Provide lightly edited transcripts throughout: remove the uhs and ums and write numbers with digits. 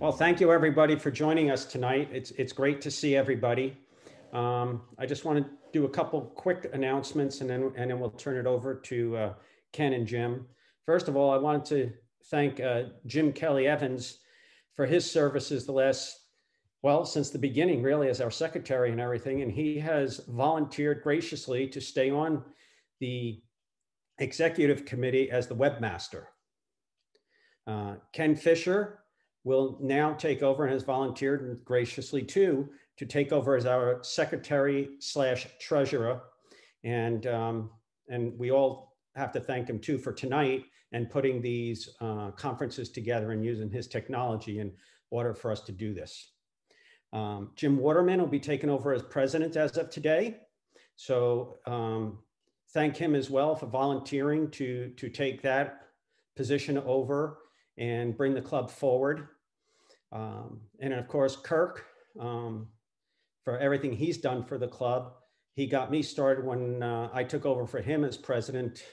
Well, thank you everybody for joining us tonight. It's great to see everybody. I just want to do a couple quick announcements and then we'll turn it over to Ken and Jim. First of all, I wanted to thank Jim Kelly Evans for his services since the beginning, really, as our secretary and everything. And he has volunteered graciously to stay on the executive committee as the webmaster. Ken Fisher will now take over and has volunteered graciously too to take over as our secretary/treasurer. And we all have to thank him too for tonight and putting these conferences together and using his technology in order for us to do this. Jim Waterman will be taking over as president as of today. So thank him as well for volunteering to take that position over and bring the club forward. And of course, Kirk, for everything he's done for the club. He got me started when I took over for him as president.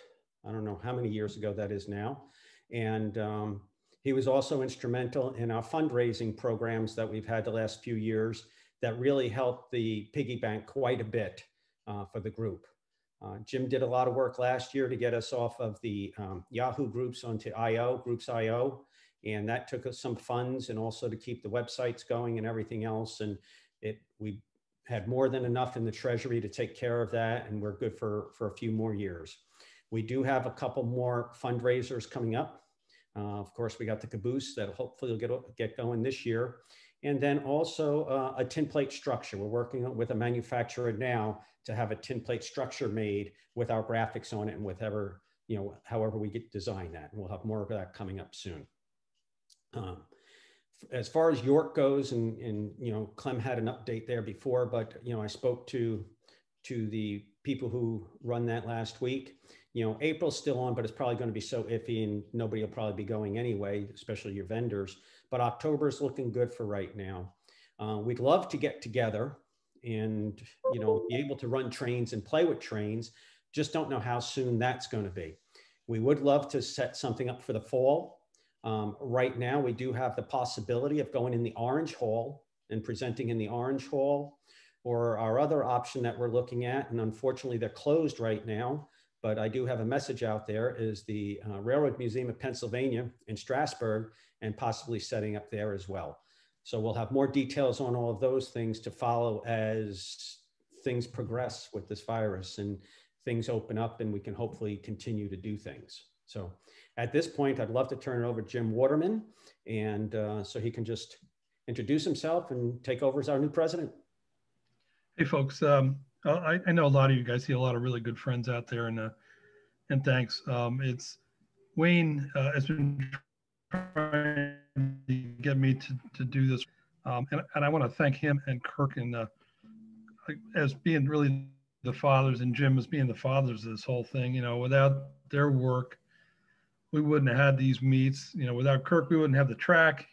I don't know how many years ago that is now. And he was also instrumental in our fundraising programs that we've had the last few years that really helped the piggy bank quite a bit for the group. Jim did a lot of work last year to get us off of the Yahoo groups onto Groups.io, and that took us some funds and also to keep the websites going and everything else. And we had more than enough in the treasury to take care of that, and we're good for a few more years. We do have a couple more fundraisers coming up. Of course, we got the caboose that hopefully will get going this year. And then also a tin plate structure. We're working with a manufacturer now to have a tin plate structure made with our graphics on it and with however we get design that. And we'll have more of that coming up soon. As far as York goes, and Clem had an update there before, but I spoke to the people who run that last week. April's still on, but it's probably going to be so iffy and nobody will probably be going anyway, especially your vendors. But October's looking good for right now. We'd love to get together and be able to run trains and play with trains. Just don't know how soon that's going to be. We would love to set something up for the fall. Right now, we do have the possibility of going in the Orange Hall and presenting in the Orange Hall, or our other option that we're looking at, and unfortunately they're closed right now, but I do have a message out there, is the Railroad Museum of Pennsylvania in Strasburg, and possibly setting up there as well. So we'll have more details on all of those things to follow as things progress with this virus and things open up and we can hopefully continue to do things. So at this point, I'd love to turn it over to Jim Waterman, and so he can just introduce himself and take over as our new president. Hey folks, I know a lot of you guys see a lot of really good friends out there, and thanks. It's Wayne has been trying to get me to do this, and I want to thank him and Kirk and as being really the fathers, and Jim as being the fathers of this whole thing. Without their work, we wouldn't have had these meets. Without Kirk, we wouldn't have the track.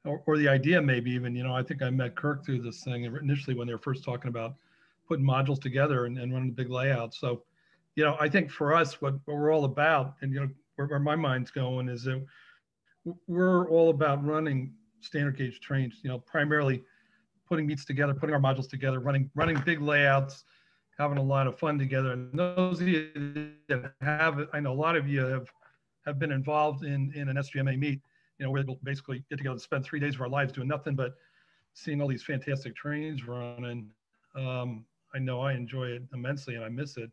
Or the idea maybe even. I think I met Kirk through this thing initially when they were first talking about putting modules together and running the big layouts. So, I think for us, what we're all about, and where my mind's going, is that we're all about running standard gauge trains. Primarily putting meets together, putting our modules together, running big layouts, having a lot of fun together. And those of you that have it, I know a lot of you have been involved in an SGMA meet. Where we'll basically get together and spend 3 days of our lives doing nothing but seeing all these fantastic trains running. I know I enjoy it immensely and I miss it.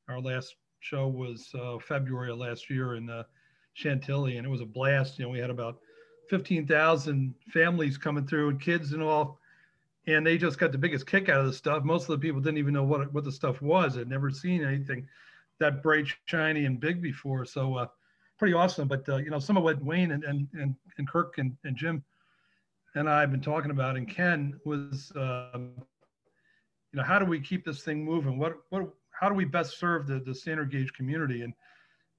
Our last show was February of last year in Chantilly, and it was a blast. We had about 15,000 families coming through and kids and all, and they just got the biggest kick out of the stuff. Most of the people didn't even know what the stuff was. They'd never seen anything that bright, shiny, and big before. So pretty awesome. But some of what Wayne and Kirk and Jim and I have been talking about, and Ken, was how do we keep this thing moving? How do we best serve the standard gauge community? And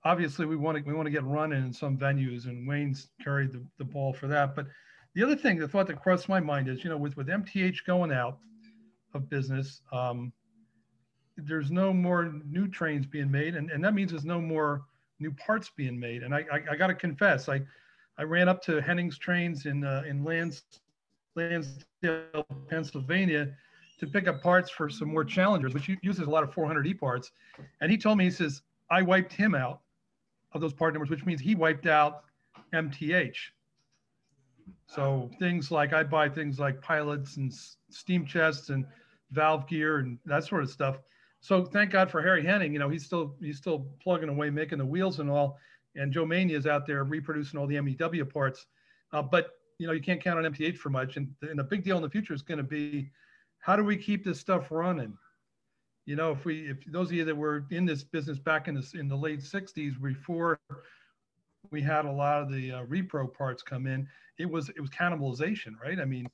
obviously we want to get running in some venues, and Wayne's carried the ball for that. But the other thing, the thought that crossed my mind is, with MTH going out of business, there's no more new trains being made, and that means there's no more new parts being made. And I got to confess, I I ran up to Henning's Trains in Lansdale, Pennsylvania, to pick up parts for some more Challengers, which uses a lot of 400E parts. And he told me, he says, I wiped him out of those part numbers, which means he wiped out MTH. So things like, I buy things like pilots and steam chests and valve gear and that sort of stuff. So thank God for Harry Henning. You know, he's still plugging away, making the wheels and all. And Joe Mania is out there reproducing all the MEW parts. But you know, you can't count on MTH for much. And a big deal in the future is going to be, how do we keep this stuff running? You know, if those of you that were in this business back in the late 60s, before we had a lot of the repro parts come in, it was cannibalization, right? I mean,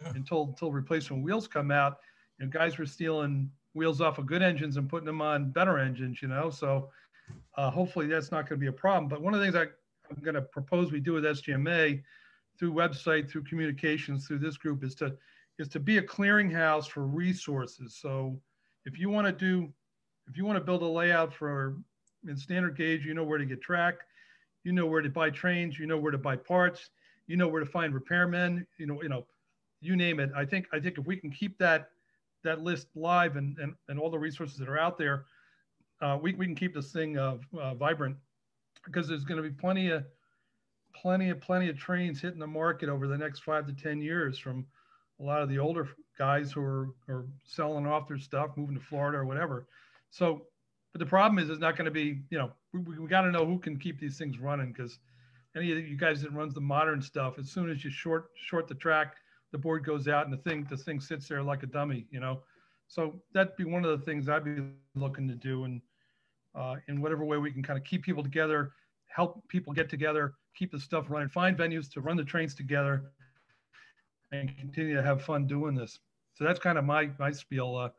until replacement wheels come out, and guys were stealing wheels off of good engines and putting them on better engines, you know. So hopefully that's not going to be a problem. But one of the things I'm going to propose we do with SGMA, through website, through communications, through this group, is to be a clearinghouse for resources. So if you want to build a layout in standard gauge, you know where to get track, you know where to buy trains, you know where to buy parts, you know where to find repairmen, you know, you name it. I think if we can keep that list live and all the resources that are out there, we can keep this thing vibrant, because there's going to be plenty of trains hitting the market over the next 5 to 10 years from a lot of the older guys who are selling off their stuff, moving to Florida or whatever. So, but the problem is, it's not going to be, you know, we got to know who can keep these things running, because any of you guys that runs the modern stuff, as soon as you short the track, the board goes out and the thing sits there like a dummy, you know. So that'd be one of the things I'd be looking to do, and in whatever way we can kind of keep people together, help people get together, keep the stuff running, find venues to run the trains together, and continue to have fun doing this. So that's kind of my spiel. And,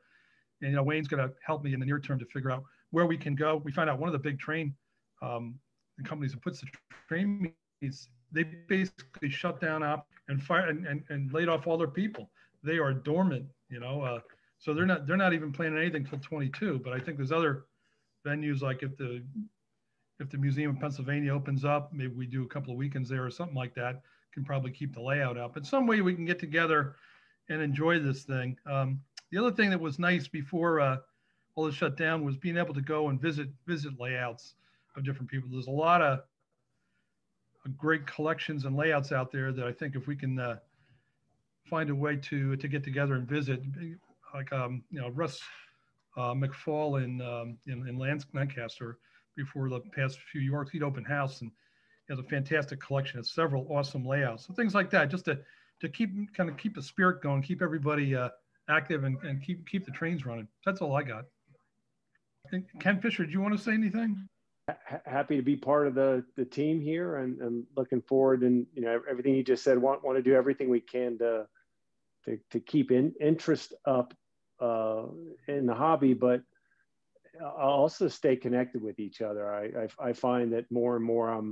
you know, Wayne's going to help me in the near term to figure out where we can go. We found out one of the big train companies that puts the train meets, they basically shut down and fired and laid off all their people. They are dormant, you know. So they're not even planning anything till 22. But I think there's other venues, like if the Museum of Pennsylvania opens up, maybe we do a couple of weekends there or something like that. Can probably keep the layout up. But some way we can get together and enjoy this thing. The other thing that was nice before all this shut down was being able to go and visit layouts of different people. There's a lot of great collections and layouts out there that I think if we can find a way to get together and visit, like you know, Russ McFall in Lancaster, before the past few years, he'd open house and he has a fantastic collection of several awesome layouts. So things like that, just to keep the spirit going, keep everybody active, and keep the trains running. That's all I got. Ken Fisher, do you want to say anything? Happy to be part of the team here, and looking forward, and you know, everything you just said, want to do everything we can to keep interest up in the hobby, but also stay connected with each other. I find that more and more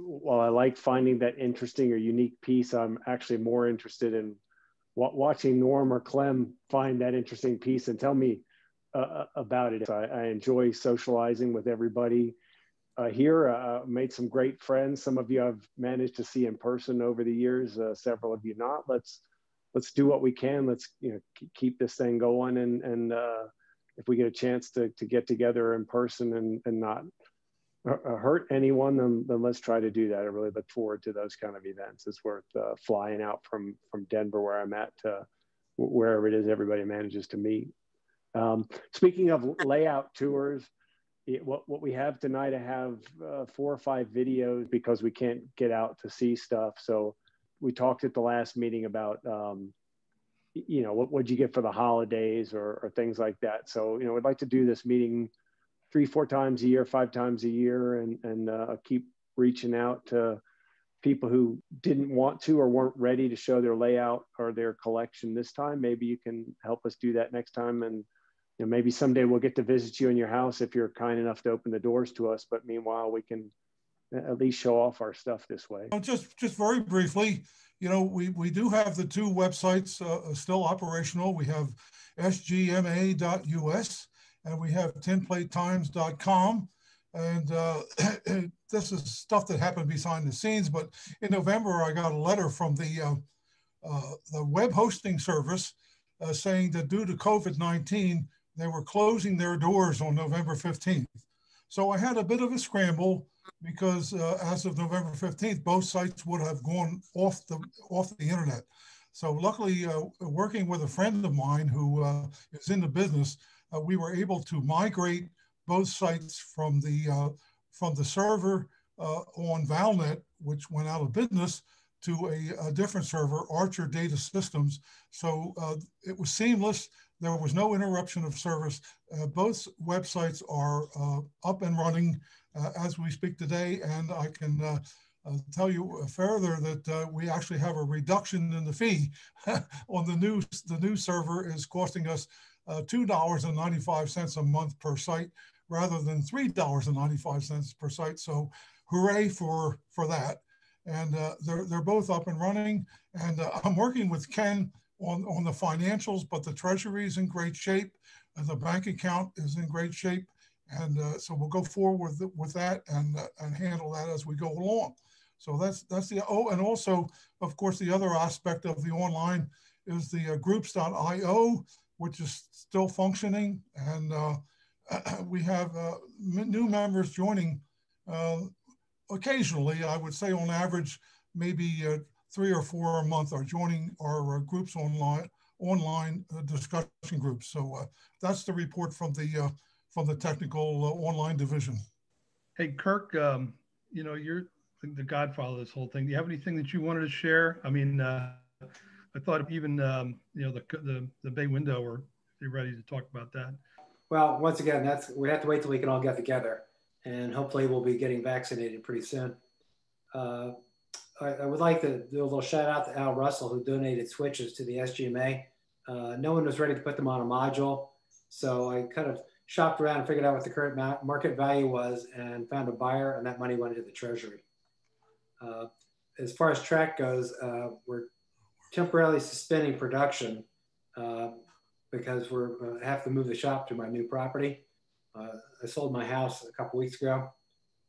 while I like finding that interesting or unique piece, I'm actually more interested in watching Norm or Clem find that interesting piece and tell me about it. I enjoy socializing with everybody here. Made some great friends. Some of you I've managed to see in person over the years. Several of you not. Let's do what we can. Let's, you know, keep this thing going. And if we get a chance to get together in person and not hurt anyone, then let's try to do that. I really look forward to those kind of events. It's worth flying out from Denver, where I'm at, to wherever it is everybody manages to meet. Speaking of layout tours, what we have tonight, I have 4 or 5 videos because we can't get out to see stuff. So we talked at the last meeting about, you know, what'd you get for the holidays or things like that. So, you know, we'd like to do this meeting 3-4 times a year, 5 times a year, and keep reaching out to people who didn't want to or weren't ready to show their layout or their collection this time. Maybe you can help us do that next time. And you know, maybe someday we'll get to visit you in your house if you're kind enough to open the doors to us. But meanwhile, we can at least show off our stuff this way. Just very briefly, you know, we do have the 2 websites still operational. We have sgma.us and we have tinplatetimes.com. And this is stuff that happened behind the scenes. But in November, I got a letter from the web hosting service saying that due to COVID-19, they were closing their doors on November 15th. So I had a bit of a scramble because as of November 15th, both sites would have gone off the internet. So luckily, working with a friend of mine who is in the business, we were able to migrate both sites from the server on Valnet, which went out of business, to a different server, Archer Data Systems. So it was seamless. There was no interruption of service. Both websites are up and running as we speak today. And I can tell you further that we actually have a reduction in the fee on the new server is costing us $2.95 a month per site rather than $3.95 per site. So hooray for that. And they're both up and running. And I'm working with Ken on the financials, but the treasury is in great shape. And the bank account is in great shape. And so we'll go forward with that and handle that as we go along. So that's the, oh, and also, of course, the other aspect of the online is the groups.io, which is still functioning. And we have new members joining occasionally. I would say on average, maybe 3 or 4 a month are joining our groups online discussion groups. So that's the report from the technical online division. Hey, Kirk, you know, you're the godfather of this whole thing. Do you have anything that you wanted to share? I mean, I thought even, you know, the bay window, or you're ready to talk about that. Well, once again, we have to wait till we can all get together, and hopefully we'll be getting vaccinated pretty soon. I would like to do a little shout out to Al Russell, who donated switches to the SGMA. No one was ready to put them on a module. So I kind of shopped around and figured out what the current market value was and found a buyer, and that money went into the treasury. As far as track goes, we're temporarily suspending production because we have to move the shop to my new property. I sold my house a couple weeks ago,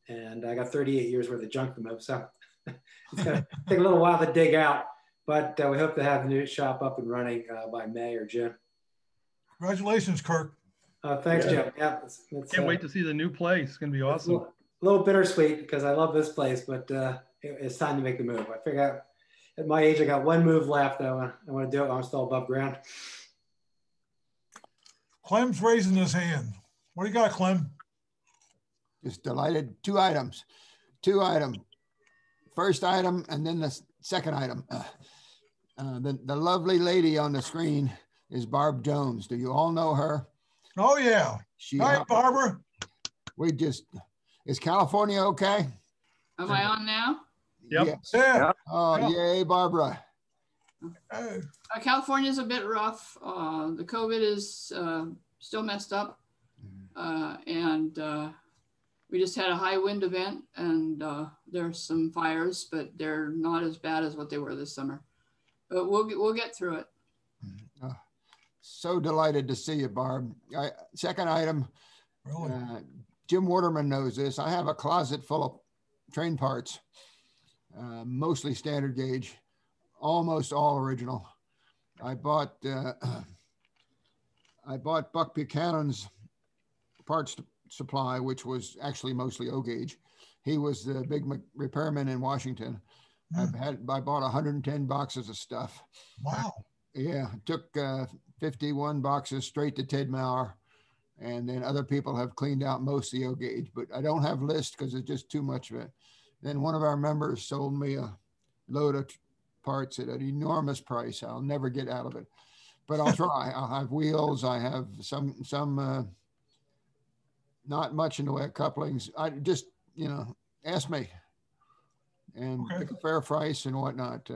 and I got 38 years worth of junk to move. So it's going to take a little while to dig out, but we hope to have the new shop up and running by May or June. Congratulations, Kirk. Thanks, Jim. Yeah, Can't wait to see the new place. It's going to be awesome. A little bittersweet because I love this place, but it's time to make the move. I figure out at my age, I got one move left. I want to do it while I'm still above ground. Clem's raising his hand. What do you got, Clem? Just delighted. Two items. First item, and then the second item. The lovely lady on the screen is Barb Jones. Do you all know her? Oh, yeah. Hi, Barbara. Is California okay? Am I on now? Yep. Yes. Yeah. Oh, yeah. Yay, Barbara. California's a bit rough. The COVID is still messed up. And we just had a high wind event, and there's some fires, but they're not as bad as what they were this summer. But we'll get through it. So delighted to see you, Barb. Second item, Really? Jim Waterman knows this. I have a closet full of train parts, mostly standard gauge, almost all original. I bought Buck Buchanan's parts supply, which was actually mostly O gauge. He was the big repairman in Washington. I bought 110 boxes of stuff. Wow. Yeah, took 51 boxes straight to Ted Maurer, and then other people have cleaned out most of the O gauge, but I don't have lists because it's just too much of it. Then one of our members sold me a load of parts at an enormous price. I'll never get out of it, but I'll try. I'll have wheels. I have some not much in the way of couplings. I just, ask me and pick a fair price and whatnot.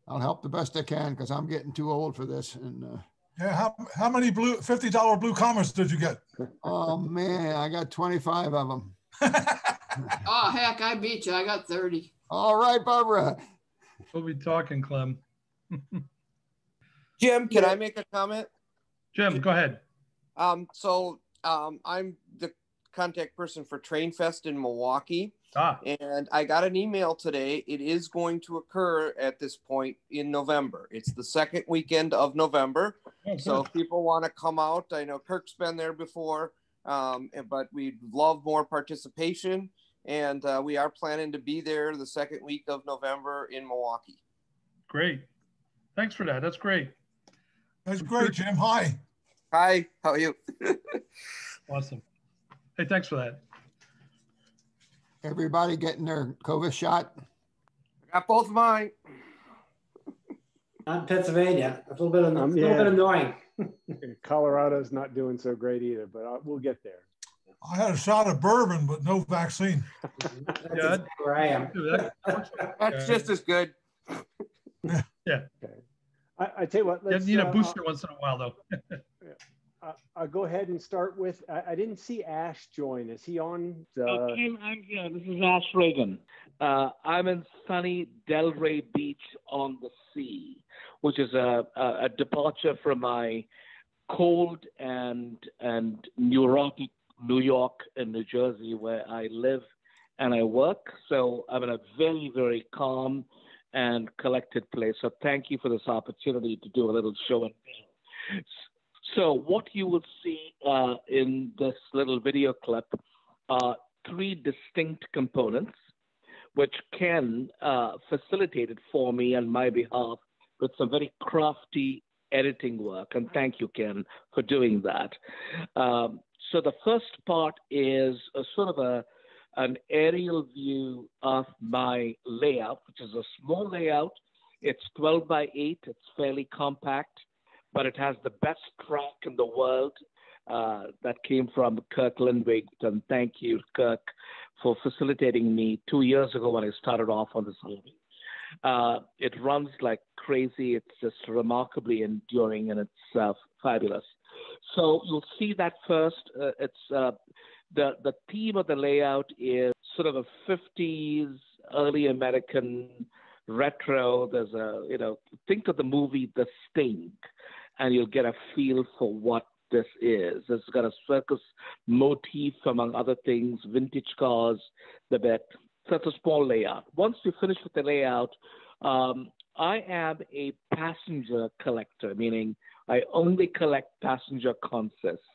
I'll help the best I can because I'm getting too old for this. And yeah, how many $50 blue commas did you get? Oh man, I got 25 of them. Oh heck, I beat you. I got 30. All right, Barbara. We'll be talking, Clem. Jim, can I make a comment? Jim, go ahead. I'm the contact person for Train Fest in Milwaukee. Ah. And I got an email today. It is going to occur at this point in November. It's the second weekend of November. Oh, so if people want to come out, I know Kirk's been there before, but we'd love more participation. And we are planning to be there the second week of November in Milwaukee. Great. Thanks for that. That's great. That's great, Jim. Hi. Hi, how are you? Awesome. Hey, thanks for that. Everybody getting their COVID shot? I got both of mine. Not in Pennsylvania. A little bit annoying. Colorado's not doing so great either, but we'll get there. I had a shot of bourbon, but no vaccine. That's exactly where I am. That's just as good. Yeah. Okay. I tell you what. You need a booster once in a while, though. I'll go ahead and start with. I didn't see Ash join. Is he on? I'm here. This is Ash Reagan. I'm in sunny Delray Beach on the sea, which is a departure from my cold and neurotic New York and New Jersey, where I live and I work. So I'm in a very, very calm and collected place. So thank you for this opportunity to do a little show and tell. So what you will see in this little video clip are three distinct components, which Ken facilitated for me on my behalf with some very crafty editing work. And thank you, Ken, for doing that. So the first part is a sort of an aerial view of my layout, which is a small layout. It's 12 by 8. It's fairly compact, but it has the best track in the world that came from Kirk Lindwig. And thank you, Kirk, for facilitating me 2 years ago when I started off on this hobby. It runs like crazy. It's just remarkably enduring, and it's fabulous. So you'll see that first. The theme of the layout is sort of a 50s early American retro. There's think of the movie The Sting, and you'll get a feel for what this is. It's got a circus motif, among other things, vintage cars, the bit. So it's a small layout. Once you finish with the layout, I am a passenger collector, meaning I only collect passenger consists.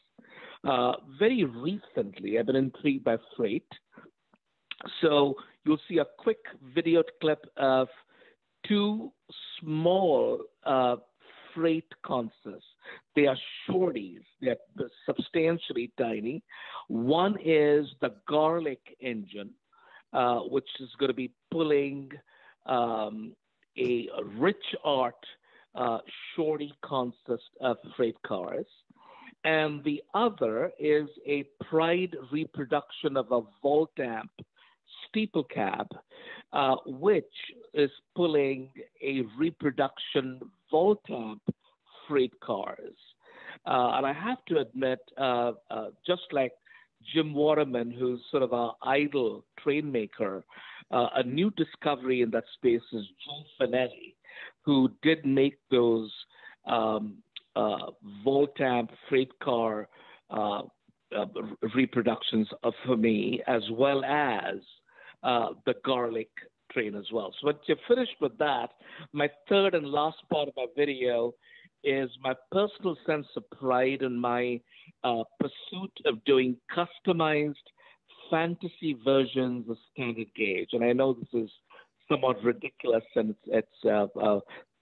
Very recently, I've been intrigued by freight. So you'll see a quick video clip of two small freight consists. They are shorties. They're substantially tiny. One is the garlic engine, which is going to be pulling a rich art shorty consist of freight cars. And the other is a pride reproduction of a Voltamp steeple cab, which is pulling a reproduction Voltamp freight cars. And I have to admit, just like Jim Waterman, who's sort of our idol train maker, a new discovery in that space is Joe Finelli, who did make those Voltamp freight car reproductions for me, as well as the garlic train as well. So once you're finished with that, my third and last part of my video is my personal sense of pride in my pursuit of doing customized fantasy versions of standard gauge. And I know this is somewhat ridiculous, and it's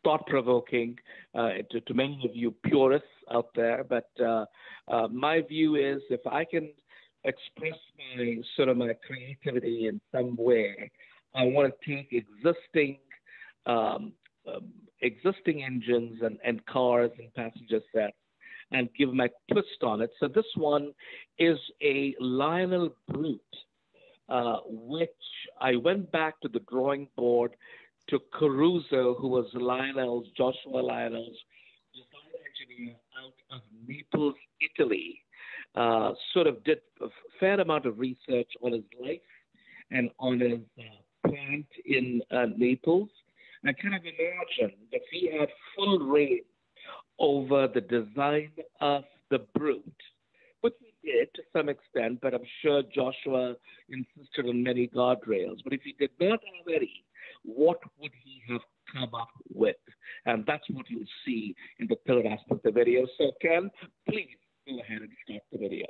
thought-provoking to many of you purists out there. But my view is, if I can express my creativity in some way, I want to take existing engines and cars and passenger sets and give my twist on it. So this one is a Lionel Brute, which I went back to the drawing board to Caruso, who was Joshua Lionel's design engineer out of Naples, Italy. Sort of did a fair amount of research on his life and on his plant in Naples. I kind of imagine that he had full reign over the design of the Brute, which did to some extent, but I'm sure Joshua insisted on many guardrails. But if he did not have any, what would he have come up with? And that's what you'll see in the third aspect of the video. So Ken, please go ahead and start the video.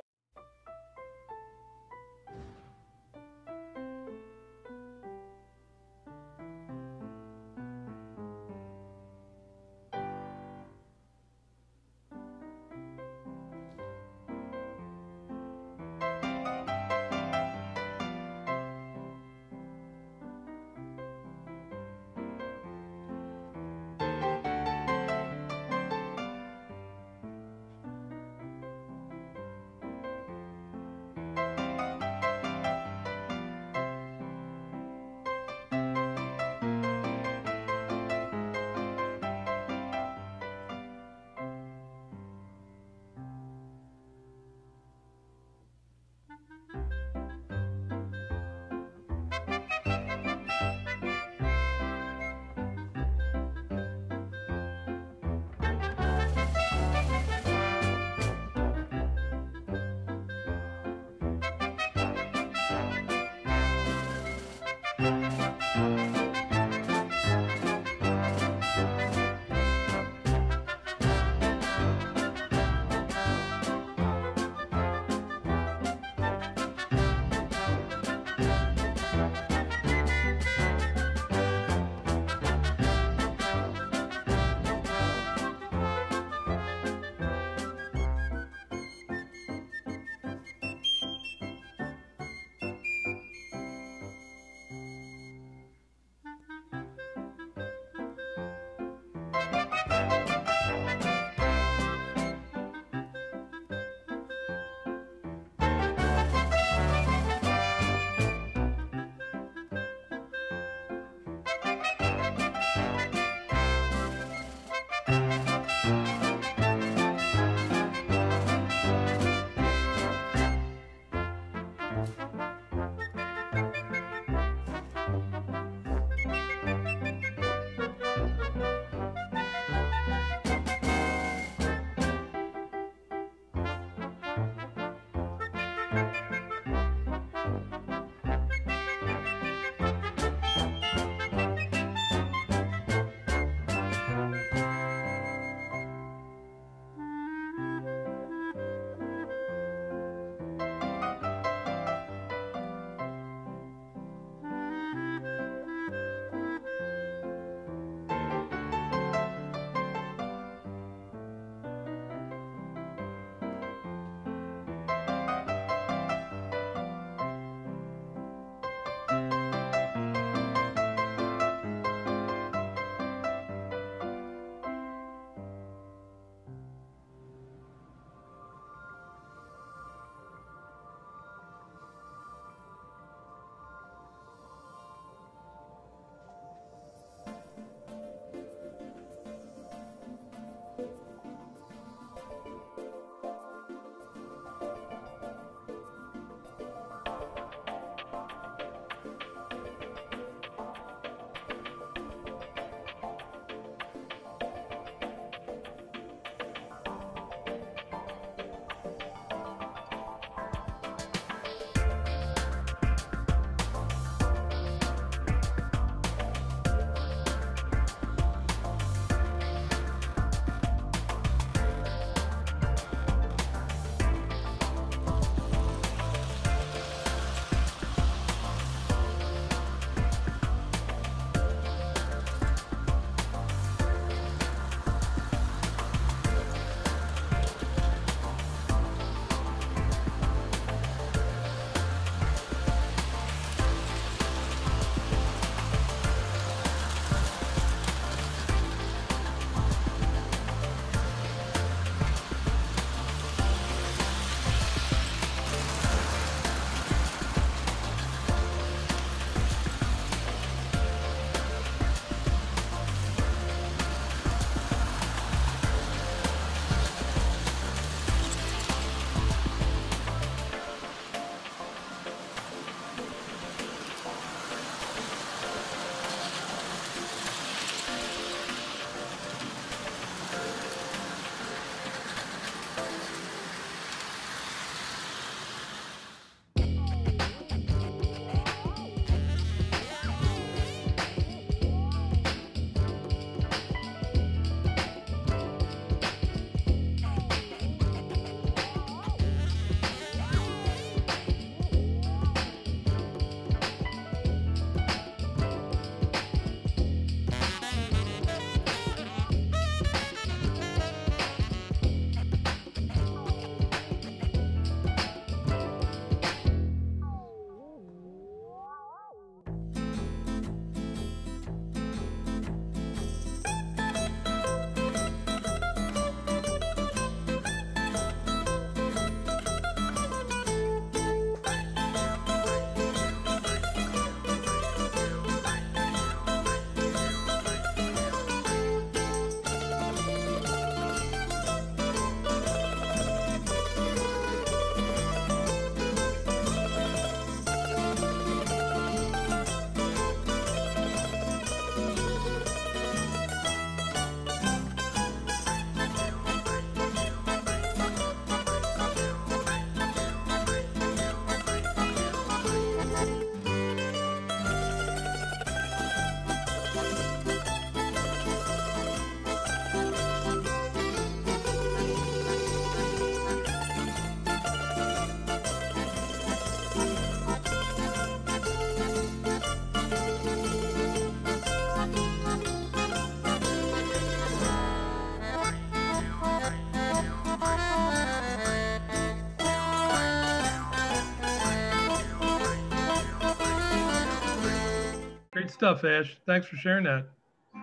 stuff, Ash. Thanks for sharing that.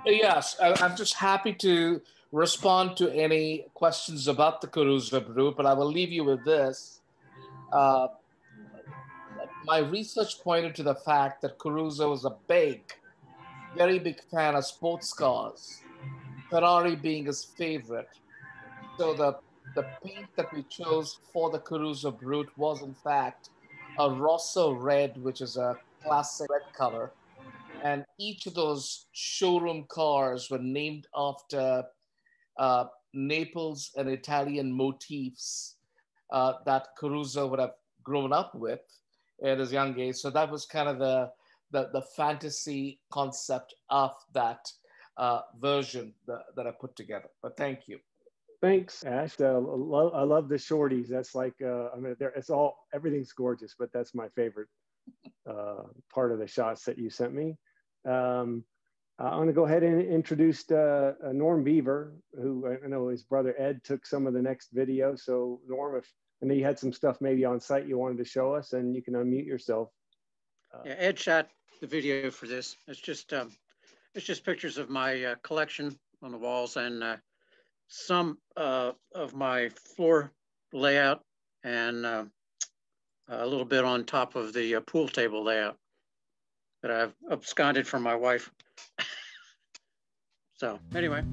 Yes, I'm just happy to respond to any questions about the Caruso Brute, but I will leave you with this. My research pointed to the fact that Caruso was a very big fan of sports cars, Ferrari being his favorite. So the paint that we chose for the Caruso Brute was in fact a Rosso red, which is a classic red color. And each of those showroom cars were named after Naples and Italian motifs that Caruso would have grown up with at his young age. So that was kind of the fantasy concept of that version that I put together. But thank you. Thanks, Ash. I love the shorties. That's like, I mean, everything's gorgeous, but that's my favorite part of the shots that you sent me. I'm going to go ahead and introduce Norm Beaver, who I know his brother Ed took some of the next video. So Norm, I know you had some stuff maybe on site you wanted to show us, and you can unmute yourself. Yeah, Ed shot the video for this. It's just pictures of my collection on the walls and some of my floor layout and a little bit on top of the pool table layout that I've absconded from my wife. So anyway.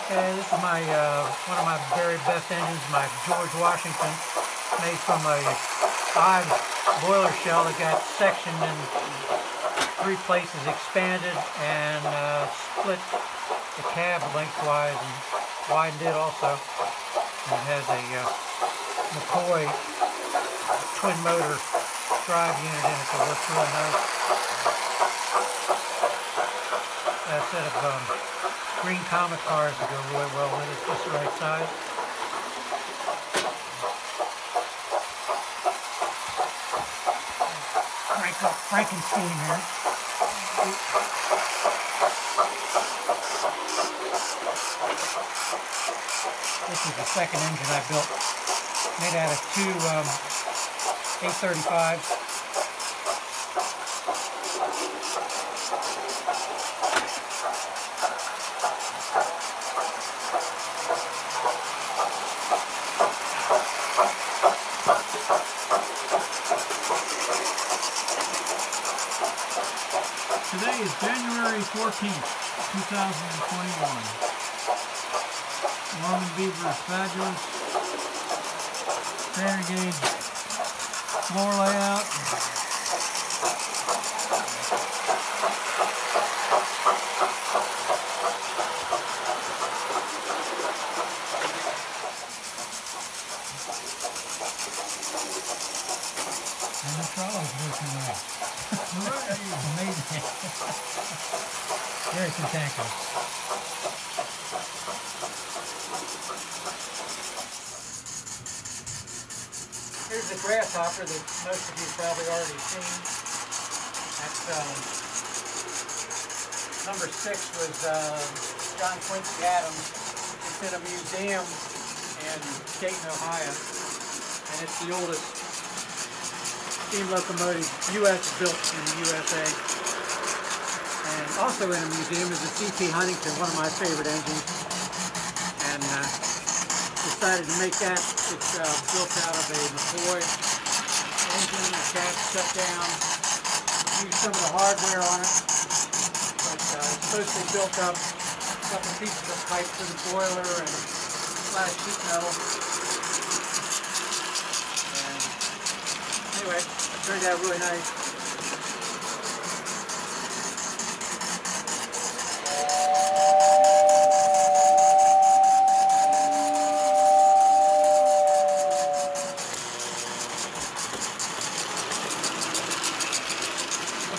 Okay, this is my one of my very best engines, my George Washington, made from a odd boiler shell that got sectioned in 3 places, expanded and split the cab lengthwise and widened it also. And it has a McCoy twin motor drive unit in it that works really nice. A set of green comic cars that go really well with it, just the right size. Crank up Frankenstein here. This is the second engine I built, made out of 2 835s. today is January 14th, 2021. Norman Beaver is fabulous. Standard gauge floor layout. And the trolley's working well. Amazing. Very cantankerous. Here's the grasshopper that most of you probably already seen. That's number 6 was John Quincy Adams. It's in a museum in Dayton, Ohio, and it's the oldest steam locomotive U.S. built in the USA. And also in a museum is a C.P. Huntington, one of my favorite engines. And decided to make that. It's built out of a McCoy engine. The cab shut down. Used some of the hardware on it. But it's mostly built up. A couple pieces of pipe for the boiler and flat sheet metal. And anyway, it turned out really nice.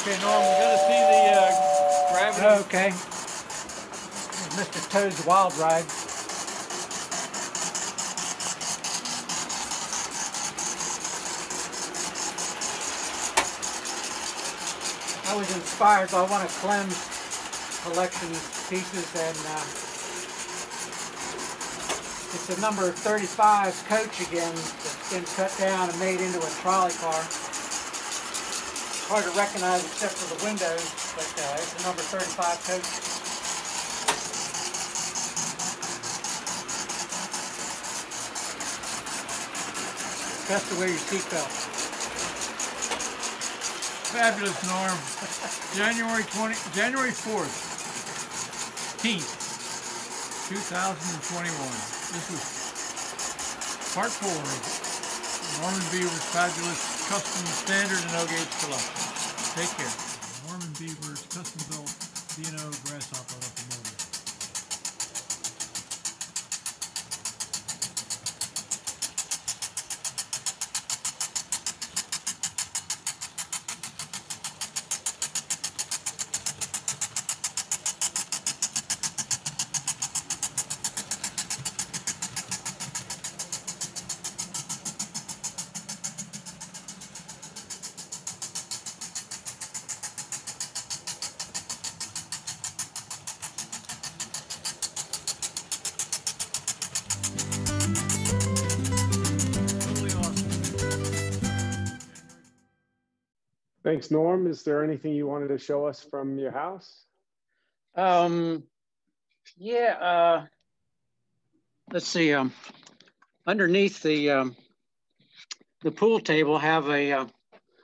Okay, Norm, we got to see the gravity. Okay. Mr. Toad's Wild Ride. I was inspired by one of Clem's collection pieces, and it's a number 35 coach again that's been cut down and made into a trolley car. Hard to recognize except for the windows, but it's a number 35 coach. Best to wear your seatbelt. Fabulous, Norm. January 4th, 2021. This was part 4 of Norman Beaver's fabulous custom standard and O-gauge collection. Take care. Norman Beaver's custom-built B&O Grasshopper locomotive. Thanks, Norm. Is there anything you wanted to show us from your house? Yeah, let's see, underneath the pool table have a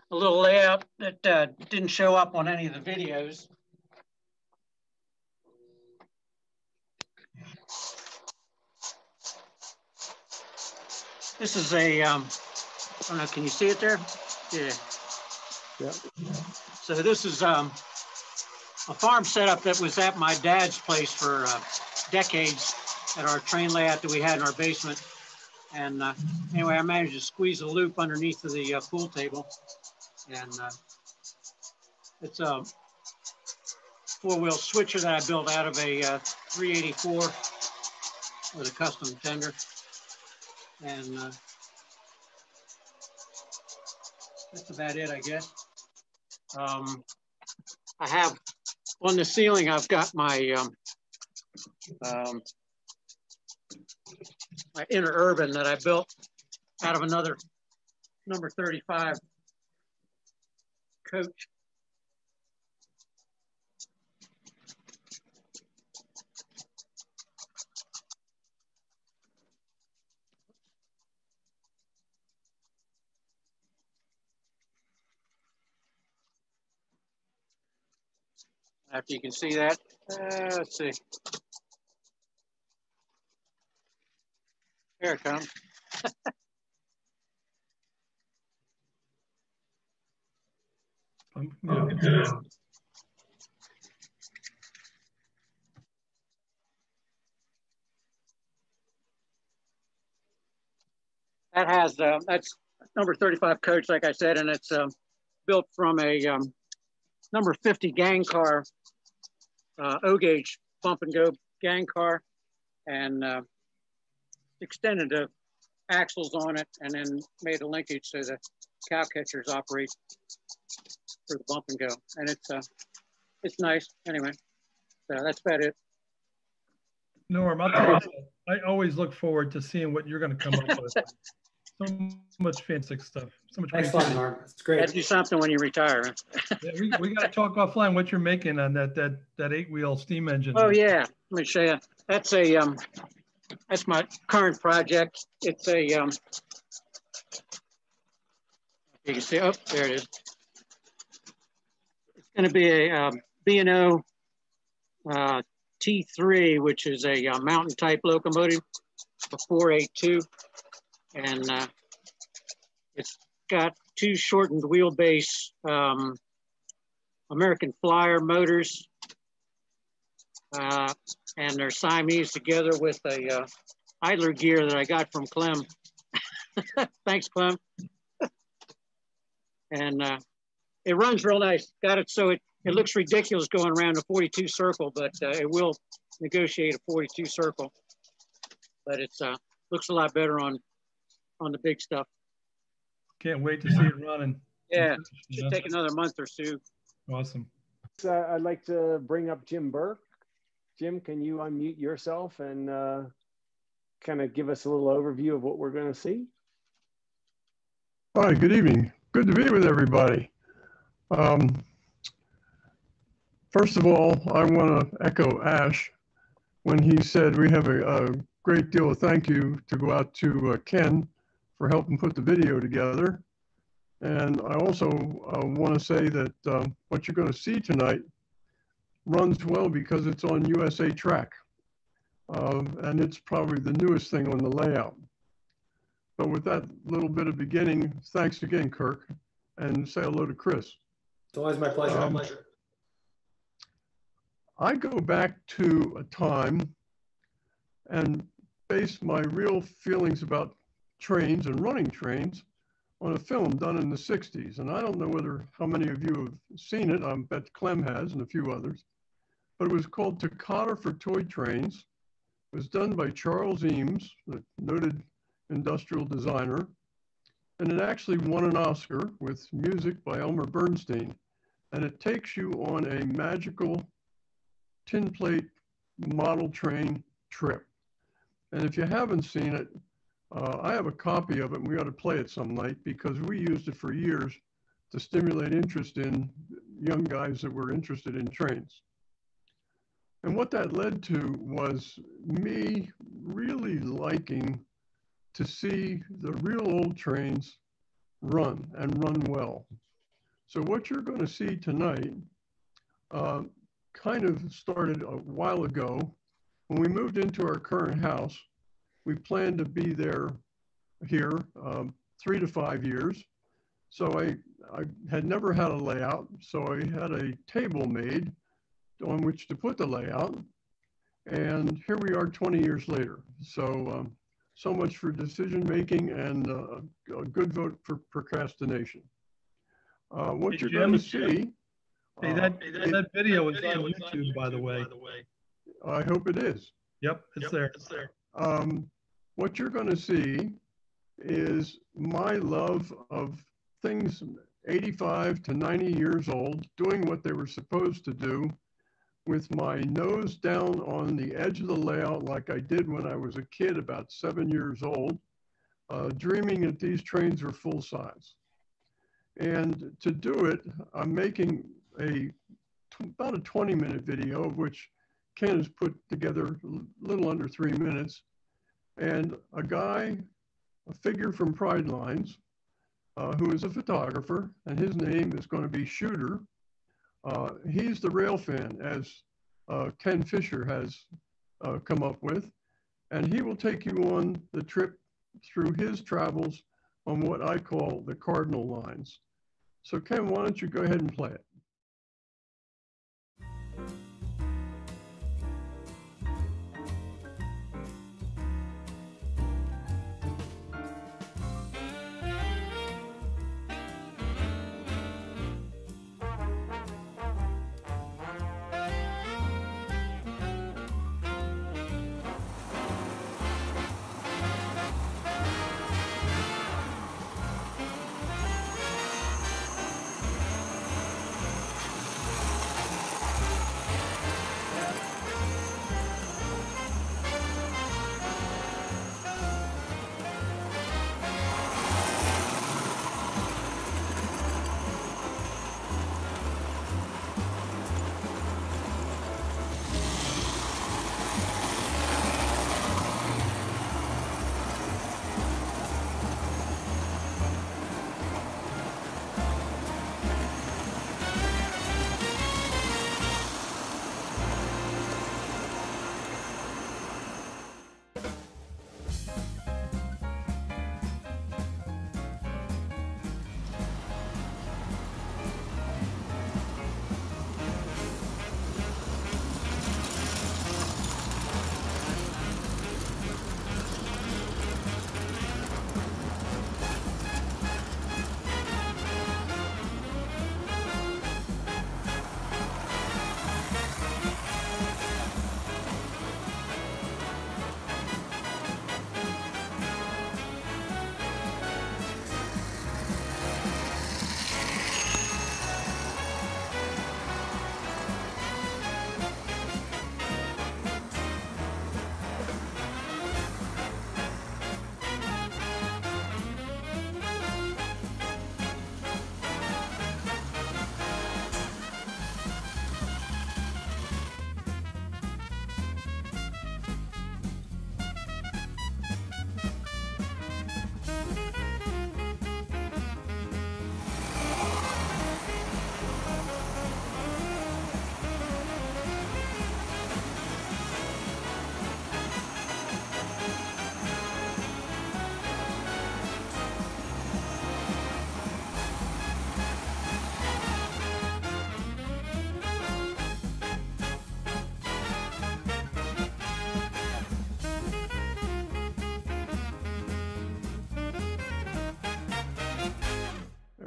little layout that didn't show up on any of the videos. This is a, I don't know, can you see it there? Yeah. Yeah. So this is a farm setup that was at my dad's place for decades at our train layout that we had in our basement. And anyway, I managed to squeeze a loop underneath of the pool table. And it's a 4-wheel switcher that I built out of a 384 with a custom tender. And that's about it, I guess. I have on the ceiling, I've got my my Interurban that I built out of another number 35 coach. After you can see that, let's see. Here it comes. Yeah. That has, that's number 35 coach, like I said, and it's built from a number 50 gang car, O-gauge bump and go gang car, and extended the axles on it, and then made a linkage so the cow catchers operate for the bump and go. And it's nice. Anyway, so that's about it. Norm, I'll tell you, I always look forward to seeing what you're going to come up with. So much fancy stuff. So much. Excellent, Norm. It's great. Gotta do something when you retire. Yeah, we got to talk offline what you're making on that 8-wheel steam engine. Oh yeah, let me show you. That's a that's my current project. It's a you can see. Oh, there it is. It's going to be a B&O T3, which is a mountain type locomotive, a 482, and it's got 2 shortened wheelbase American Flyer motors, and they're Siamese together with a idler gear that I got from Clem. Thanks, Clem. And it runs real nice. Got it so it looks ridiculous going around a 42 circle, but it will negotiate a 42 circle. But it's looks a lot better on the big stuff. Can't wait to see it running. Yeah, should take another month or 2. Awesome. I'd like to bring up Jim Burke. Jim, can you unmute yourself and kind of give us a little overview of what we're going to see? Hi, good evening. Good to be with everybody. First of all, I want to echo Ash when he said we have a great deal of thank you to go out to Ken for helping put the video together. And I also want to say that what you're going to see tonight runs well because it's on USA Track. And it's probably the newest thing on the layout. But with that little bit of beginning, thanks again, Kirk, and say hello to Chris. It's always my pleasure. I go back to a time and base my real feelings about trains and running trains on a film done in the 60s. And I don't know how many of you have seen it. I bet Clem has and a few others. But it was called Toccata for Toy Trains. It was done by Charles Eames, the noted industrial designer. And it actually won an Oscar with music by Elmer Bernstein. And it takes you on a magical tin plate model train trip. And if you haven't seen it, I have a copy of it and we ought to play it some night because we used it for years to stimulate interest in young guys that were interested in trains. And what that led to was me really liking to see the real old trains run and run well. So what you're going to see tonight kind of started a while ago. When we moved into our current house, we planned to be here 3 to 5 years. So I had never had a layout. So I had a table made on which to put the layout. And here we are 20 years later. So, so much for decision making and a good vote for procrastination. What you're going to see. Hey, that video is on YouTube, by the way. I hope it is. Yep, it's there. What you're going to see is my love of things 85 to 90 years old, doing what they were supposed to do with my nose down on the edge of the layout like I did when I was a kid about 7 years old, dreaming that these trains were full size. And to do it, I'm making about a 20-minute video, of which Ken has put together a little under 3 minutes. And a figure from Pride Lines, who is a photographer, and his name is going to be Shooter, He's the rail fan, as Ken Fisher has come up with, and he will take you on the trip through his travels on what I call the cardinal lines. So Ken, why don't you go ahead and play it?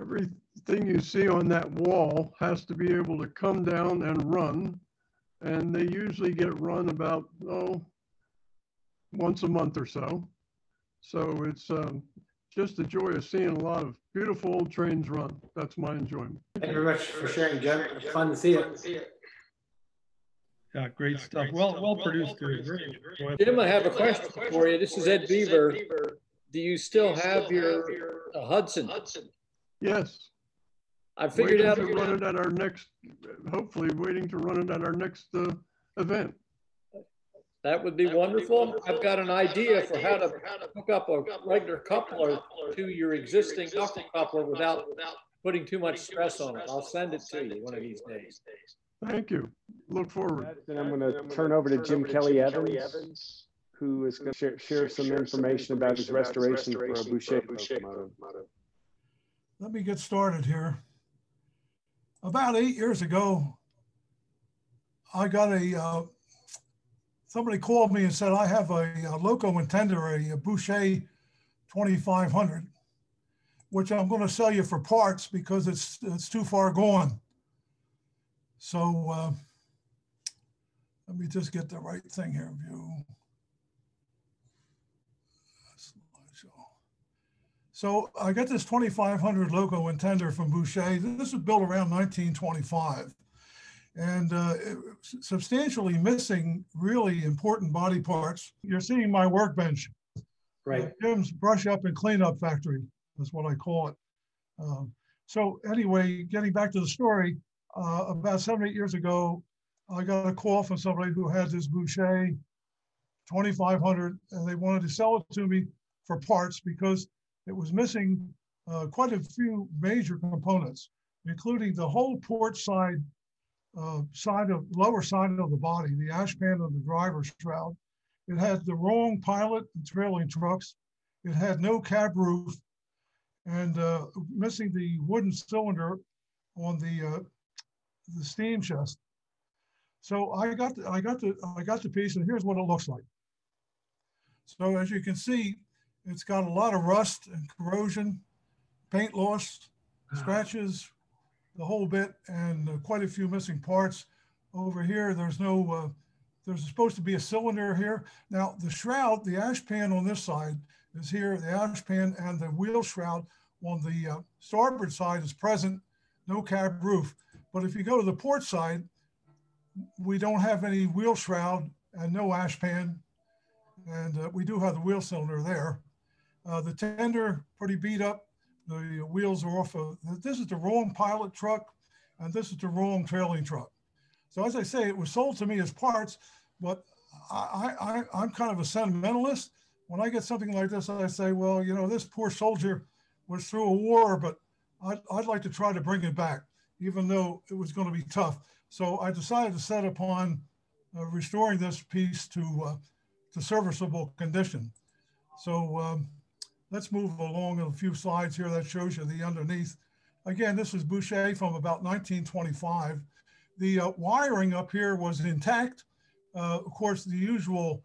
Everything you see on that wall has to be able to come down and run. And they usually get run about, once a month or so. So it's just the joy of seeing a lot of beautiful old trains run. That's my enjoyment. Thank you very much for sharing, Jim. Fun to see it. Yeah, great stuff. Well produced. Jim, I have a question for you. This is Ed Beaver. Do you still have your Hudson? Yes. I figured out to run it at our next, hopefully waiting to run it at our next event. That would be wonderful. I've got an idea for how to hook up a regular coupler to your existing knuckle coupler without putting too much stress on it. I'll send it to you one of these days. Thank you. Look forward. Then I'm going to turn over to Jim Kelly Evans, who is going to share some information about his restoration for a Boucher locomotive. Let me get started here. About 8 years ago, I got somebody called me and said, I have a loco and tender, a Boucher 2500, which I'm going to sell you for parts because it's too far gone. So let me just get the right thing here. View. So I got this 2500 loco and tender from Boucher. This was built around 1925. And substantially missing really important body parts. You're seeing my workbench. Right. Jim's brush up and clean up factory. That's what I call it. So anyway, getting back to the story, about 7 or 8 years ago, I got a call from somebody who had this Boucher 2500, and they wanted to sell it to me for parts because it was missing quite a few major components, including the whole port side lower side of the body, the ash pan of the driver's shroud. It had the wrong pilot and trailing trucks. It had no cab roof, and missing the wooden cylinder on the steam chest. So I got the piece, and here's what it looks like. So as you can see, it's got a lot of rust and corrosion, paint loss, scratches, the whole bit, and quite a few missing parts. Over here, there's supposed to be a cylinder here. Now the shroud, the ash pan on this side is here, the ash pan and the wheel shroud on the starboard side is present, no cab roof. But if you go to the port side, we don't have any wheel shroud and no ash pan. And we do have the wheel cylinder there. The tender, pretty beat up. The wheels are off of, this is the wrong pilot truck, and this is the wrong trailing truck. So as I say, it was sold to me as parts, but I'm kind of a sentimentalist. When I get something like this, I say, well, you know, this poor soldier was through a war, but I'd like to try to bring it back, even though it was going to be tough. So I decided to set upon restoring this piece to serviceable condition. So let's move along a few slides here that shows you the underneath. Again, this is Boucher from about 1925. The wiring up here was intact. Of course, the usual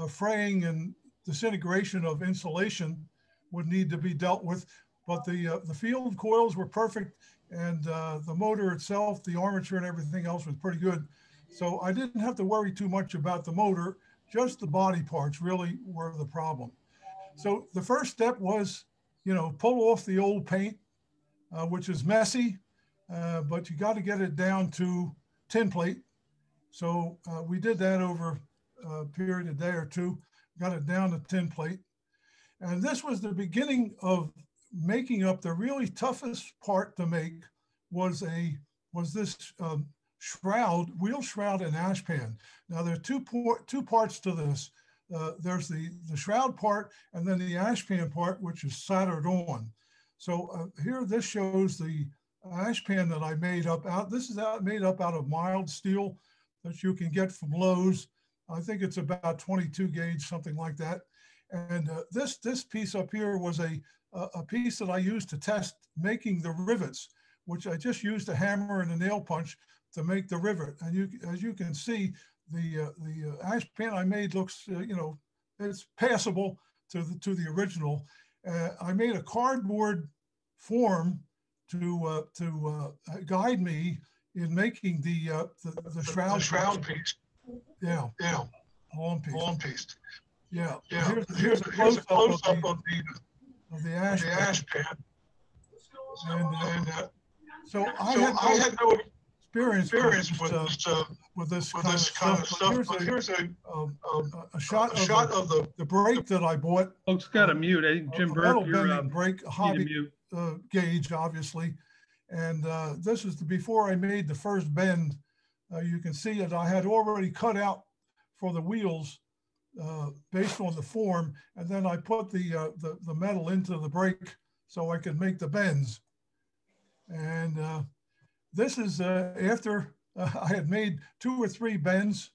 fraying and disintegration of insulation would need to be dealt with, but the field coils were perfect, and the motor itself, the armature and everything else was pretty good. So I didn't have to worry too much about the motor, just the body parts really were the problem. So the first step was, you know, pull off the old paint, which is messy, but you got to get it down to tin plate. So we did that over a period of a day or two, got it down to tin plate. And this was the beginning of making up the really toughest part to make was this shroud, wheel shroud and ash pan. Now there are two parts to this. There's the shroud part and then the ash pan part, which is soldered on. So here, this shows the ash pan that I made up out. This is made up out of mild steel that you can get from Lowe's. I think it's about 22 gauge, something like that. And this piece up here was a piece that I used to test making the rivets, which I just used a hammer and a nail punch to make the rivet. And as you can see, the ash pan I made looks, you know, it's passable to the original. I made a cardboard form to guide me in making the shroud piece. Yeah, long piece. Yeah. Here's a close up of the ash pan. And so I had no experience with this kind of stuff. But here's a shot of the brake that I bought. Folks got to mute. I think Jim Burke, you're brake hobby gauge, obviously. And this is before I made the first bend. You can see that I had already cut out for the wheels based on the form, and then I put the metal into the brake so I could make the bends. And this is after I had made 2 or 3 bends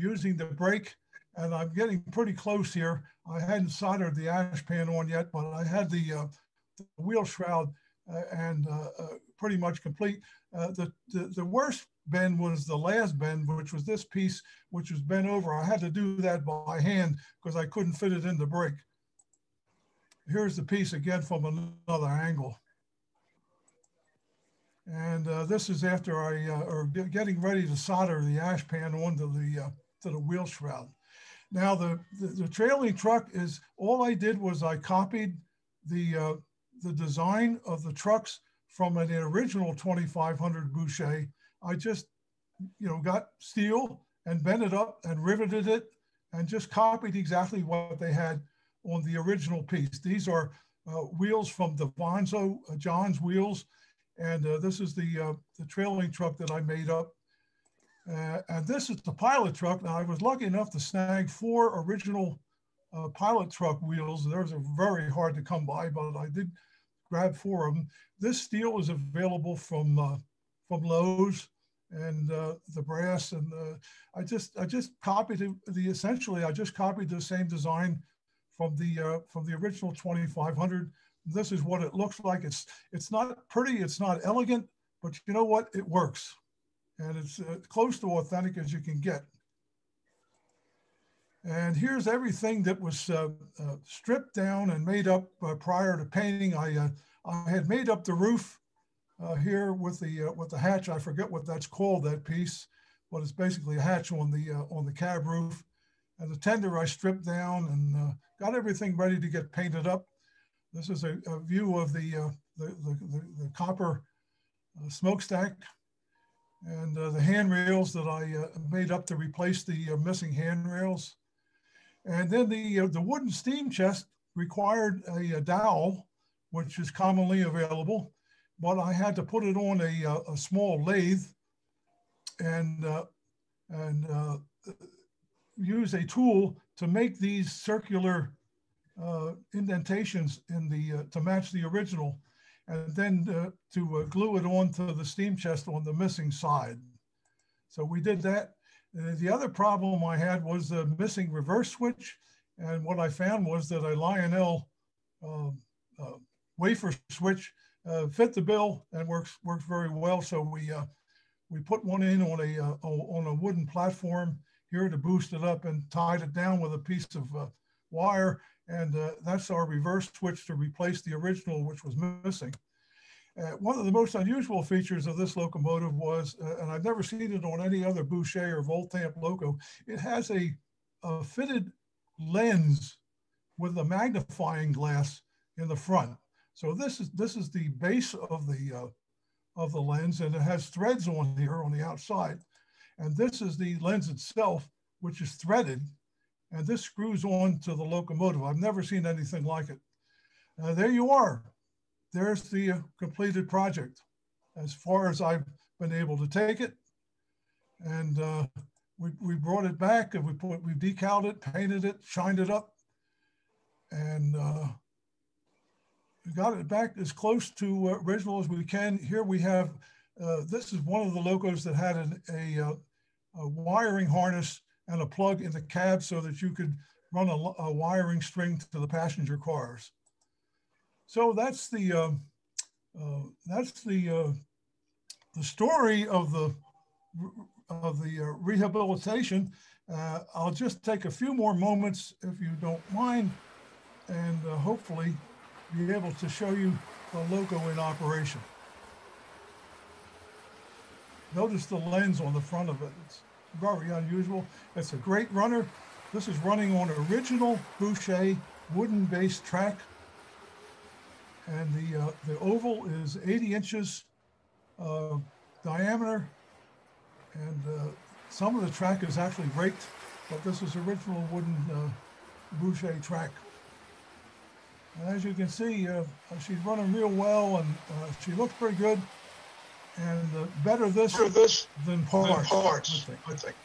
using the brake, and I'm getting pretty close here. I hadn't soldered the ash pan on yet, but I had the wheel shroud and pretty much complete. The worst bend was the last bend, which was this piece, which was bent over. I had to do that by hand because I couldn't fit it in the brake. Here's the piece again from another angle. And this is after I getting ready to solder the ash pan onto the wheel shroud. Now the trailing truck is, all I did was I copied the design of the trucks from an original 2500 Boucher. I just, you know, got steel and bent it up and riveted it and just copied exactly what they had on the original piece. These are wheels from the Vonzo, John's wheels. And this is the trailing truck that I made up. And this is the pilot truck. Now I was lucky enough to snag 4 original pilot truck wheels. Those are very hard to come by, but I did grab 4 of them. This steel is available from Lowe's, and the brass, and I just copied essentially I just copied the same design from the original 2500. This is what it looks like. It's not pretty, it's not elegant, but you know what? It works, and it's close to authentic as you can get. And here's everything that was stripped down and made up prior to painting. I had made up the roof here with the hatch. I forget what that's called, that piece, but it's basically a hatch on the cab roof. And the tender I stripped down and got everything ready to get painted up. This is a view of the copper smokestack and the handrails that I made up to replace the missing handrails. And then the wooden steam chest required a dowel, which is commonly available, but I had to put it on a small lathe and use a tool to make these circular indentations in to match the original, and then to glue it onto the steam chest on the missing side. So we did that. The other problem I had was the missing reverse switch, and what I found was that a Lionel wafer switch fit the bill and works very well. So we put one in on a wooden platform here to boost it up and tied it down with a piece of wire, and that's our reverse switch to replace the original, which was missing. One of the most unusual features of this locomotive was, and I've never seen it on any other Boucher or Voltamp loco, it has a fitted lens with a magnifying glass in the front. So this is the base of the lens, and it has threads on here on the outside. And this is the lens itself, which is threaded, and this screws on to the locomotive. I've never seen anything like it. There you are. There's the completed project as far as I've been able to take it. And we brought it back and we decaled it, painted it, shined it up, and we got it back as close to original as we can. Here we have, this is one of the locos that had a wiring harness and a plug in the cab so that you could run a wiring string to the passenger cars. So that's the story of the rehabilitation. I'll just take a few more moments, if you don't mind, and hopefully be able to show you the loco in operation. Notice the lens on the front of it. It's very unusual. It's a great runner. This is running on original Boucher wooden-based track. And the oval is 80 inches diameter. And some of the track is actually raked, but this is original wooden Boucher track. And as you can see, she's running real well, and she looks pretty good. And better this than parts, I think.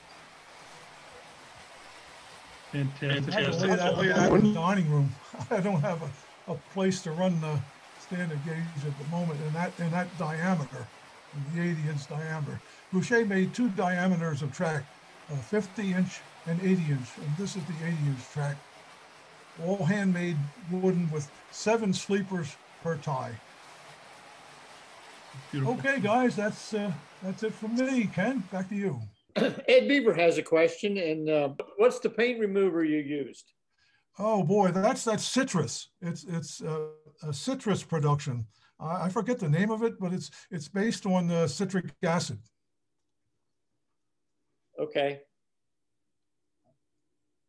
Fantastic. I lay that in the dining room. I don't have a place to run the standard gauge at the moment in that diameter, in the 80-inch diameter. Boucher made two diameters of track, 50-inch and 80-inch, and this is the 80-inch track. All handmade wooden with 7 sleepers per tie. Beautiful. Okay, guys, that's it from me. Ken, back to you. Ed Beaver has a question, and what's the paint remover you used? Oh boy, that's citrus. It's a citrus production. I forget the name of it, but it's based on citric acid. Okay.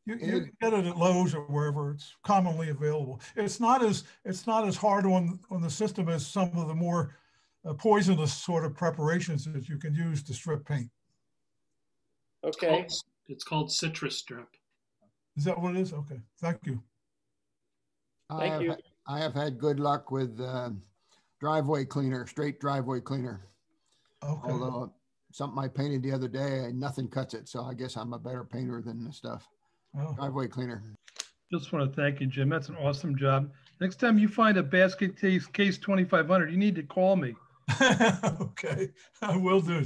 You can get it at Lowe's or wherever. It's commonly available. It's not as hard on the system as some of the more poisonous sort of preparations that you can use to strip paint. Okay. It's called citrus strip. Is that what it is? Okay, thank you. Thank you. I have had good luck with driveway cleaner, straight driveway cleaner. Okay. Although something I painted the other day, nothing cuts it. So I guess I'm a better painter than the stuff. Oh. Driveway cleaner. Just want to thank you, Jim. That's an awesome job. Next time you find a basket case 2500, you need to call me. Okay, I will do.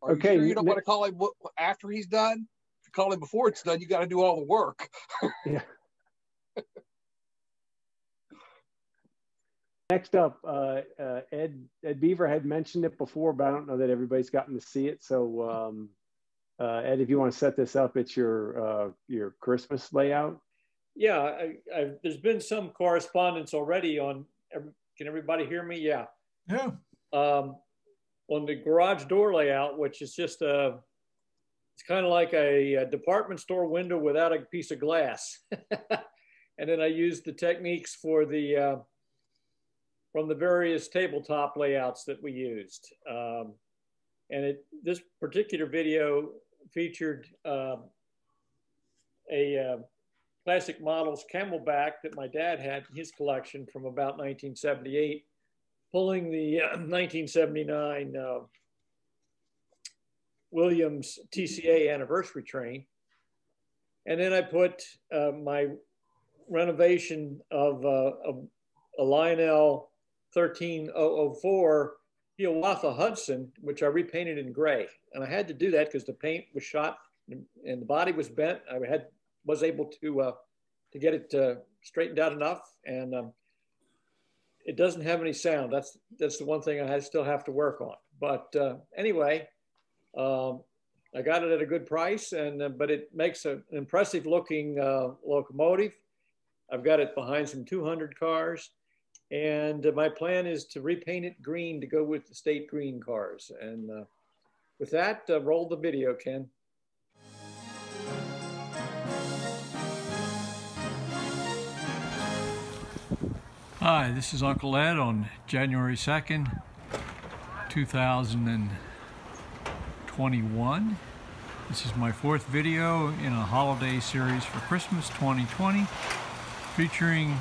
Are you sure you don't want to call him after he's done? If you call him before it's done, you got to do all the work. Yeah. Next up, Ed Beaver had mentioned it before, but I don't know that everybody's gotten to see it. So, Ed, if you want to set this up, it's your Christmas layout. Yeah, there's been some correspondence already on. Can everybody hear me? Yeah. Yeah. On the garage door layout, which is just it's kind of like a department store window without a piece of glass. And then I used the techniques for the from the various tabletop layouts that we used. And this particular video featured a classic models camelback that my dad had in his collection from about 1978, pulling the 1979 Williams TCA anniversary train. And then I put my renovation of a Lionel 13004 Hiawatha Hudson, which I repainted in gray. And I had to do that because the paint was shot and the body was bent. I was able to get it straightened out enough, and it doesn't have any sound. That's the one thing I still have to work on. But anyway, I got it at a good price, and but it makes an impressive looking locomotive. I've got it behind some 200 cars, and my plan is to repaint it green to go with the state green cars. And with that, roll the video, Ken. Hi, this is Uncle Ed on January 2nd, 2021. This is my fourth video in a holiday series for Christmas 2020, featuring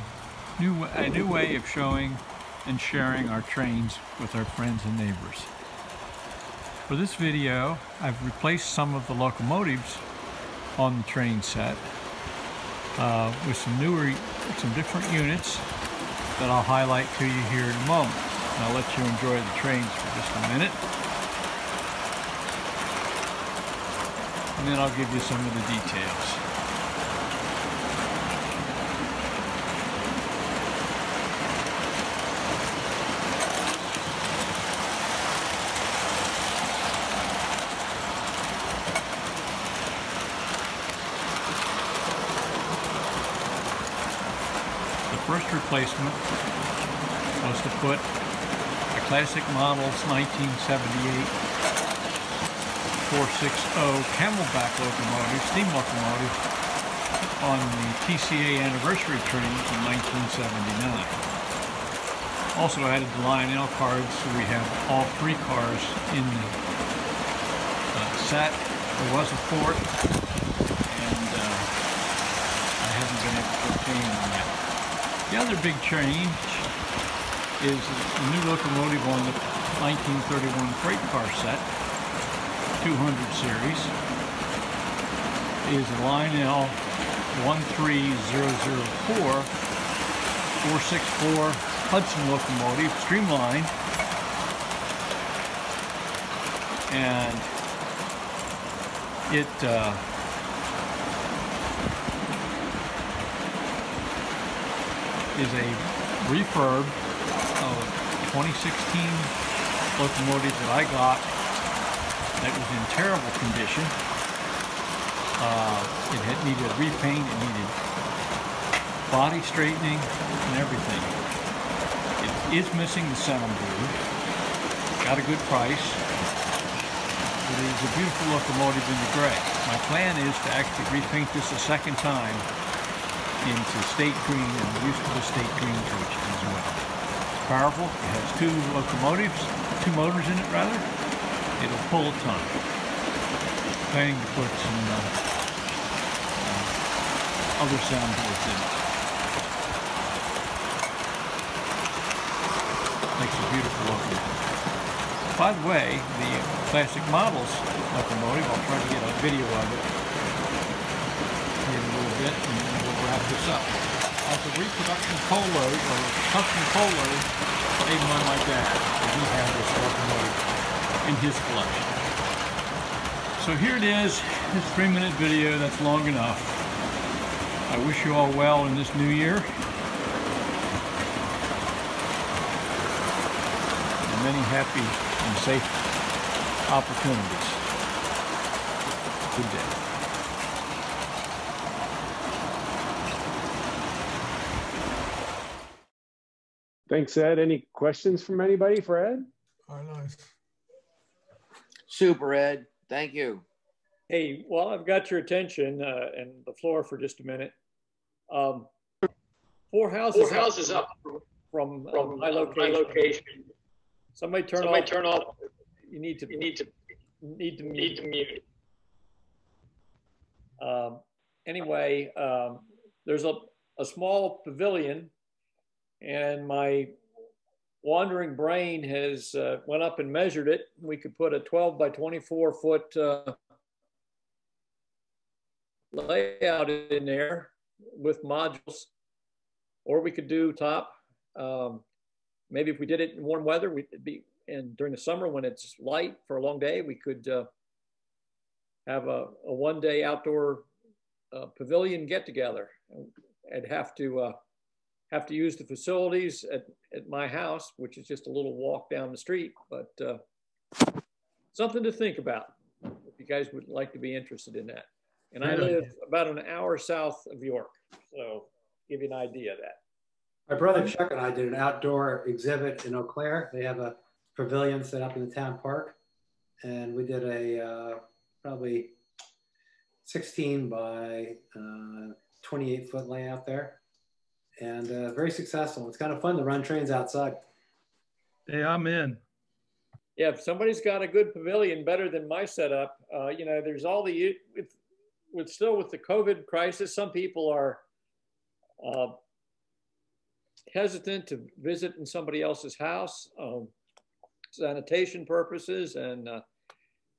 a new way of showing and sharing our trains with our friends and neighbors. For this video, I've replaced some of the locomotives on the train set with some different units that I'll highlight to you here in a moment. And I'll let you enjoy the trains for just a minute. And then I'll give you some of the details. First replacement was to put a classic models 1978 460 camelback locomotive, steam locomotive, on the TCA anniversary trains in 1979. Also added the Lionel cards, so we have all three cars in the set. There was a fourth, and I haven't been able to put paint on yet. The other big change is a new locomotive on the 1931 freight car set, 200 series, is a Lionel 13004 464 Hudson locomotive, streamlined, and it is a refurb of a 2016 locomotive that I got that was in terrible condition. It had needed a repaint, it needed body straightening and everything. It is missing the sound booth. Got a good price. It is a beautiful locomotive in the gray. My plan is to actually repaint this a second time into state green and used to the state green coaches as well. It's powerful. It has two motors in it rather. It'll pull a ton. Planning to put some other sound boards in it. Makes a beautiful locomotive. By the way, the classic models locomotive, I'll try to get a video of it here in a little bit, and we'll wrap this up. as a reproduction coal load or custom coal load made by my dad. And he had this locomotive in his collection. So here it is, this 3-minute video that's long enough. I wish you all well in this new year. And many happy and safe opportunities. Good day. Thanks, Ed. Any questions from anybody for Ed? Oh, nice. Super, Ed. Thank you. Hey, while I've got your attention and the floor for just a minute, 4 houses up from my location. Somebody turn off. You need to mute. Anyway, there's a small pavilion, and my wandering brain has went up and measured it. We could put a 12 by 24 foot layout in there with modules, or we could do top. Maybe if we did it in warm weather, and during the summer when it's light for a long day, we could have a one-day outdoor pavilion get together. I'd have to use the facilities at my house, which is just a little walk down the street, but something to think about if you guys would like to be interested in that. And I live about an hour south of York, so give you an idea of that. My brother Chuck and I did an outdoor exhibit in Eau Claire. They have a pavilion set up in the town park, and we did a probably 16 by 28 foot layout there, and very successful. It's kind of fun to run trains outside. Hey, I'm in. Yeah, if somebody's got a good pavilion better than my setup, you know, there's all the still with the COVID crisis, some people are hesitant to visit in somebody else's house, sanitation purposes and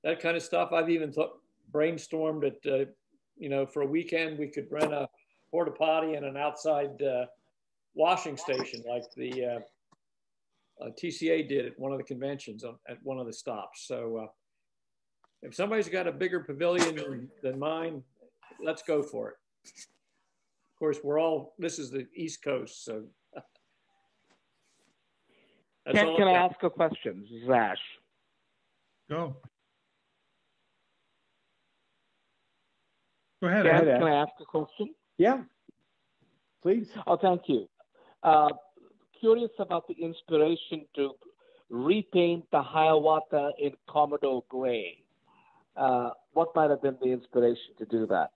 that kind of stuff. I've even brainstormed that, you know, for a weekend we could rent a porta potty and an outside washing station like the TCA did at one of the conventions at one of the stops. So if somebody's got a bigger pavilion than mine, let's go for it. Of course, this is the East Coast, so. Can I ask a question? This is Ash. Go. Go ahead. Can I ask a question? Yeah, please. Oh, thank you. Curious about the inspiration to repaint the Hiawatha in Commodore Gray. What might have been the inspiration to do that?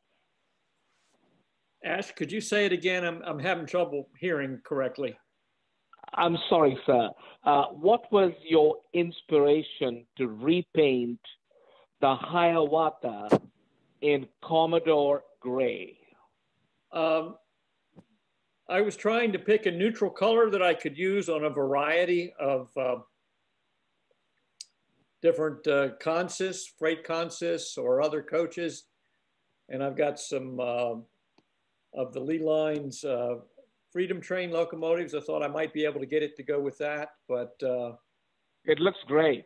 Ash, could you say it again? I'm having trouble hearing correctly. I'm sorry, sir. What was your inspiration to repaint the Hiawatha in Commodore Gray? I was trying to pick a neutral color that I could use on a variety of different consists, freight consists, or other coaches. And I've got some of the Lee Line's Freedom Train locomotives. I thought I might be able to get it to go with that, but it looks great.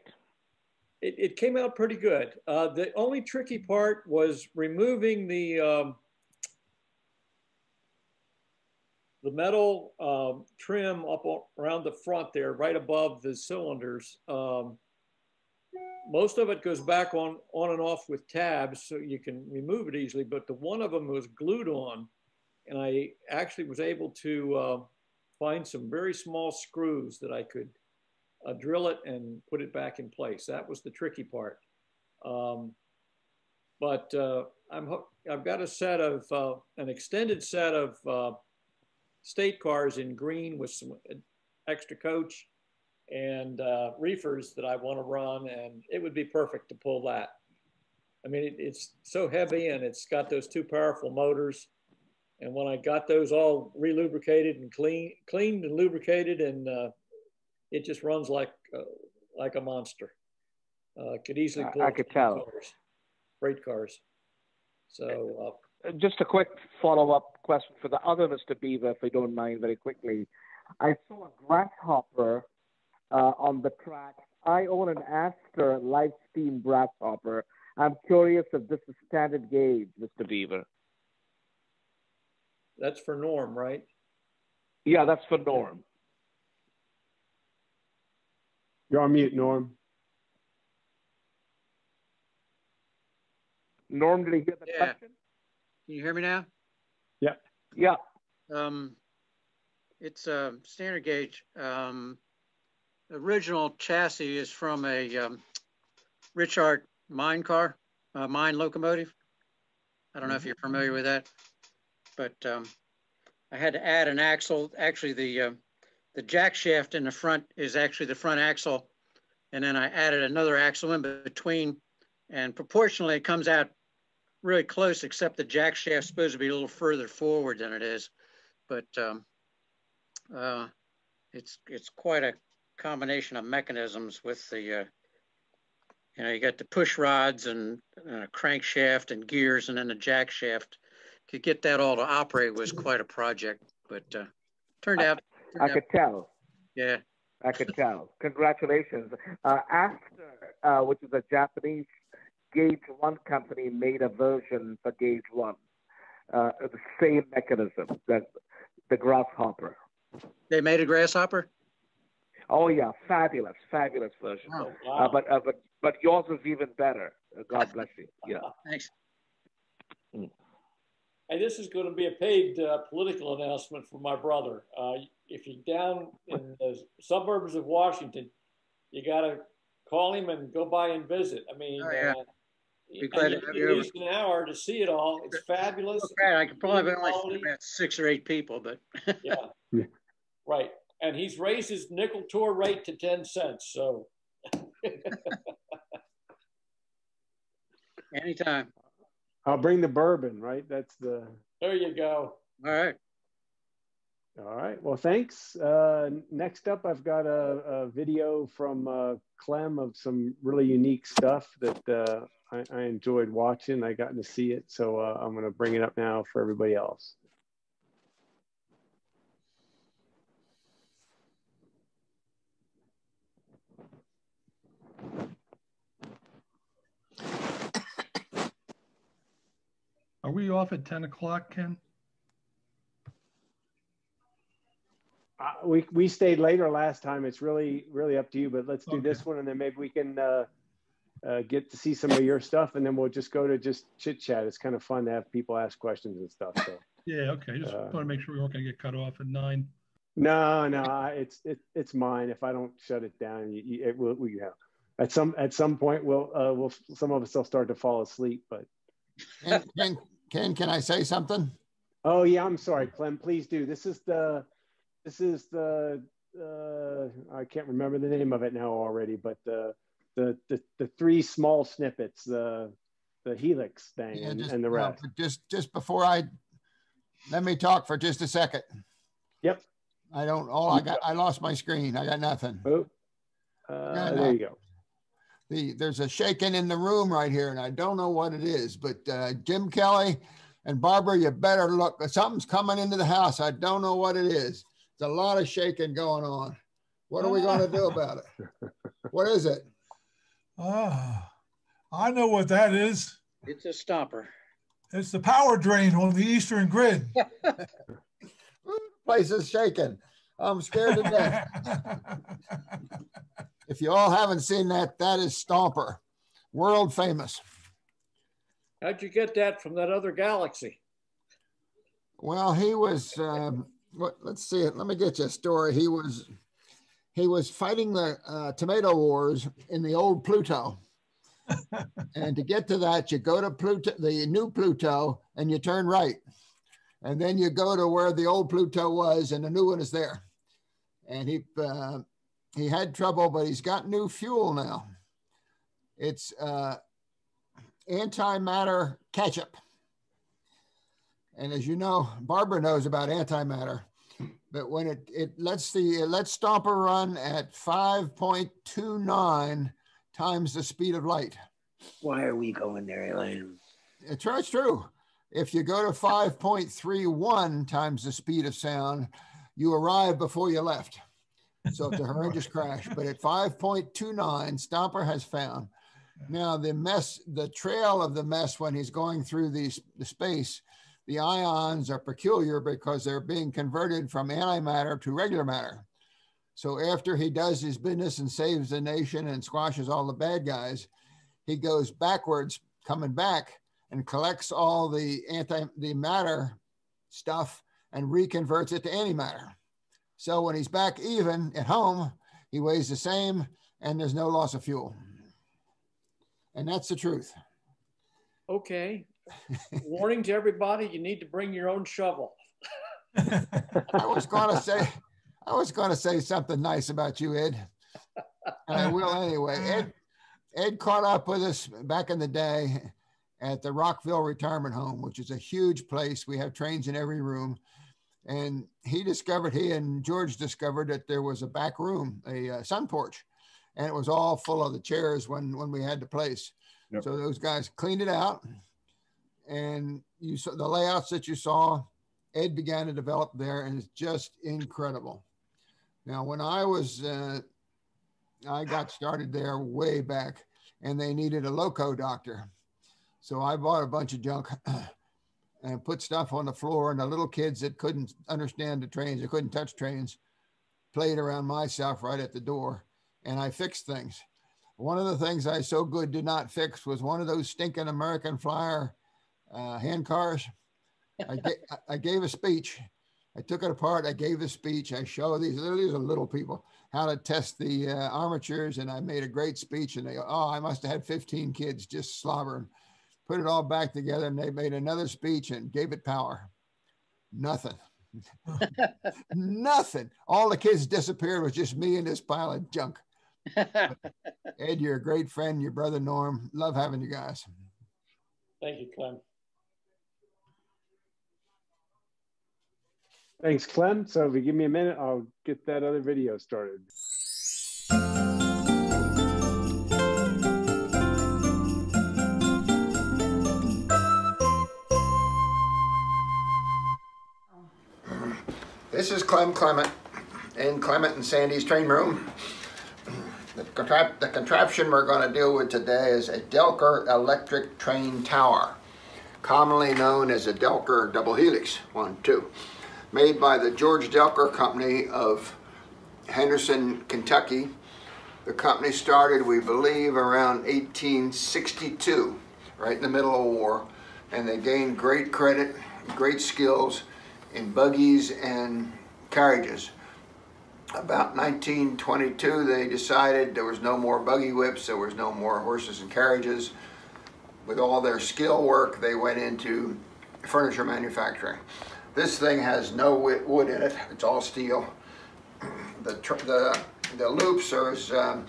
It came out pretty good. The only tricky part was removing the metal trim up around the front there, right above the cylinders. Most of it goes back on and off with tabs, so you can remove it easily, but the one of them was glued on. And I actually was able to find some very small screws that I could drill it and put it back in place. That was the tricky part. But I've got a set of, an extended set of state cars in green with some extra coach and reefers that I want to run, and it would be perfect to pull that. I mean, it's so heavy and it's got those 2 powerful motors. And when I got those all re-lubricated and cleaned and lubricated, and it just runs like a monster. Could easily pull. I could tell. Freight cars. So just a quick follow-up question for the other Mr. Beaver, if you don't mind, very quickly. I saw a grasshopper on the track. I own an Aster live steam grasshopper. I'm curious if this is standard gauge, Mr. Beaver. That's for Norm, right? Yeah, that's for Norm. You're on mute, Norm. Norm, did you hear the question? Can you hear me now? Yeah. Yeah. It's a standard gauge. Original chassis is from a Richard mine car, mine locomotive. I don't know if you're familiar with that, but I had to add an axle. Actually, the jack shaft in the front is actually the front axle, and then I added another axle in between, and proportionally it comes out really close, except the jack shaft's supposed to be a little further forward than it is, but it's quite a combination of mechanisms with the you know, you got the push rods and a crankshaft and gears, and then the jack shaft. To get that all to operate was quite a project, but turned out. I could tell. Yeah. I could tell. Congratulations. Aster, which is a Japanese Gauge 1 company, made a version for Gauge 1. The same mechanism, that the grasshopper. They made a grasshopper? Oh yeah, fabulous, fabulous version. Oh, wow. But yours is even better. God bless you. Yeah. Thanks. Hey, this is going to be a paid political announcement for my brother. If you're down in the suburbs of Washington, you got to call him and go by and visit. I mean, Be glad to have you at least an hour to see it all. It's fabulous. Okay, I could probably only see about 6 or 8 people, but yeah, right. And he's raised his nickel tour rate to 10 cents. So anytime. I'll bring the bourbon, right? That's the. There you go. All right. All right. Well, thanks. Next up, I've got a video from Clem of some really unique stuff that I enjoyed watching. I got to see it. So I'm going to bring it up now for everybody else. Are we off at 10 o'clock, Ken? We stayed later last time. It's really up to you, but let's do this one, and then maybe we can get to see some of your stuff, and then we'll just go to just chit chat. It's kind of fun to have people ask questions and stuff. So yeah, okay. Just want to make sure we weren't going to get cut off at 9. No, it's mine. If I don't shut it down, at some point we'll some of us will start to fall asleep. But Ken, can I say something? Oh yeah, I'm sorry, Clem. Please do. This is the I can't remember the name of it now already, but the 3 small snippets, the helix thing, and the rest. Just before let me talk for just a second. Yep. I lost my screen. I got nothing. Oh, there you go. There's a shaking in the room right here, and I don't know what it is, but Jim Kelly and Barbara, you better look. Something's coming into the house. I don't know what it is. There's a lot of shaking going on. What are we going to do about it? What is it? I know what that is. It's a stopper. It's the power drain on the eastern grid. Place is shaking. I'm scared to death. If you all haven't seen that, that is Stomper, world famous. How'd you get that from that other galaxy? Well, he was. Let's see it. Let me get you a story. He was fighting the tomato wars in the old Pluto. And to get to that, you go to Pluto, the new Pluto, and you turn right. And then you go to where the old Pluto was, and the new one is there. And he had trouble, but he's got new fuel now. It's antimatter ketchup. And as you know, Barbara knows about antimatter, but when it lets Stomper run at 5.29 times the speed of light. Why are we going there, Elaine? It's true. If you go to 5.31 times the speed of sound, you arrive before you left. So it's a horrendous crash. But at 5.29, Stomper has found. Now the trail of the mess when he's going through the space, the ions are peculiar because they're being converted from antimatter to regular matter. So after he does his business and saves the nation and squashes all the bad guys, he goes backwards, coming back, and collects all the matter stuff and reconverts it to antimatter. So when he's back even at home, he weighs the same and there's no loss of fuel. And that's the truth. Okay. Warning to everybody, you need to bring your own shovel. I was going to say something nice about you, Ed. And I will anyway. Ed caught up with us back in the day at the Rockville Retirement Home, which is a huge place. We have trains in every room. And he and George discovered that there was a back room, a sun porch, and it was all full of the chairs when we had the place. Yep. So those guys cleaned it out, and you saw the layouts that you saw, Ed began to develop there, and it's just incredible. Now, when I got started there way back, and they needed a loco doctor. So I bought a bunch of junk and put stuff on the floor, and the little kids that couldn't understand the trains, they couldn't touch trains, played around my stuff right at the door, and I fixed things. One of the things I so good did not fix was one of those stinking American Flyer hand cars. I gave a speech. I took it apart. I gave a speech. I showed these are little people how to test the armatures, and I made a great speech. And they go, "Oh, I must have had 15 kids just slobbering." Put it all back together, and they made another speech and gave it power. Nothing. Nothing. All the kids disappeared. It was just me and this pile of junk. Ed, you're a great friend. Your brother Norm. Love having you guys. Thank you, Clem. Thanks, Clem. So if you give me a minute, I'll get that other video started. This is Clement in Clement and Sandy's train room. The contraption we're going to deal with today is a Delker electric train tower, commonly known as a Delker double helix 1-2, made by the George Delker Company of Henderson, Kentucky. The company started, we believe, around 1862, right in the middle of the war, and they gained great credit, great skills in buggies and carriages. About 1922, they decided there was no more buggy whips, there was no more horses and carriages. With all their skill work, they went into furniture manufacturing. This thing has no wood in it, it's all steel. The loops are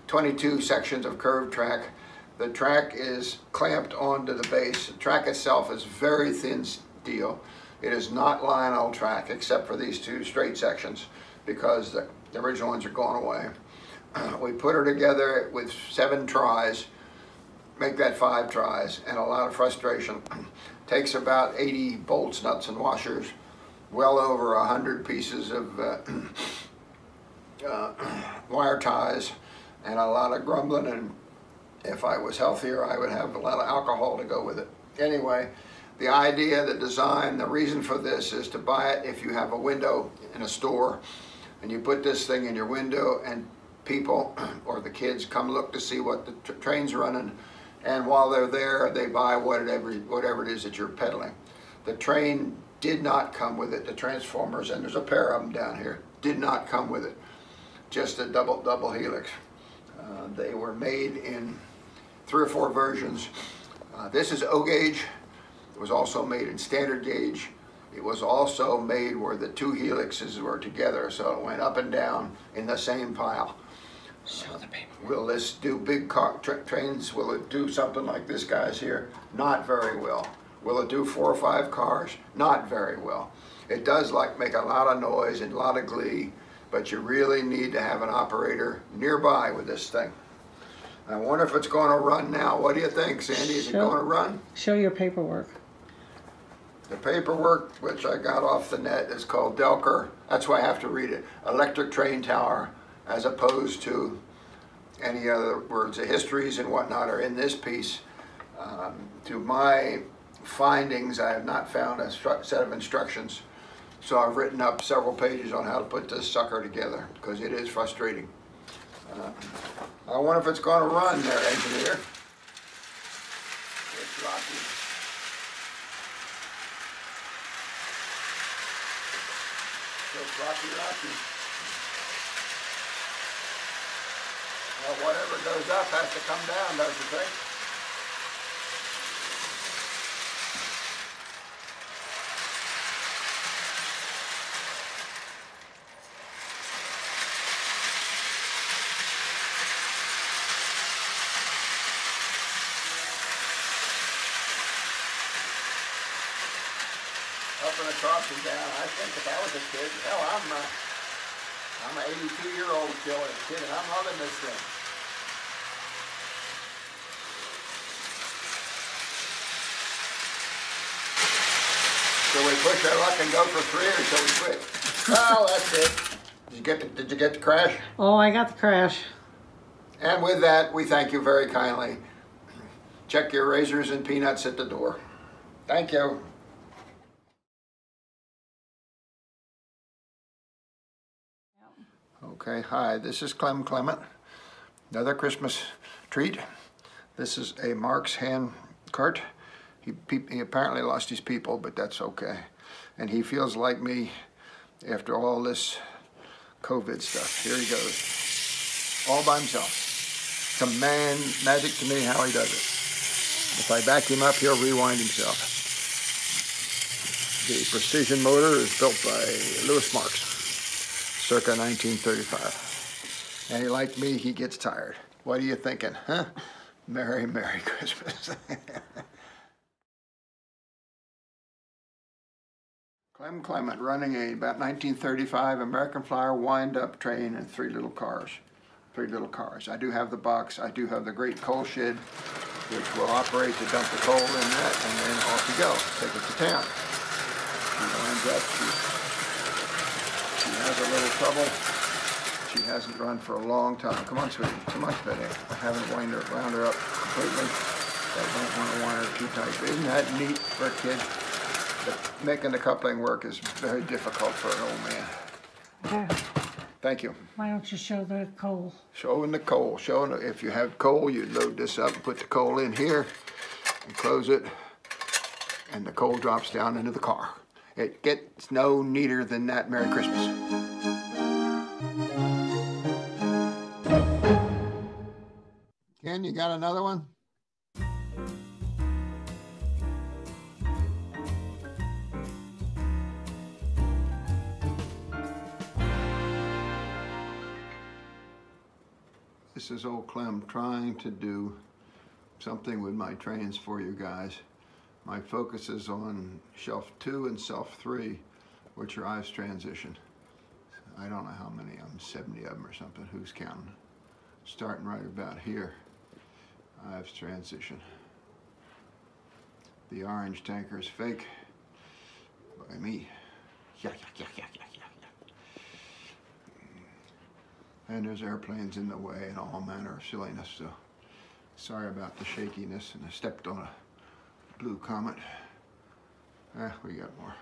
22 sections of curved track. The track is clamped onto the base. The track itself is very thin steel. It is not Lionel track except for these two straight sections because the original ones are gone away. We put her together with 7 tries, make that 5 tries, and a lot of frustration. Takes about 80 bolts, nuts, and washers, well over 100 pieces of wire ties, and a lot of grumbling, and if I was healthier, I would have a lot of alcohol to go with it. Anyway, the idea, the design, the reason for this is to buy it if you have a window in a store and you put this thing in your window and people or the kids come look to see what the train's running, and while they're there they buy whatever it is that you're peddling. The train did not come with it. The transformers, and there's a pair of them down here, did not come with it. Just a double helix. They were made in 3 or 4 versions. This is O gauge. It was also made in standard gauge. It was also made where the 2 helixes were together, so it went up and down in the same pile. Show the paper. Will this do big car trains? Will it do something like this guy's here? Not very well. Will it do 4 or 5 cars? Not very well. It does make a lot of noise and a lot of glee, but you really need to have an operator nearby with this thing. I wonder if it's going to run now. What do you think, Sandy? Is it going to run? Show your paperwork. The paperwork, which I got off the net, is called Delker. That's why I have to read it. Electric train tower, as opposed to any other words. The histories and whatnot are in this piece. To my findings, I have not found a set of instructions. So I've written up several pages on how to put this sucker together, because it is frustrating. I wonder if it's going to run there, engineer. It's rocky. It's rocky. Well, whatever goes up has to come down, don't you think? Up and across and down. I think if I was a kid, hell, I'm an 82-year-old still a kid, and I'm loving this thing. Shall we push our luck and go for 3, or shall we quit? Oh, that's it. Did you get the crash? Oh, I got the crash. And with that, we thank you very kindly. Check your razors and peanuts at the door. Thank you. Okay, hi, this is Clem Clement. Another Christmas treat. This is a Mark's hand cart. He apparently lost his people, but that's okay. And he feels like me after all this COVID stuff. Here he goes, all by himself. It's a magic to me how he does it. If I back him up, he'll rewind himself. The precision motor is built by Louis Marks, circa 1935. And like me, he gets tired. What are you thinking, huh? Merry, Merry Christmas. Clem Clement running a about 1935 American Flyer wind-up train and 3 little cars. 3 little cars. I do have the box. I do have the great coal shed, which will operate to dump the coal in that, and then off you go. Take it to town. She winds up. She has a little trouble. She hasn't run for a long time. Come on, sweetie. Come on, Betty. I haven't wound her up completely. I don't want to wind her too tight. But isn't that neat for a kid? But making the coupling work is very difficult for an old man. Yeah. Thank you. Why don't you show the coal? Showing the coal. Showing if you have coal, you load this up and put the coal in here and close it, and the coal drops down into the car. It gets no neater than that. Merry Christmas. Ken, you got another one? This is old Clem trying to do something with my trains for you guys. My focus is on shelf 2 and shelf 3, which are Ives transition. I don't know how many of them, 70 of them or something, who's counting? Starting right about here, Ives transition. The orange tanker is fake by me. Yeah. And there's airplanes in the way and all manner of silliness, so sorry about the shakiness, and I stepped on a blue comet. We got more.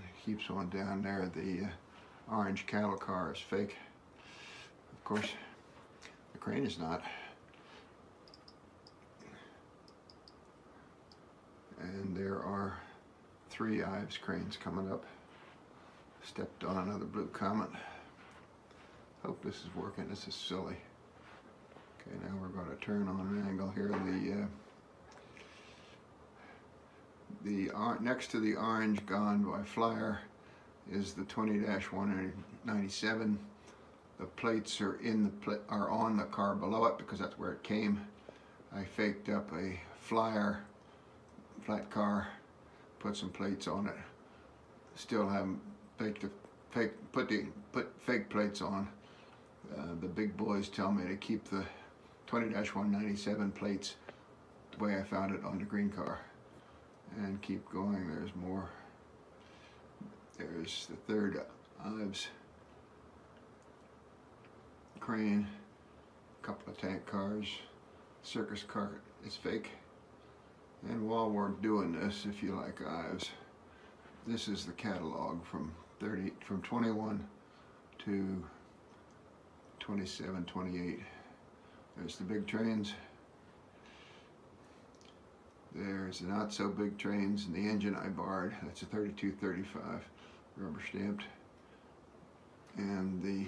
It keeps on down there. The orange cattle car is fake. Of course, the crane is not. And there are 3 Ives cranes coming up. Stepped on another blue comet. Hope this is working. This is silly. Okay, now we're going to turn on an angle here. Next to the orange gone by Flyer is the 20-197. The plates are on the car below it because that's where it came. I faked up a Flyer flat car, put some plates on it. Still haven't put fake plates on. The big boys tell me to keep the 20-197 plates the way I found it on the green car. and keep going. There's more. There's the third Ives crane, a couple of tank cars, circus car is fake. And while we're doing this, if you like Ives, this is the catalog from 21 to 27, 28. There's the big trains. There's the not so big trains and the engine I barred. That's a 3235 rubber stamped. And the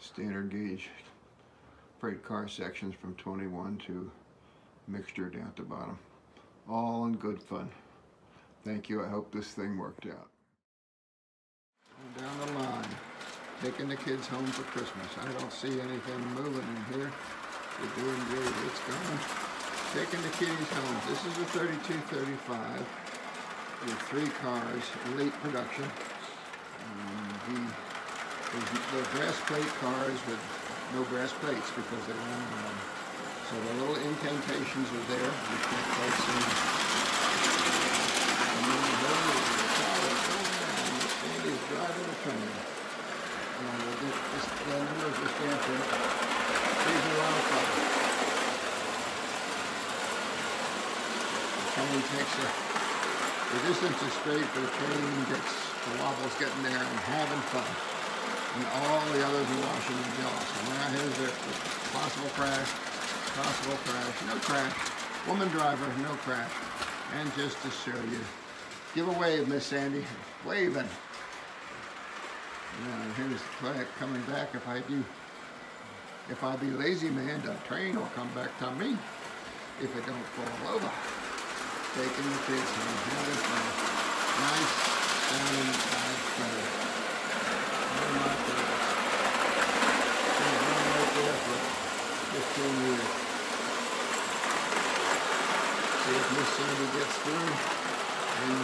standard gauge freight car sections from 21 to mixture down at the bottom. All in good fun. Thank you. I hope this thing worked out. Down the line, taking the kids home for Christmas. I don't see anything moving in here. We're doing great. It's going. Taking the kiddies home. This is a 3235 with 3 cars, late production. The brass plate cars with no brass plates because they weren't on. So the little indentations are there. You can't quite see them. And then the whole car is going down. Sandy's driving the train. The numbers are stamped in. These are on fire. The train takes the distance is straight, but the train gets the wobbles getting there and having fun. And all the others are watching the jaw. So now here's the possible crash, no crash. Woman driver, no crash. And just to show you, give a wave, Miss Sandy, waving. Now here's the track coming back. If I be lazy man, the train will come back to me if it don't fall over. Taking the kids home, having fun. Nice sounding train. One of my favorites. Been running right there for 15 years. See if Miss Sandy gets through and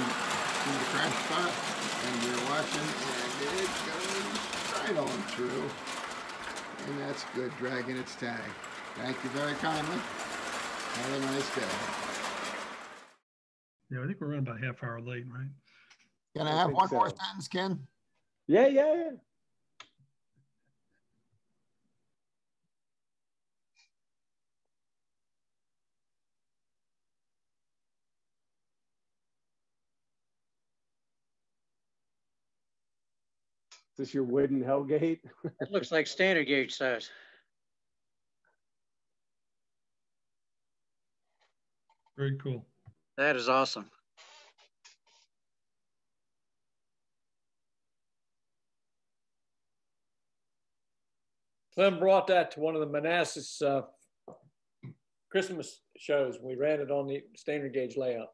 to the crash spot, and you're watching, and it goes right on through. And that's good, dragging its tag. Thank you very kindly. Have a nice day. Yeah, I think we're running about a half hour late, right? Can I have one more sentence, Ken? Yeah. Is this your wooden Hellgate? It looks like standard gauge size. Very cool. That is awesome. Clem brought that to one of the Manassas Christmas shows. We ran it on the standard gauge layout.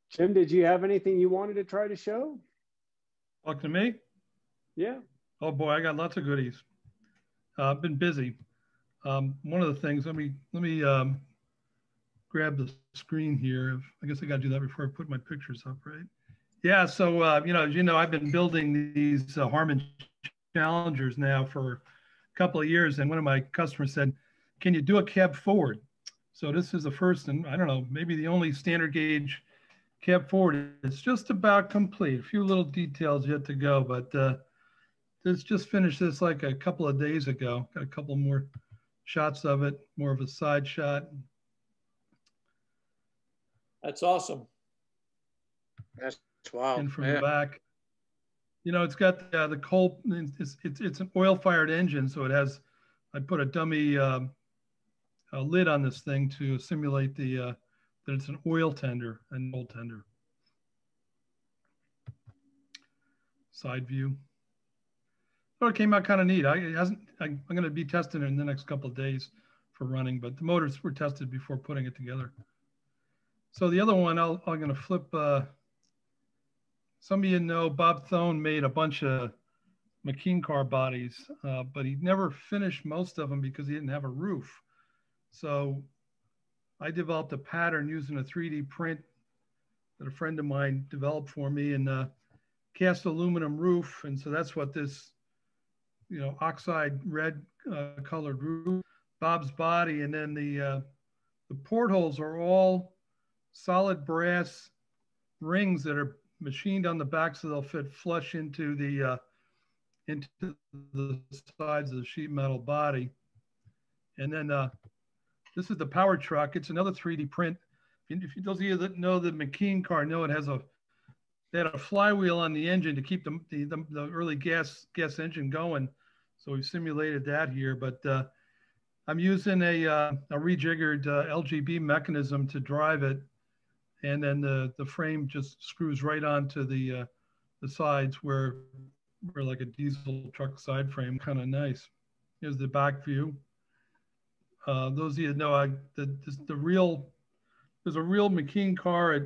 Jim, did you have anything you wanted to try to show? Talk to me? Yeah. Oh boy, I got lots of goodies. I've been busy. One of the things, let me grab the screen here. I guess I got to do that before I put my pictures up, right? Yeah, so, as you know, I've been building these Harman Challengers now for a couple of years. And one of my customers said, can you do a cab forward? So this is the first, and I don't know, maybe the only standard gauge cab forward. It's just about complete. A few little details yet to go, but just finished this like a couple of days ago. Got a couple more shots of it, more of a side shot. That's awesome. That's wow. And from the back, it's got the coal. It's an oil-fired engine, so it has. I put a dummy a lid on this thing to simulate that it's an oil tender, an oil tender. Side view. But it came out kind of neat. I'm going to be testing it in the next couple of days for running, but the motors were tested before putting it together. So the other one, I'm going to flip. Some of you know Bob Thone made a bunch of McKean car bodies, but he never finished most of them because he didn't have a roof. So I developed a pattern using a 3D print that a friend of mine developed for me, and cast aluminum roof. And so that's what this oxide red colored roof, Bob's body, and then the portholes are all solid brass rings that are machined on the back, so they'll fit flush into the sides of the sheet metal body. And then this is the power truck. It's another 3D print. If those of you that know the McKean car know it has they had a flywheel on the engine to keep the early gas engine going. So we've simulated that here, but I'm using a rejiggered LGB mechanism to drive it. And then the frame just screws right onto the sides where like a diesel truck side frame, kind of nice. Here's the back view. Those of you that know, there's a real McKean car at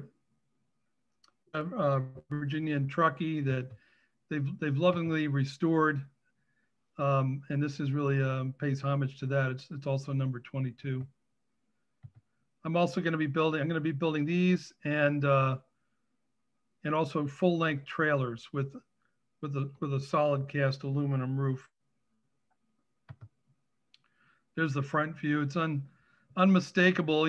Virginia and Truckee that they've lovingly restored, and this is really pays homage to that. It's also number 22. I'm also going to be building these and also full length trailers with a solid cast aluminum roof. There's the front view. It's unmistakable,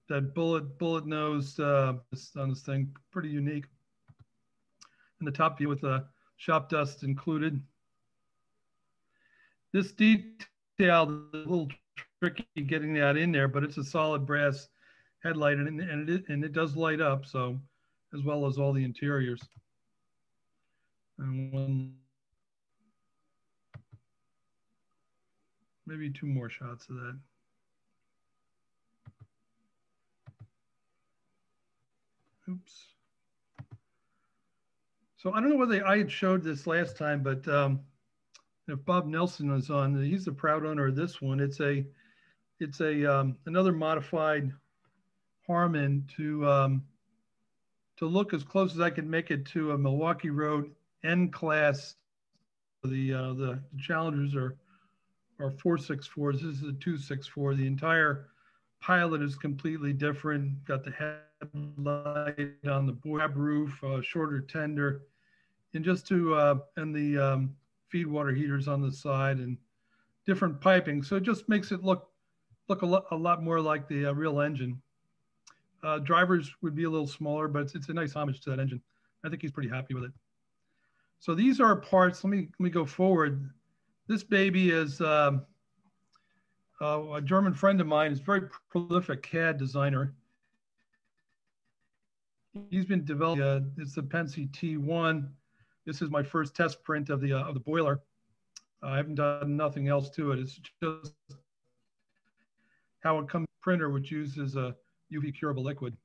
that bullet nose on this thing, pretty unique. And the top view with the shop dust included. This detail, a little tricky getting that in there, but it's a solid brass headlight, and it does light up, so as well as all the interiors. And maybe two more shots of that. Oops. So I don't know whether I had showed this last time, but if Bob Nelson was on, he's the proud owner of this one. It's another modified Harman to look as close as I can make it to a Milwaukee Road N class. The Challengers are 464s. This is a 264. The entire pilot is completely different. Got the headlight on the cab roof, shorter tender, and and the feed water heaters on the side and different piping. So it just makes it look a lot more like the real engine. Drivers would be a little smaller, but it's a nice homage to that engine. I think he's pretty happy with it. So these are parts. Let me go forward. This baby is a German friend of mine. Is a very prolific CAD designer. He's been developing. It's the Pennsy T1. This is my first test print of the boiler. I haven't done nothing else to it. It's just how it comes printer, which uses a UV curable liquid.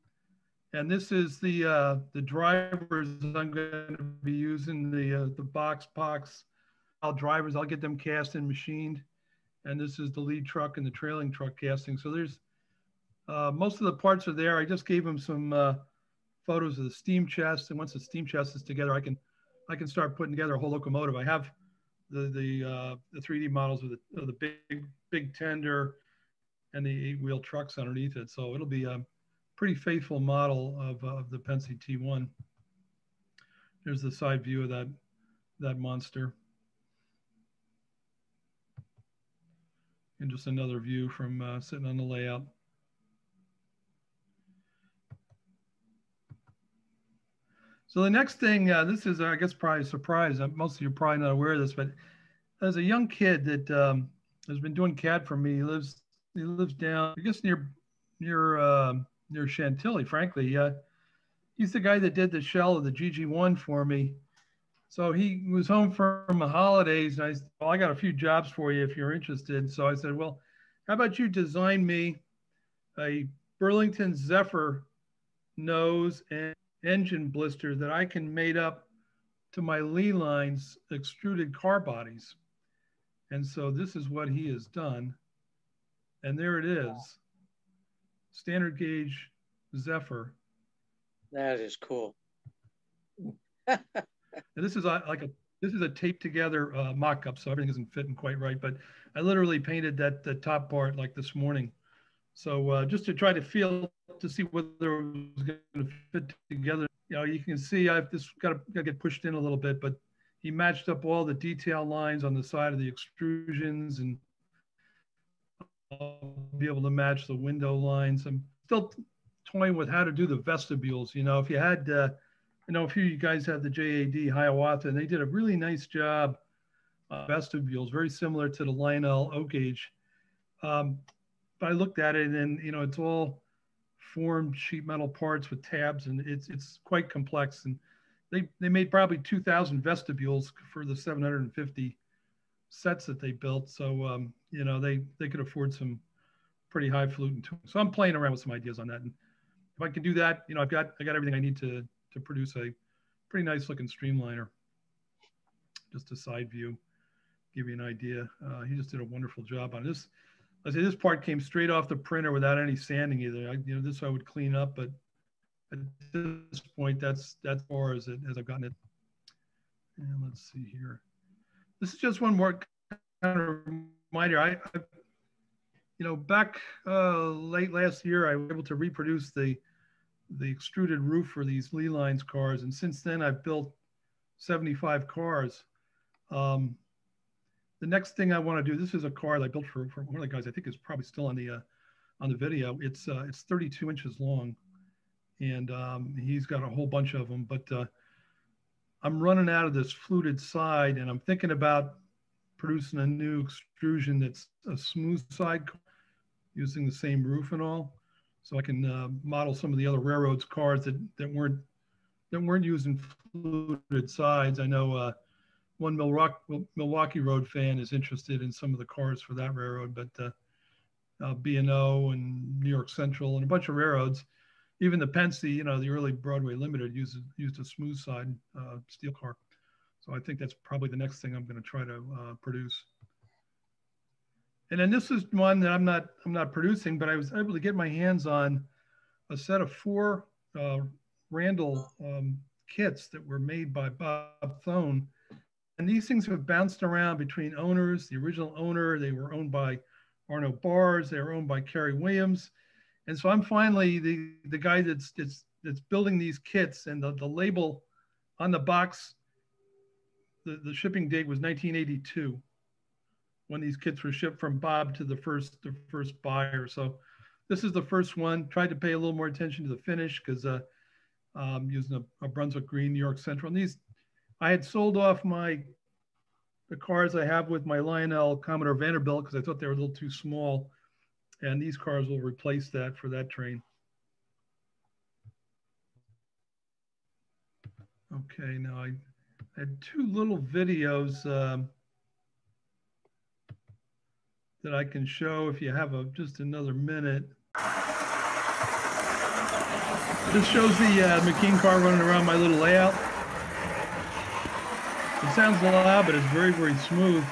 And this is the drivers I'm going to be using, the box drivers. I'll get them cast and machined. And this is the lead truck and the trailing truck casting. So there's most of the parts are there. I just gave them some photos of the steam chest, and once the steam chest is together, I can start putting together a whole locomotive. I have the 3D models of the big tender and the 8-wheel trucks underneath it. So it'll be a pretty faithful model of the Pennsy T1. There's the side view of that monster. And just another view from sitting on the layout. So the next thing, this is, I guess, probably a surprise. Most of you are probably not aware of this, but as a young kid that has been doing CAD for me, he lives down, I guess, near Chantilly, frankly. He's the guy that did the shell of the GG1 for me. So he was home from the holidays, and I said, well, I got a few jobs for you if you're interested. So I said, well, how about you design me a Burlington Zephyr nose and engine blister that I can mate up to my Lee lines extruded car bodies. And so this is what he has done. And there it is. Standard gauge Zephyr. That is cool. And this is this is a taped together mock-up, so everything isn't fitting quite right. But I literally painted the top part like this morning. So just to try to see whether it was going to fit together. You know, you can see I've just got to get pushed in a little bit, but he matched up all the detail lines on the side of the extrusions, and I'll be able to match the window lines. I'm still toying with how to do the vestibules. You know, if you had, I know a few of you guys have the JAD Hiawatha, and they did a really nice job of vestibules, very similar to the Lionel O gauge. But I looked at it, and you know, it's all formed sheet metal parts with tabs, and it's quite complex. And they made probably 2,000 vestibules for the 750 sets that they built. So you know, they could afford some pretty highfalutin tools. So I'm playing around with some ideas on that. And if I can do that, you know, I got everything I need to produce a pretty nice looking streamliner. Just a side view, give you an idea. He just did a wonderful job on this. I say this part came straight off the printer without any sanding either. You know, this I would clean up, but at this point, that's far as I've gotten it. And let's see here. This is just one more kind of reminder. You know, back late last year, I was able to reproduce the extruded roof for these Lee Lines cars, and since then I've built 75 cars. The next thing I want to do, this is a car that I built for one of the guys. I think is probably still on the video. It's 32 inches long, and he's got a whole bunch of them. But I'm running out of this fluted side, and I'm thinking about producing a new extrusion that's a smooth side, using the same roof and all, so I can model some of the other railroads cars that weren't using fluted sides. I know one Milwaukee Road fan is interested in some of the cars for that railroad, but B&O and New York Central and a bunch of railroads, even the Penske, you know, the early Broadway Limited used a smooth side steel car. So I think that's probably the next thing I'm going to try to produce. And then this is one that I'm not producing, but I was able to get my hands on a set of 4 Randall kits that were made by Bob Thone. And these things have bounced around between owners. The original owner, they were owned by Arno Bars. They were owned by Kerry Williams. And so I'm finally the guy that's building these kits, and the label on the box, the shipping date was 1982 when these kits were shipped from Bob to the first buyer. So this is the first one. Tried to pay a little more attention to the finish because I'm using a Brunswick Green New York Central. And these, I had sold off the cars I have with my Lionel Commodore Vanderbilt because I thought they were a little too small. And these cars will replace that for that train. Okay, now I had 2 little videos that I can show if you have just another minute. This shows the McKean car running around my little layout. It sounds loud, but it's very, very smooth.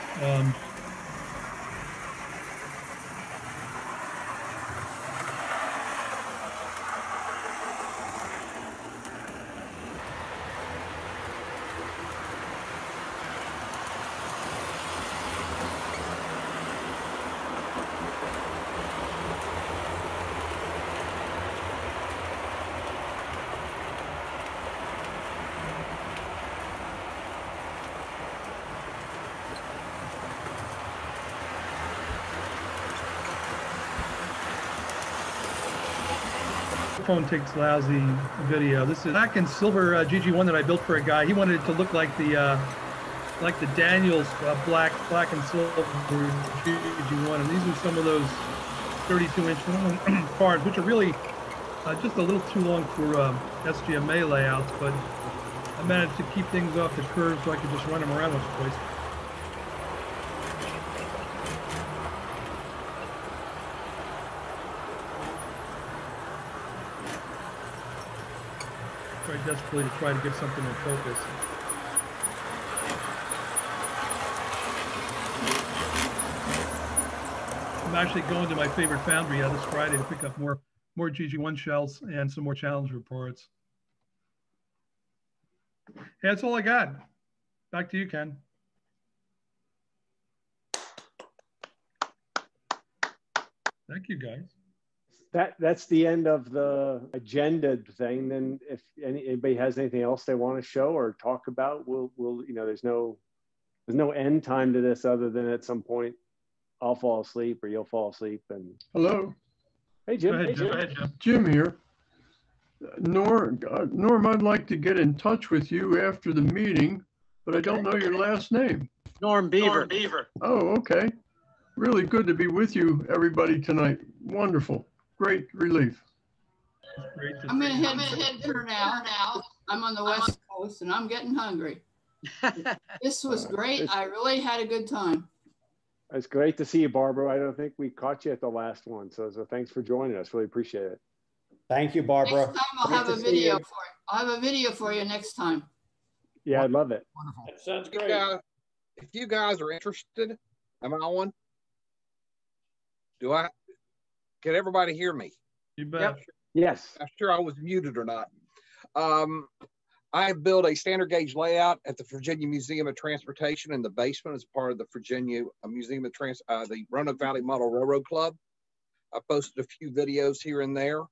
Phone takes lousy video. This is black and silver GG1 that I built for a guy. He wanted it to look like the Daniels black and silver GG1, and these are some of those 32-inch cars, which are really just a little too long for SGMA layouts, but I managed to keep things off the curve so I could just run them around this place. Desperately to try to get something in focus. I'm actually going to my favorite foundry this Friday to pick up more GG1 shells and some more Challenger parts. Yeah, that's all I got. Back to you, Ken. Thank you, guys. that's the end of the agenda thing. Then if anybody has anything else they want to show or talk about, we'll there's no end time to this other than at some point I'll fall asleep or you'll fall asleep. And Hello. hey Jim. Go ahead, Jim. Go ahead, Jim. Jim here. Norm, I'd like to get in touch with you after the meeting, but I don't know your last name. Norm Beaver. Norm Beaver. Oh, okay. Really good to be with you, everybody, tonight. Wonderful. Great relief. I'm gonna head dinner now. I'm on the West Coast and I'm getting hungry. This was great. I really had a good time. It's great to see you, Barbara. I don't think we caught you at the last one. So thanks for joining us. Really appreciate it. Thank you, Barbara. Next time I'll have a video for you. I'll have a video for you next time. Yeah, I'd love it. Wonderful. That sounds great. If you guys are interested, am I on? Can everybody hear me? You bet. Yep. Yes. I'm sure I was muted or not. I have built a standard gauge layout at the Virginia Museum of Transportation in the basement as part of the Virginia Museum of the Roanoke Valley Model Railroad Club. I posted a few videos here and there.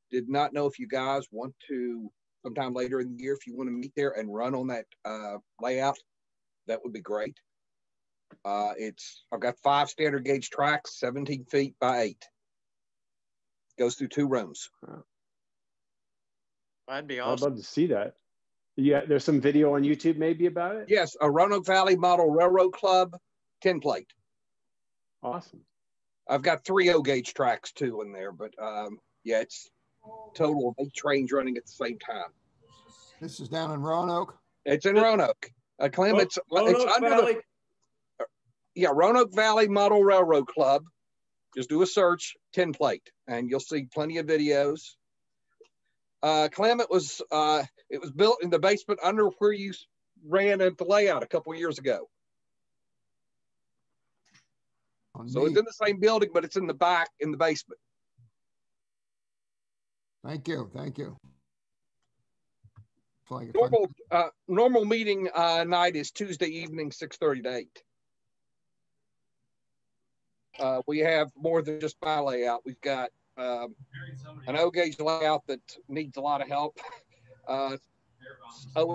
Did not know if you guys want to, sometime later in the year, if you want to meet there and run on that layout, that would be great. I've got 5 standard gauge tracks, 17 feet by 8. Goes through 2 rooms. That'd be awesome. I'd love to see that. Yeah, there's some video on YouTube maybe about it? Yes, a Roanoke Valley Model Railroad Club 10 plate. Awesome. I've got 3 O-gauge tracks too in there, but yeah, it's total of 8 trains running at the same time. This is down in Roanoke? It's in Roanoke. Clem, it's under Valley. Roanoke Valley Model Railroad Club. Just do a search, 10 plate, and you'll see plenty of videos. Clem, it was built in the basement under where you ran at the layout a couple of years ago. So it's in the same building, but it's in the back in the basement. Thank you. Thank you. Normal meeting night is Tuesday evening, 6:30 to 8. We have more than just my layout. We've got an O-gauge layout that needs a lot of help. O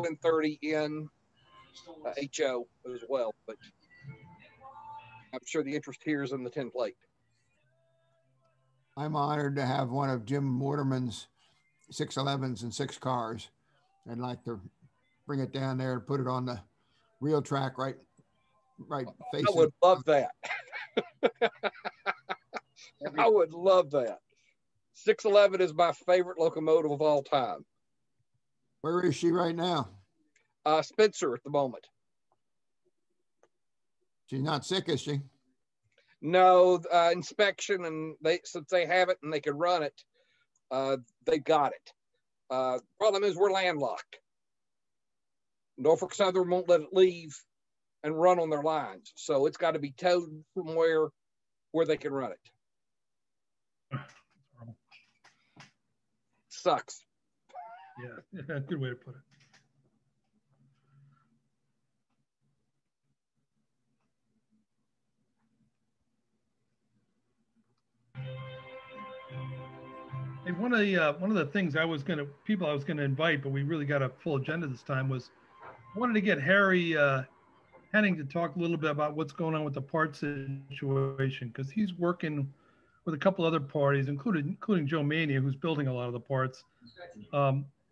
and 30 in HO as well, but I'm sure the interest here is in the 10 plate. I'm honored to have one of Jim Mortimer's 611s and 6 cars. I'd like to bring it down there and put it on the real track right facing. I would love that. I would love that. 611 is my favorite locomotive of all time. Where is she right now? Spencer at the moment. She's not sick, is she? No, inspection, and since they have it and they can run it, they got it. Problem is we're landlocked. Norfolk Southern won't let it leave and run on their lines, so it's got to be towed from where they can run it. Sucks. Yeah, good way to put it. Hey, one of the things I was gonna invite, but we really got a full agenda this time, was I wanted to get Harry Henning to talk a little bit about what's going on with the parts situation, because he's working with a couple other parties, including Joe Mania, who's building a lot of the parts.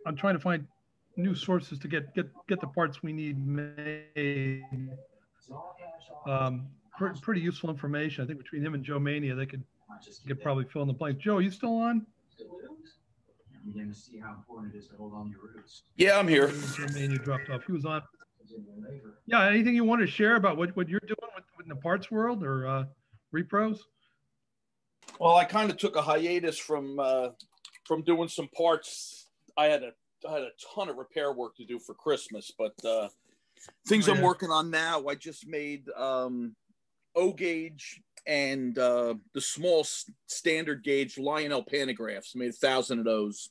I'm trying to find new sources to get the parts we need made. Pretty useful information. I think between him and Joe Mania, they could probably fill in the blanks. Joe, are you still on? I'm beginning to see how important it is to hold on to your roots. Yeah, I'm here. Joe Mania dropped off. He was on. Yeah, anything you want to share about what you're doing with the parts world or repros? Well, I kind of took a hiatus from doing some parts. I had a ton of repair work to do for Christmas, but things I'm working on now, I just made O-gauge and the small standard gauge Lionel pantographs. Made 1,000 of those.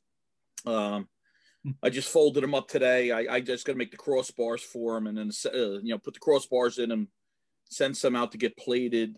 I just folded them up today. I just got to make the crossbars for them, and then put the crossbars in them, send some out to get plated.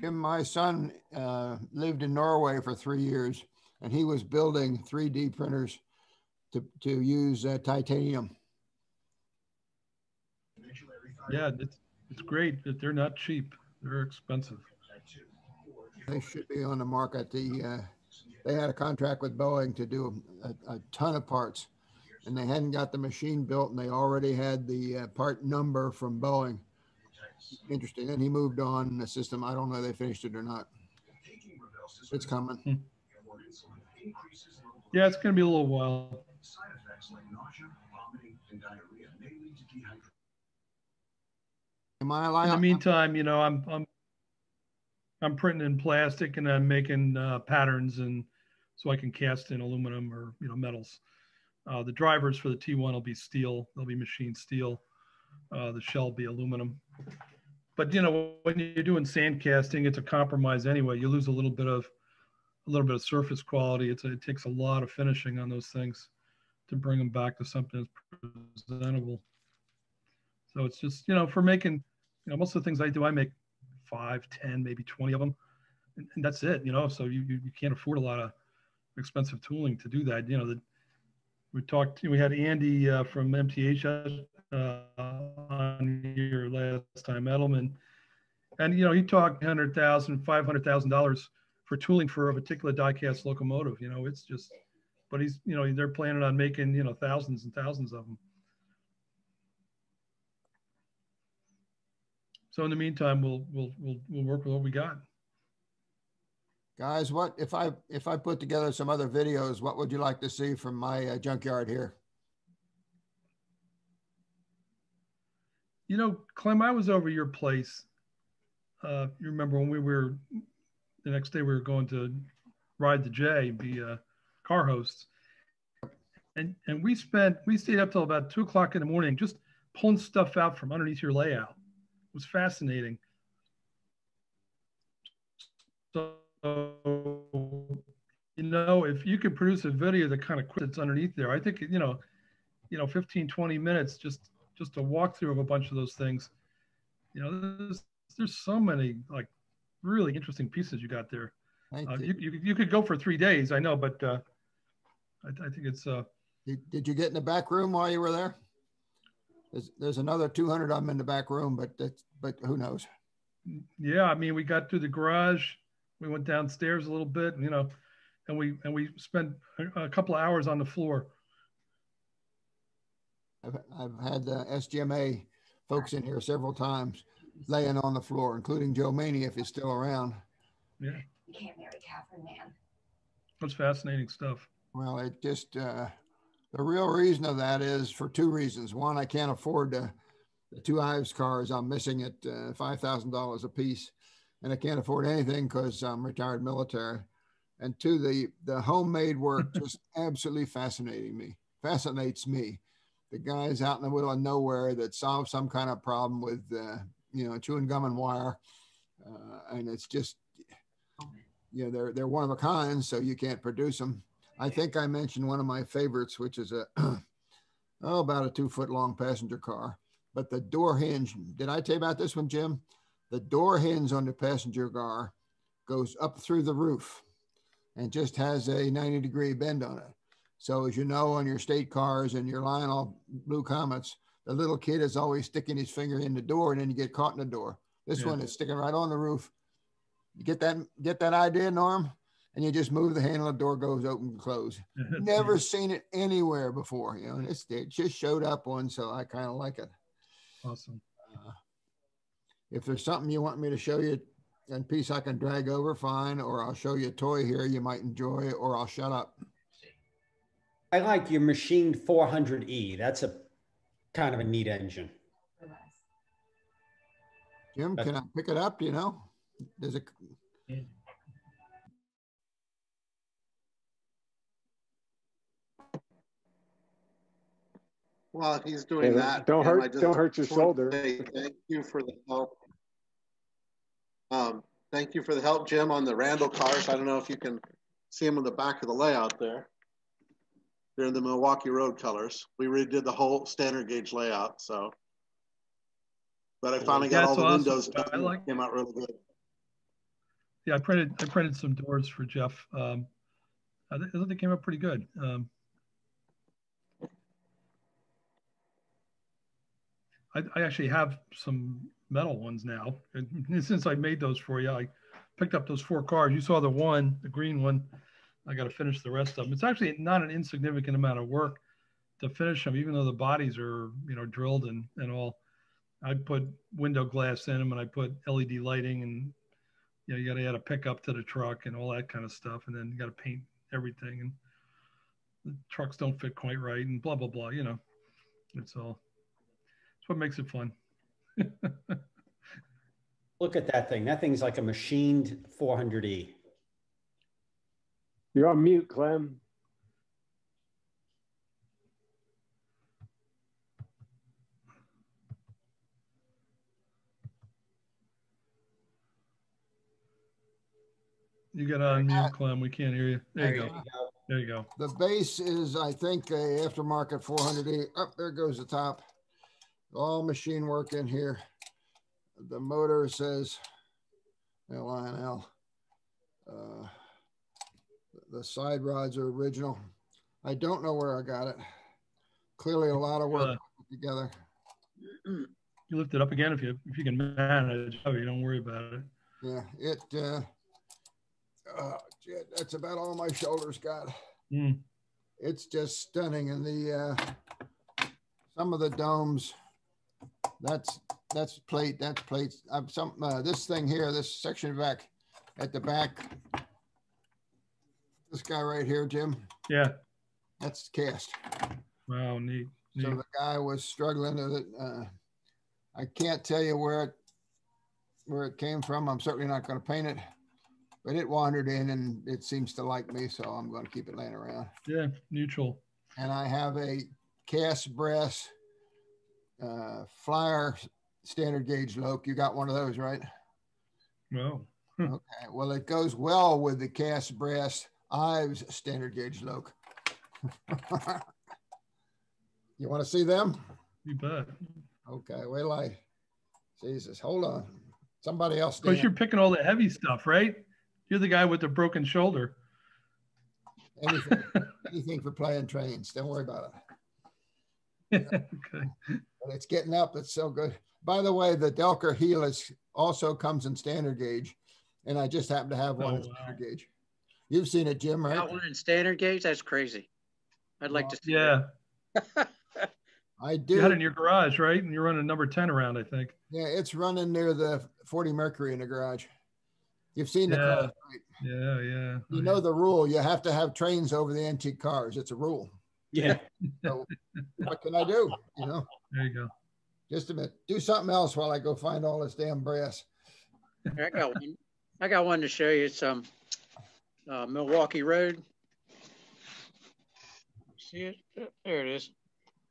Jim, my son lived in Norway for 3 years, and he was building 3D printers to use titanium. Yeah, it's great, but they're not cheap. They're expensive. They should be on the market. They had a contract with Boeing to do a ton of parts, and they hadn't got the machine built, and they already had the part number from Boeing. Interesting. And he moved on the system. I don't know if they finished it or not. It's coming. Yeah, it's going to be a little while. Am I allowed? In the meantime, you know, I'm printing in plastic, and I'm making patterns, and so I can cast in aluminum or, you know, metals. The drivers for the T1 will be steel. They'll be machined steel. The shell will be aluminum. But, you know, when you're doing sand casting, it's a compromise anyway. You lose a little bit of surface quality. It takes a lot of finishing on those things to bring them back to something that's presentable. So it's just, you know, for making, you know, most of the things I do, I make 5, 10, maybe 20 of them, and that's it, you know. So you can't afford a lot of expensive tooling to do that. You know, we had Andy from MTH on here last time, Edelman, and, you know, he talked $100,000, $500,000 for tooling for a particular die-cast locomotive. You know, it's just, but he's, you know, they're planning on making, you know, thousands and thousands of them. So in the meantime, we'll work with what we got. Guys, what if I put together some other videos? What would you like to see from my junkyard here? You know, Clem, I was over your place. You remember when the next day we were going to ride the J, be car hosts, and we stayed up till about 2 o'clock in the morning just pulling stuff out from underneath your layout. It was fascinating. So, you know, if you could produce a video that kind of quits underneath there, I think, you know, 15, 20 minutes just a walkthrough of a bunch of those things. You know, there's so many like really interesting pieces you got there. You could go for 3 days, I know, but I think it's. Did you get in the back room while you were there? There's another 200 of them in the back room, but who knows? Yeah, I mean, we got through the garage, we went downstairs a little bit, you know, and we spent a couple of hours on the floor. I've had the SGMA folks in here several times, laying on the floor, including Joe Maney, if he's still around. Yeah. You can't marry Catherine, man. That's fascinating stuff. Well, it just, the real reason of that is for 2 reasons. One, I can't afford the 2 Ives cars. I'm missing at $5,000 a piece, and I can't afford anything because I'm retired military. And 2, the homemade work just absolutely fascinates me. The guys out in the middle of nowhere that solve some kind of problem with, you know, chewing gum and wire. And it's just, you know, they're one of a kind, so you can't produce them. I think I mentioned one of my favorites, which is about a 2-foot long passenger car. But the door hinge, did I tell you about this one, Jim? The door hinge on the passenger car goes up through the roof and just has a 90-degree bend on it. So as you know, on your state cars and your Lionel Blue Comets, the little kid is always sticking his finger in the door, and then you get caught in the door. This one is sticking right on the roof. You get that idea, Norm? And you just move the handle, the door goes open and close. Never seen it anywhere before, you know, and it just showed up one, so I kind of like it. Awesome. If there's something you want me to show you, a piece I can drag over, fine, or I'll show you a toy here you might enjoy, or I'll shut up. I like your machined 400E. That's a kind of a neat engine. Jim, can I pick it up, you know? There's a... While he's doing that, don't Jim, hurt your shoulder. Thank you for the help. Thank you for the help, Jim, on the Randall cars. I don't know if you can see them on the back of the layout there. They're in the Milwaukee Road colors. We redid the whole standard gauge layout, so. But I finally got all the windows done. Came out really good. Yeah, I printed some doors for Jeff. I thought they came out pretty good. I actually have some metal ones now. And since I made those for you, I picked up those 4 cars. You saw the one, the green one. I got to finish the rest of them. It's actually not an insignificant amount of work to finish them, even though the bodies are, you know, drilled and all. I put window glass in them, and I put LED lighting, and you know, you got to add a pickup to the truck and all that kind of stuff, and then you got to paint everything, and the trucks don't fit quite right, and blah blah blah. You know, it's all. It's what makes it fun. Look at that thing. That thing's like a machined 400E. You're on mute, Clem. You got on mute, Clem. We can't hear you. There you go. There you go. The base is, I think, a aftermarket 400E. Oh, there goes the top. All machine work in here. The motor says LINL. The side rods are original. I don't know where I got it. Clearly a lot of work together. You lift it up again if you can manage. You don't worry about it. Yeah, that's about all my shoulders got. It's just stunning. And the some of the domes, that's plate, that's plates. This thing here, this section back at the back, this guy right here, Jim. Yeah, that's cast. Wow, neat. So the guy was struggling with it. I can't tell you where it came from. I'm certainly not going to paint it, but it wandered in and it seems to like me, so I'm going to keep it laying around. Yeah, neutral. And I have a cast brass Flyer standard gauge loke. You got one of those, right? No. Okay. Well, it goes well with the cast brass Ives standard gauge loke. You want to see them? You bet. Okay. Well, Jesus, hold on. Somebody else. Because you're picking all the heavy stuff, right? You're the guy with the broken shoulder. Anything for playing trains. Don't worry about it. Okay. But it's getting up. It's so good. By the way, the Delker Helix also comes in standard gauge, and I just happen to have one in standard gauge. You've seen it, Jim, right? Got one in standard gauge? That's crazy. I'd like to see that. I do. You had it in your garage, right? And you're running number 10 around, I think. Yeah, it's running near the 40 Mercury in the garage. You've seen the car, right? Yeah. You know the rule. You have to have trains over the antique cars. It's a rule. Yeah. So what can I do? You know? There you go. Just a minute. Do something else while I go find all this damn brass. I got one to show you. It's Milwaukee Road. See it? There it is.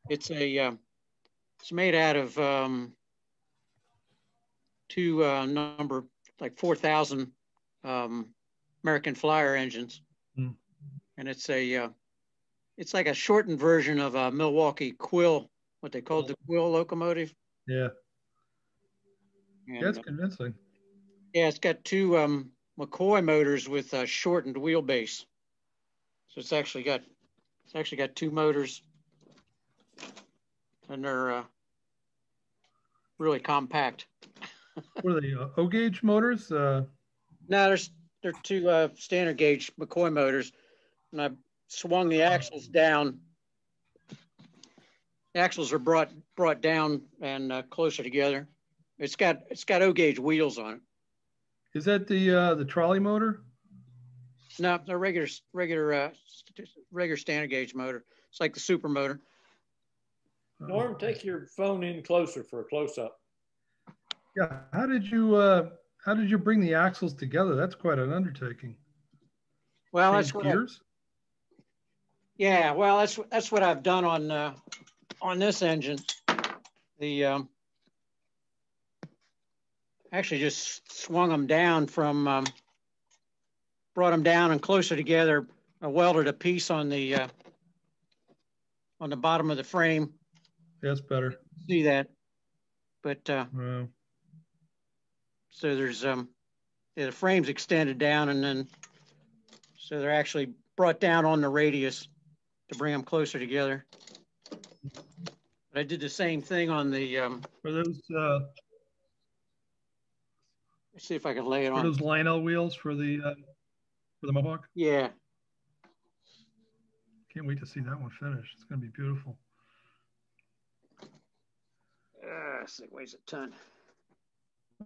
It's it's made out of two number like 4,000 American Flyer engines, and it's like a shortened version of a Milwaukee Quill, what they called the Quill locomotive. Yeah. And, that's convincing. Yeah, it's got two McCoy motors with a shortened wheelbase, so it's actually got two motors, and they're really compact. What are they? O gauge motors? No, they're two standard gauge McCoy motors, and I swung the axles down. The axles are brought down and closer together. It's got O gauge wheels on it. Is that the trolley motor? No, they're regular standard gauge motor. It's like the super motor. Norm, take your phone in closer for a close up. Yeah. How did you bring the axles together? That's quite an undertaking. Well, Change that's what gears. That's what I've done on this engine. The actually just swung them down from brought them down and closer together. I welded a piece on the bottom of the frame. That's better. See that, but wow. So there's the frame's extended down, and then so they're actually brought down on the radius to bring them closer together. But I did the same thing on the. For those. Let's see if I can lay it for on. those Lionel wheels for the Mohawk. Yeah. Can't wait to see that one finish. It's going to be beautiful. It weighs a ton.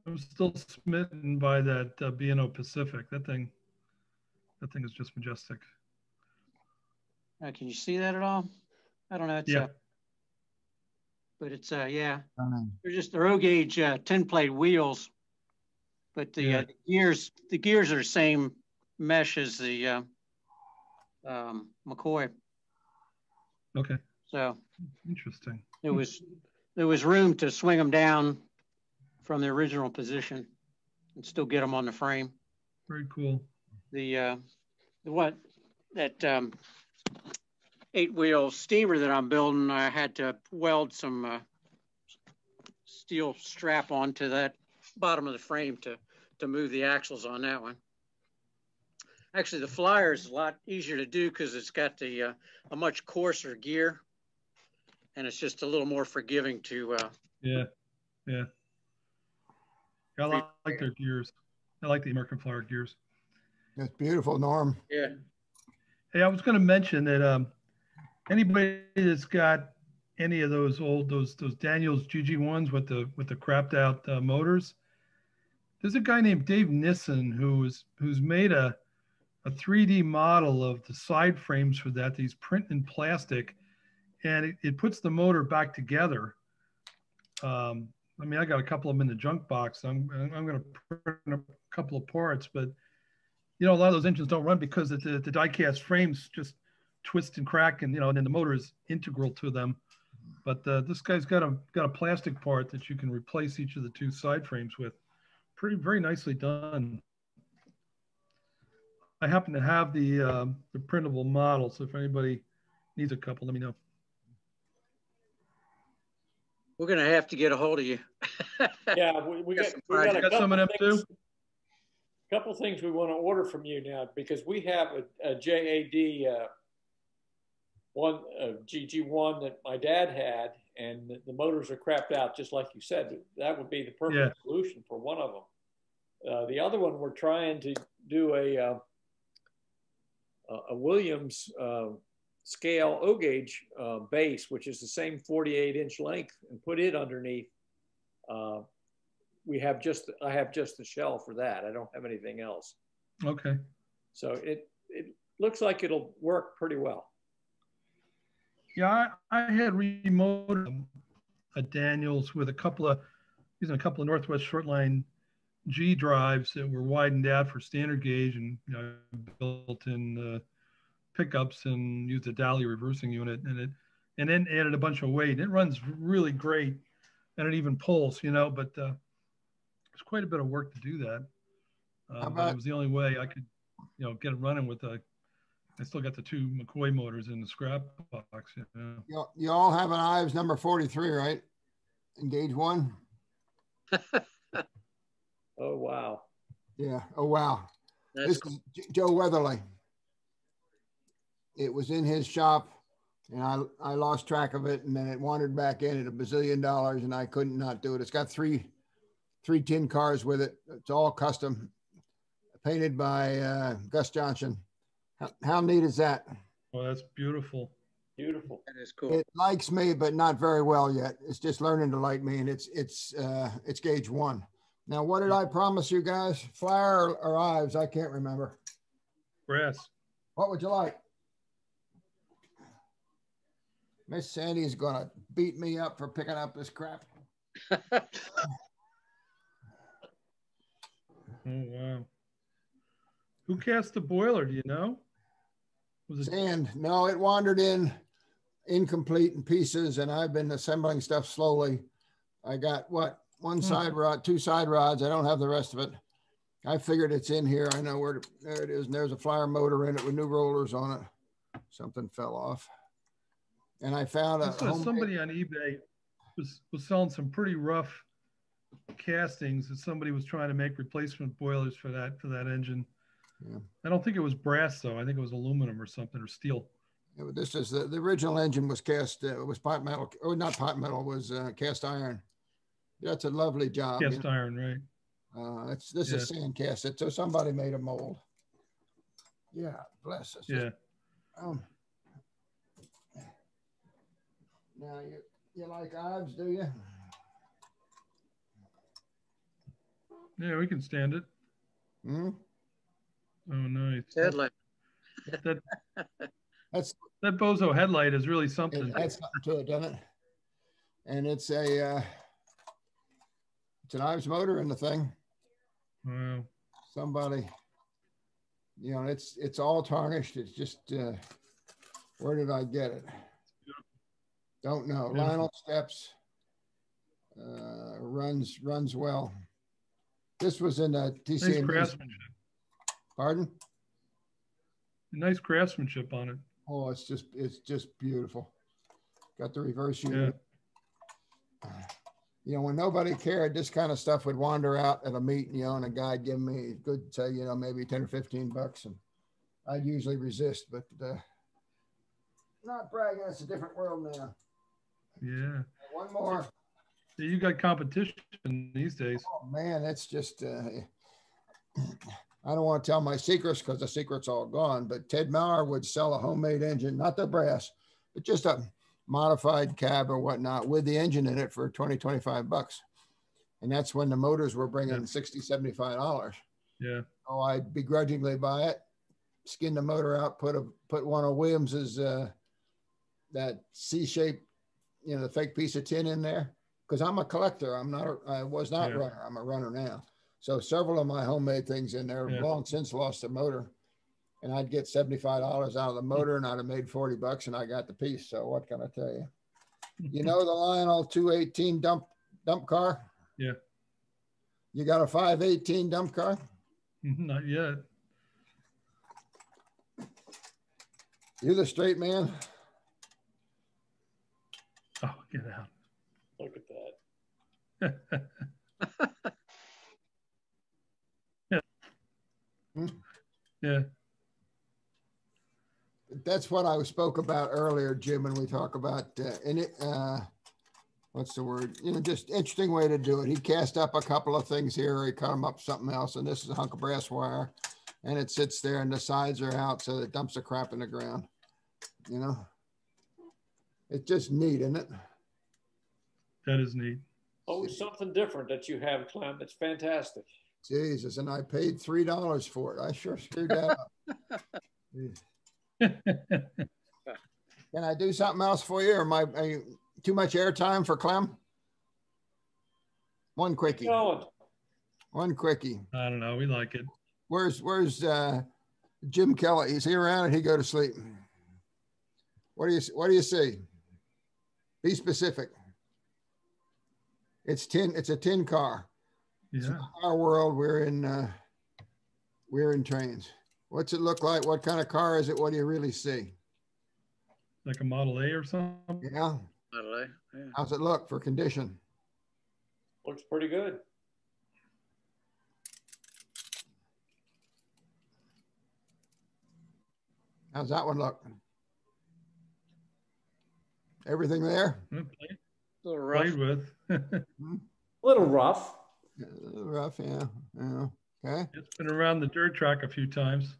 I'm still smitten by that B&O Pacific. That thing is just majestic. Can you see that at all? I don't know. It's, yeah. But it's yeah. They're O gauge 10-plate wheels, but the gears are the same mesh as the McCoy. Okay. So interesting. There was room to swing them down from the original position and still get them on the frame. Very cool. That 8-wheel steamer that I'm building, I had to weld some steel strap onto that bottom of the frame to move the axles on that one. Actually, the Flyer is a lot easier to do because it's got a much coarser gear, and it's just a little more forgiving to. Yeah. I like their gears. I like the American Flyer gears. That's beautiful, Norm. Yeah. Hey, I was going to mention that anybody that's got any of those those Daniels GG1s with the crapped out motors, there's a guy named Dave Nissen who's made a 3D model of the side frames for that. He's printing in plastic, and it puts the motor back together. I mean, I got a couple of them in the junk box. I'm going to print a couple of parts, but a lot of those engines don't run because the die-cast frames just twist and crack, and and then the motor is integral to them. But this guy's got a plastic part that you can replace each of the two side frames with. Very nicely done. I happen to have the printable model, so if anybody needs a couple, let me know. We're going to have to get a hold of you. Yeah, we got a some of them things, too. Couple things we want to order from you now, because we have a JAD GG1 that my dad had, and the motors are crapped out, just like you said. That would be the perfect solution for one of them. The other one, we're trying to do a Williams scale O gauge base, which is the same 48-inch length, and put it underneath. I have just the shell for that. I don't have anything else. Okay. So it looks like it'll work pretty well. Yeah, I had remoted a Daniels with using a couple of Northwest Shortline G drives that were widened out for standard gauge, and built in pickups, and used a Dali reversing unit, and then added a bunch of weight. It runs really great, and it even pulls, but it's quite a bit of work to do that. But it was the only way I could, get it running with I still got the two McCoy motors in the scrap box. You all have an Ives number 43, right? In gauge 1. Oh, wow. Yeah. Oh, wow. That's this is Joe Weatherly. It was in his shop, and I lost track of it, and then it wandered back in at $1 bazillion, and I couldn't not do it. It's got three tin cars with it. It's all custom, painted by Gus Johnson. How neat is that? Oh, that's beautiful. Beautiful. That is cool. It likes me, but not very well yet. It's just learning to like me, and it's gauge 1. Now, what did I promise you guys? Flyer or Ives? I can't remember. Brass. What would you like? Miss Sandy's gonna beat me up for picking up this crap. Oh, wow. Who cast the boiler? Do you know? Was it sand? No, it wandered in incomplete in pieces, and I've been assembling stuff slowly. I got one side rod, 2 side rods. I don't have the rest of it. I figured it's in here. I know where there it is, and there's a Flyer motor in it with new rollers on it. Something fell off, and I found somebody on eBay was selling some pretty rough castings that somebody was trying to make replacement boilers for that engine. Yeah. I don't think it was brass though. I think it was aluminum or something, or steel. Yeah, but this is the original engine was cast, was pipe metal, or not pipe metal, was cast iron. That's a lovely job. Cast iron, right? This is sand cast. So somebody made a mold. Yeah, bless us. Yeah. Now you like Ives, do you? Yeah, we can stand it. Hmm? Oh, nice. Headlight. That bozo headlight is really something. That's something to it, doesn't it? And it's an Ives motor in the thing. Wow. Somebody, you know, it's all tarnished. It's just, where did I get it? Don't know. Beautiful. Lionel steps, runs well. This was in a TC. Nice craftsmanship. Pardon? Nice craftsmanship on it. Oh, it's just beautiful. Got the reverse unit. Yeah. You know, when nobody cared, this kind of stuff would wander out at a meet, you know, and a guy'd give me good, say, you know, maybe 10 or 15 bucks. And I'd usually resist, but not bragging. It's a different world now. Yeah. One more. Yeah, you got competition these days. Oh, man, it's just, I don't want to tell my secrets because the secret's all gone, but Ted Maurer would sell a homemade engine, not the brass, but just a modified cab or whatnot with the engine in it for 20, 25 bucks. And that's when the motors were bringing $60, $75. Yeah. Oh, I'd begrudgingly buy it, skin the motor out, put one of Williams's, that C-shaped, you know, the fake piece of tin in there. Because I'm a collector. I was not a runner. I'm a runner now. So several of my homemade things in there long since lost the motor. And I'd get $75 out of the motor and I'd have made 40 bucks and I got the piece. So what can I tell you? You know the Lionel 218 dump car? Yeah. You got a 518 dump car? Not yet. You the straight man? Oh, get out. Look at that. Yeah. That's what I spoke about earlier, Jim, when we talk about what's the word? You know, just interesting way to do it. He cast up a couple of things here. He cut them up something else. And this is a hunk of brass wire. And it sits there and the sides are out. So it dumps the crap in the ground. You know, it's just neat, isn't it? That is neat. Always something different that you have, Clem. It's fantastic. Jesus, and I paid $3 for it. I sure screwed that up. Can I do something else for you, or are you too much airtime for Clem? One quickie. One quickie. I don't know. We like it. Where's Jim Kelly? Is he around or did he go to sleep? What do you see? Be specific. It's a tin car. Yeah. So in our world, we're in trains. What's it look like? What kind of car is it? What do you really see? Like a Model A or something? Yeah. Model A. Yeah. How's it look for condition? Looks pretty good. How's that one look? Everything there? A little rough. Played with. A little rough. A little rough, yeah. Yeah. Okay. It's been around the dirt track a few times.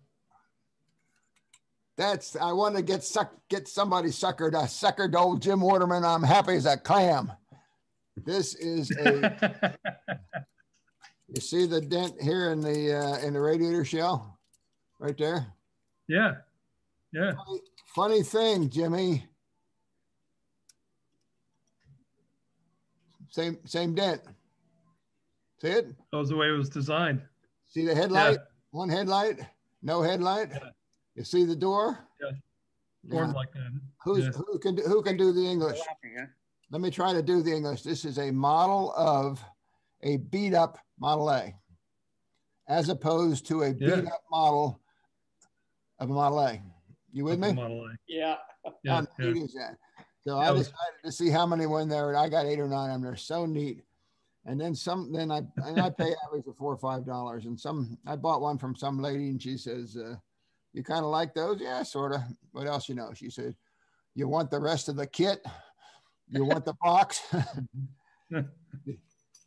I want to get somebody suckered. I suckered old Jim Waterman. I'm happy as a clam. This is a. You see the dent here in the radiator shell, right there. Yeah, yeah. Funny thing, Jimmy. Same dent. See it? That was the way it was designed. See the headlight? Yeah. One headlight, no headlight. Yeah. You see the door? Yeah. Formed like that. Who can do the English? Let me try to do the English. This is a model of a beat up Model A, as opposed to a beat up model of a Model A. You with me? Model A. Yeah. How neat is that? So I decided to see how many went there, and I got 8 or 9 of them. They're so neat. And then I pay average of $4 or $5. And I bought one from some lady and she says, you kind of like those? Yeah, sort of. What else you know? She said, you want the rest of the kit? You want the box?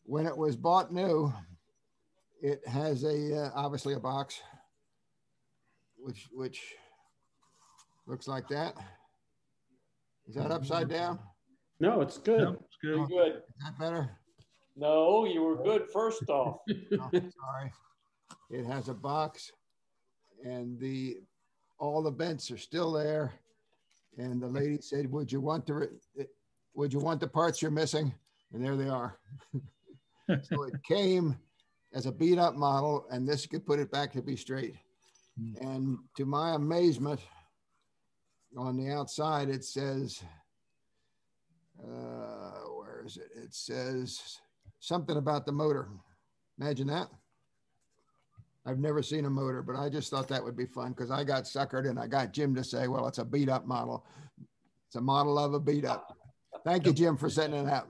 When it was bought new, it has obviously a box, which looks like that. Is that upside down? No, it's good. No, it's good. Pretty good. Is that better? No, you were good first off. Oh, sorry. It has a box, and all the vents are still there. And the lady said, "Would you want the parts you're missing?" And there they are. So it came as a beat up model, and this could put it back to be straight. And to my amazement, on the outside, it says, where is it? It says something about the motor. Imagine that. I've never seen a motor, but I just thought that would be fun because I got suckered and I got Jim to say, well, it's a beat up model. It's a model of a beat up. Thank you, Jim, for setting it up.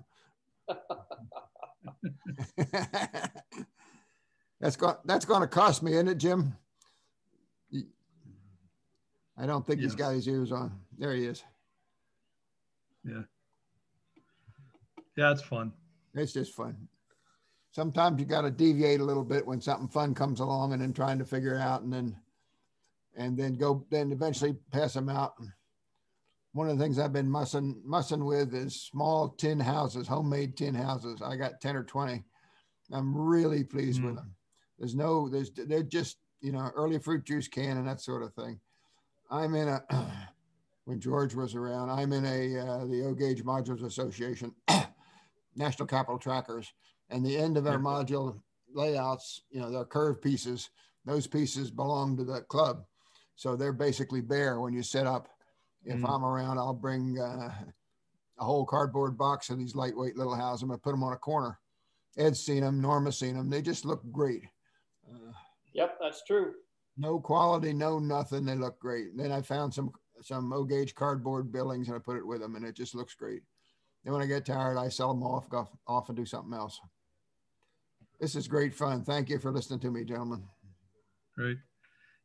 That's going to cost me, isn't it, Jim? I don't think he's got his ears on. There he is. Yeah. Yeah, it's fun. It's just fun. Sometimes you got to deviate a little bit when something fun comes along, and then trying to figure it out, and then eventually pass them out. One of the things I've been mussing with is small tin houses, homemade tin houses. I got 10 or 20. I'm really pleased with them. They're just, early fruit juice can and that sort of thing. I'm in when George was around, I'm in the O-Gauge Modulars Association, National Capital Trackers, and the end of our module layouts, they're curved pieces. Those pieces belong to the club. So they're basically bare when you set up. If I'm around, I'll bring a whole cardboard box of these lightweight little houses. I'm going to put them on a corner. Ed's seen them, Norma's seen them. They just look great. Yep, that's true. No quality, no nothing. They look great. Then I found some O-Gauge cardboard billings and I put it with them, and it just looks great. Then when I get tired, I sell them off, go off and do something else. This is great fun. Thank you for listening to me, gentlemen. Great.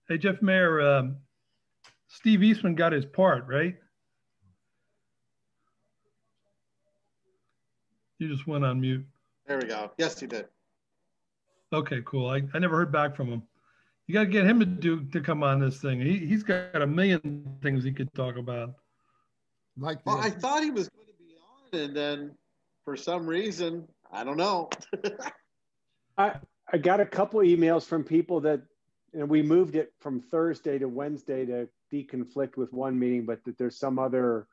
Hey, Jeff Mayer, Steve Eastman got his part, right? You just went on mute. There we go. Yes, he did. Okay, cool. I never heard back from him. You got to get him to come on this thing. He's got a million things he could talk about. Well, I thought he was going to be on, and then for some reason, I don't know. I got a couple of emails from people that, we moved it from Thursday to Wednesday to deconflict with one meeting, but that there was some other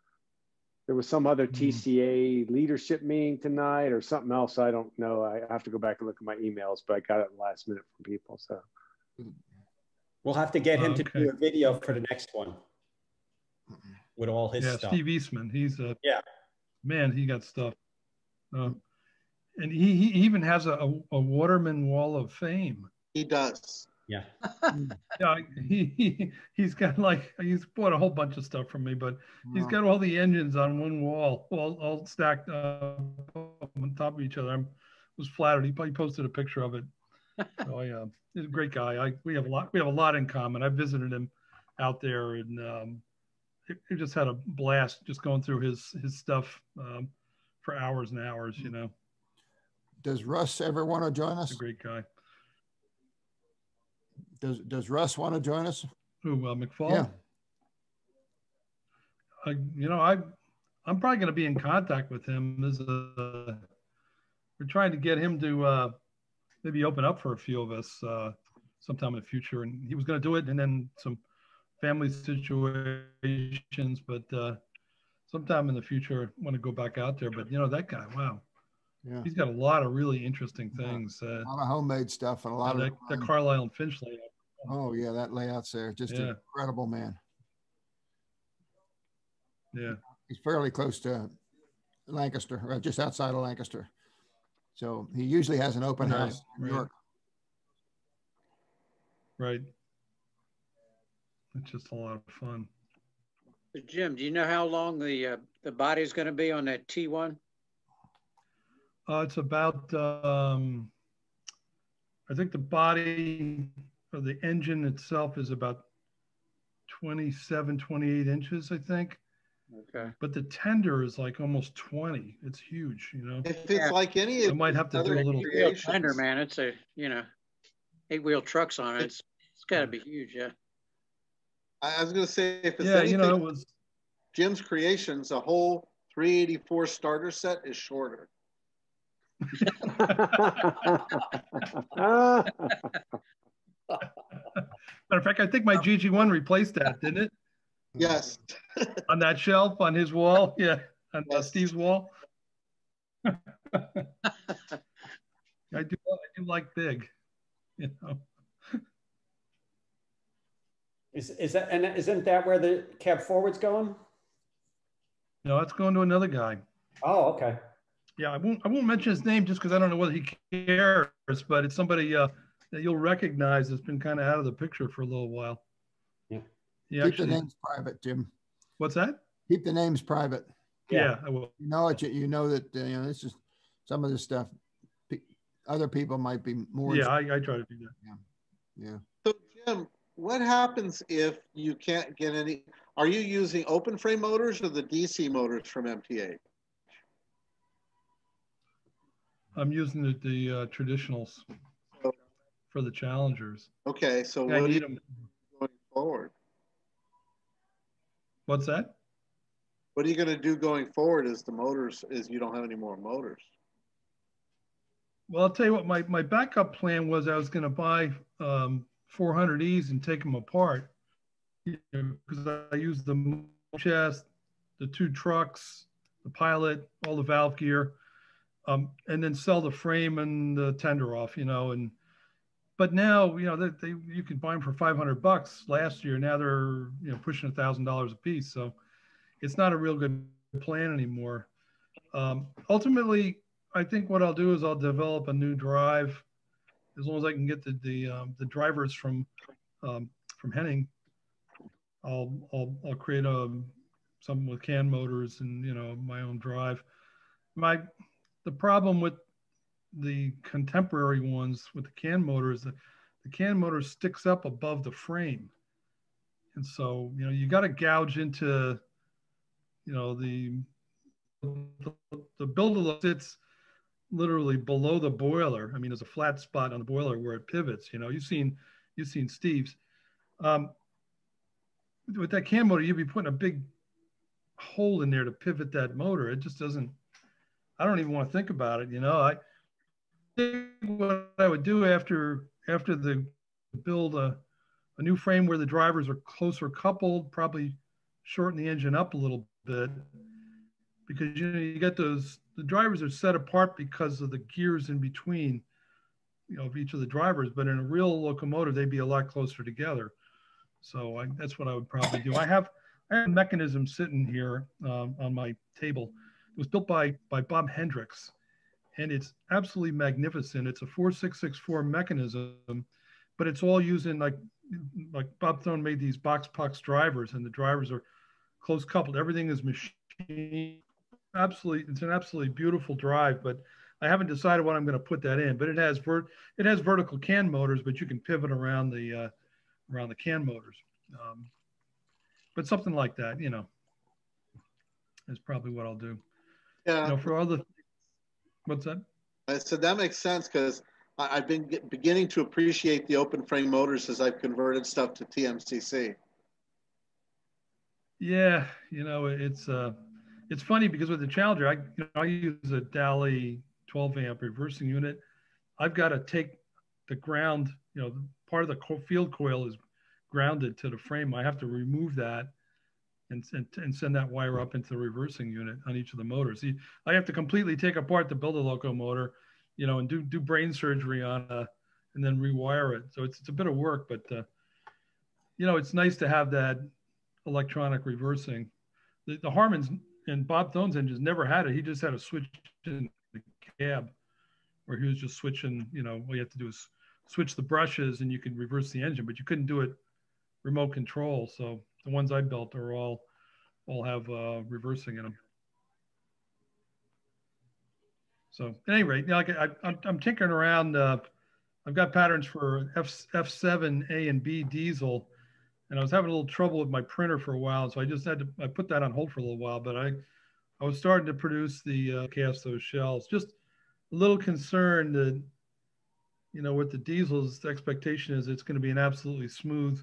TCA leadership meeting tonight or something else. I don't know. I have to go back and look at my emails, but I got it last minute from people. So we'll have to get him to do a video for the next one with all his stuff. Steve Eastman, he's man, he got stuff. And he even has a Waterman Wall of Fame. He does. Yeah. Yeah, he's got he's bought a whole bunch of stuff from me, but he's got all the engines on one wall, all stacked up on top of each other. I was flattered. He posted a picture of it. So he's a great guy. We have a lot in common. I visited him out there, and he just had a blast just going through his stuff for hours and hours. Does Russ ever want to join us? He's a great guy. Does Russ want to join us? Who, McFall? Yeah. I'm probably going to be in contact with him. We're trying to get him to maybe open up for a few of us sometime in the future. And he was going to do it, and then some family situations. But sometime in the future, I want to go back out there. But that guy, wow. Yeah. He's got a lot of really interesting things. A lot of homemade stuff and a lot of that Carlisle and Finch layout. Oh yeah, that layout's there. Just an incredible man. Yeah. He's fairly close to Lancaster, or just outside of Lancaster. So he usually has an open house in New York. Right. It's just a lot of fun. Jim, do you know how long the body is going to be on that T1? It's about, I think the body of the engine itself is about 27, 28 inches, I think. Okay. But the tender is like almost 20. It's huge, you know. If it's like any I of might have to do a little Tender, man. It's a, 8-wheel trucks on it. It's got to be huge, yeah. I was going to say, if it's Yeah, anything, it was Jim's Creations, a whole 384 starter set is shorter. Matter of fact, I think my GG1 replaced that, didn't it? Yes. On that shelf on his wall, yeah, on Steve's wall. I do like big, you know. Is that, and isn't that where the cab forward's going? No, it's going to another guy. Oh, okay. Yeah, I won't mention his name just because I don't know whether he cares, but it's somebody that you'll recognize that's been kind of out of the picture for a little while. Yeah. Keep the names private, Jim. What's that? Keep the names private. Yeah, I will. You know it. You know that this is some of this stuff. Other people might be more. Yeah, I try to do that. Yeah. So Jim, what happens if you can't get any? Are you using open frame motors or the DC motors from MTA? I'm using the traditionals for the Challengers. Okay, so I what do you need them going forward? What's that? What are you going to do going forward? Is the motors? Is you don't have any more motors? Well, I'll tell you what. My backup plan was I was going to buy 400Es and take them apart, because I use the chest, the 2 trucks, the pilot, all the valve gear. And then sell the frame and the tender off, but now, you can buy them for $500 last year. Now they're, pushing $1,000 a piece. So it's not a real good plan anymore. Ultimately, I think what I'll do is I'll develop a new drive, as long as I can get the drivers from Henning. I'll create something with CAN motors and, my own drive. The problem with the contemporary ones with the CAN motor is that the CAN motor sticks up above the frame. And so, you got to gouge into, the builder sits literally below the boiler. I mean, there's a flat spot on the boiler where it pivots. You've seen Steve's. With that CAN motor, you'd be putting a big hole in there to pivot that motor. It just doesn't. I don't even want to think about it. I think what I would do after the build a new frame where the drivers are closer coupled, probably shorten the engine up a little bit, because you get the drivers are set apart because of the gears in between, of each of the drivers. But in a real locomotive, they'd be a lot closer together. So that's what I would probably do. I have a mechanism sitting here on my table. It was built by Bob Hendricks, and it's absolutely magnificent. It's a 4664 mechanism, but it's all using like Bob Thone made these box pucks drivers, and the drivers are close coupled. Everything is machine. It's an absolutely beautiful drive, but I haven't decided what I'm going to put that in. But it has vertical CAN motors, but you can pivot around the CAN motors. But something like that, is probably what I'll do. Yeah. For other, what's that? I said that makes sense, because I've been beginning to appreciate the open frame motors as I've converted stuff to TMCC. Yeah, it's funny because with the Challenger, I use a Dali 12 amp reversing unit. I've got to take the ground, part of the field coil is grounded to the frame. I have to remove that and send that wire up into the reversing unit on each of the motors. I have to completely take apart the build a locomotor, and do brain surgery on and then rewire it. So it's a bit of work, but it's nice to have that electronic reversing. The Harman's and Bob Thone's engines never had it. He just had a switch in the cab where he was just switching, all you have to do is switch the brushes and you can reverse the engine, but you couldn't do it remote control. So the ones I built are all have reversing in them. So at any rate, like I'm tinkering around. I've got patterns for F7 A and B diesel, and I was having a little trouble with my printer for a while, so I put that on hold for a little while. But I was starting to produce the cast those shells. Just a little concerned that, with the diesels, the expectation is it's going to be an absolutely smooth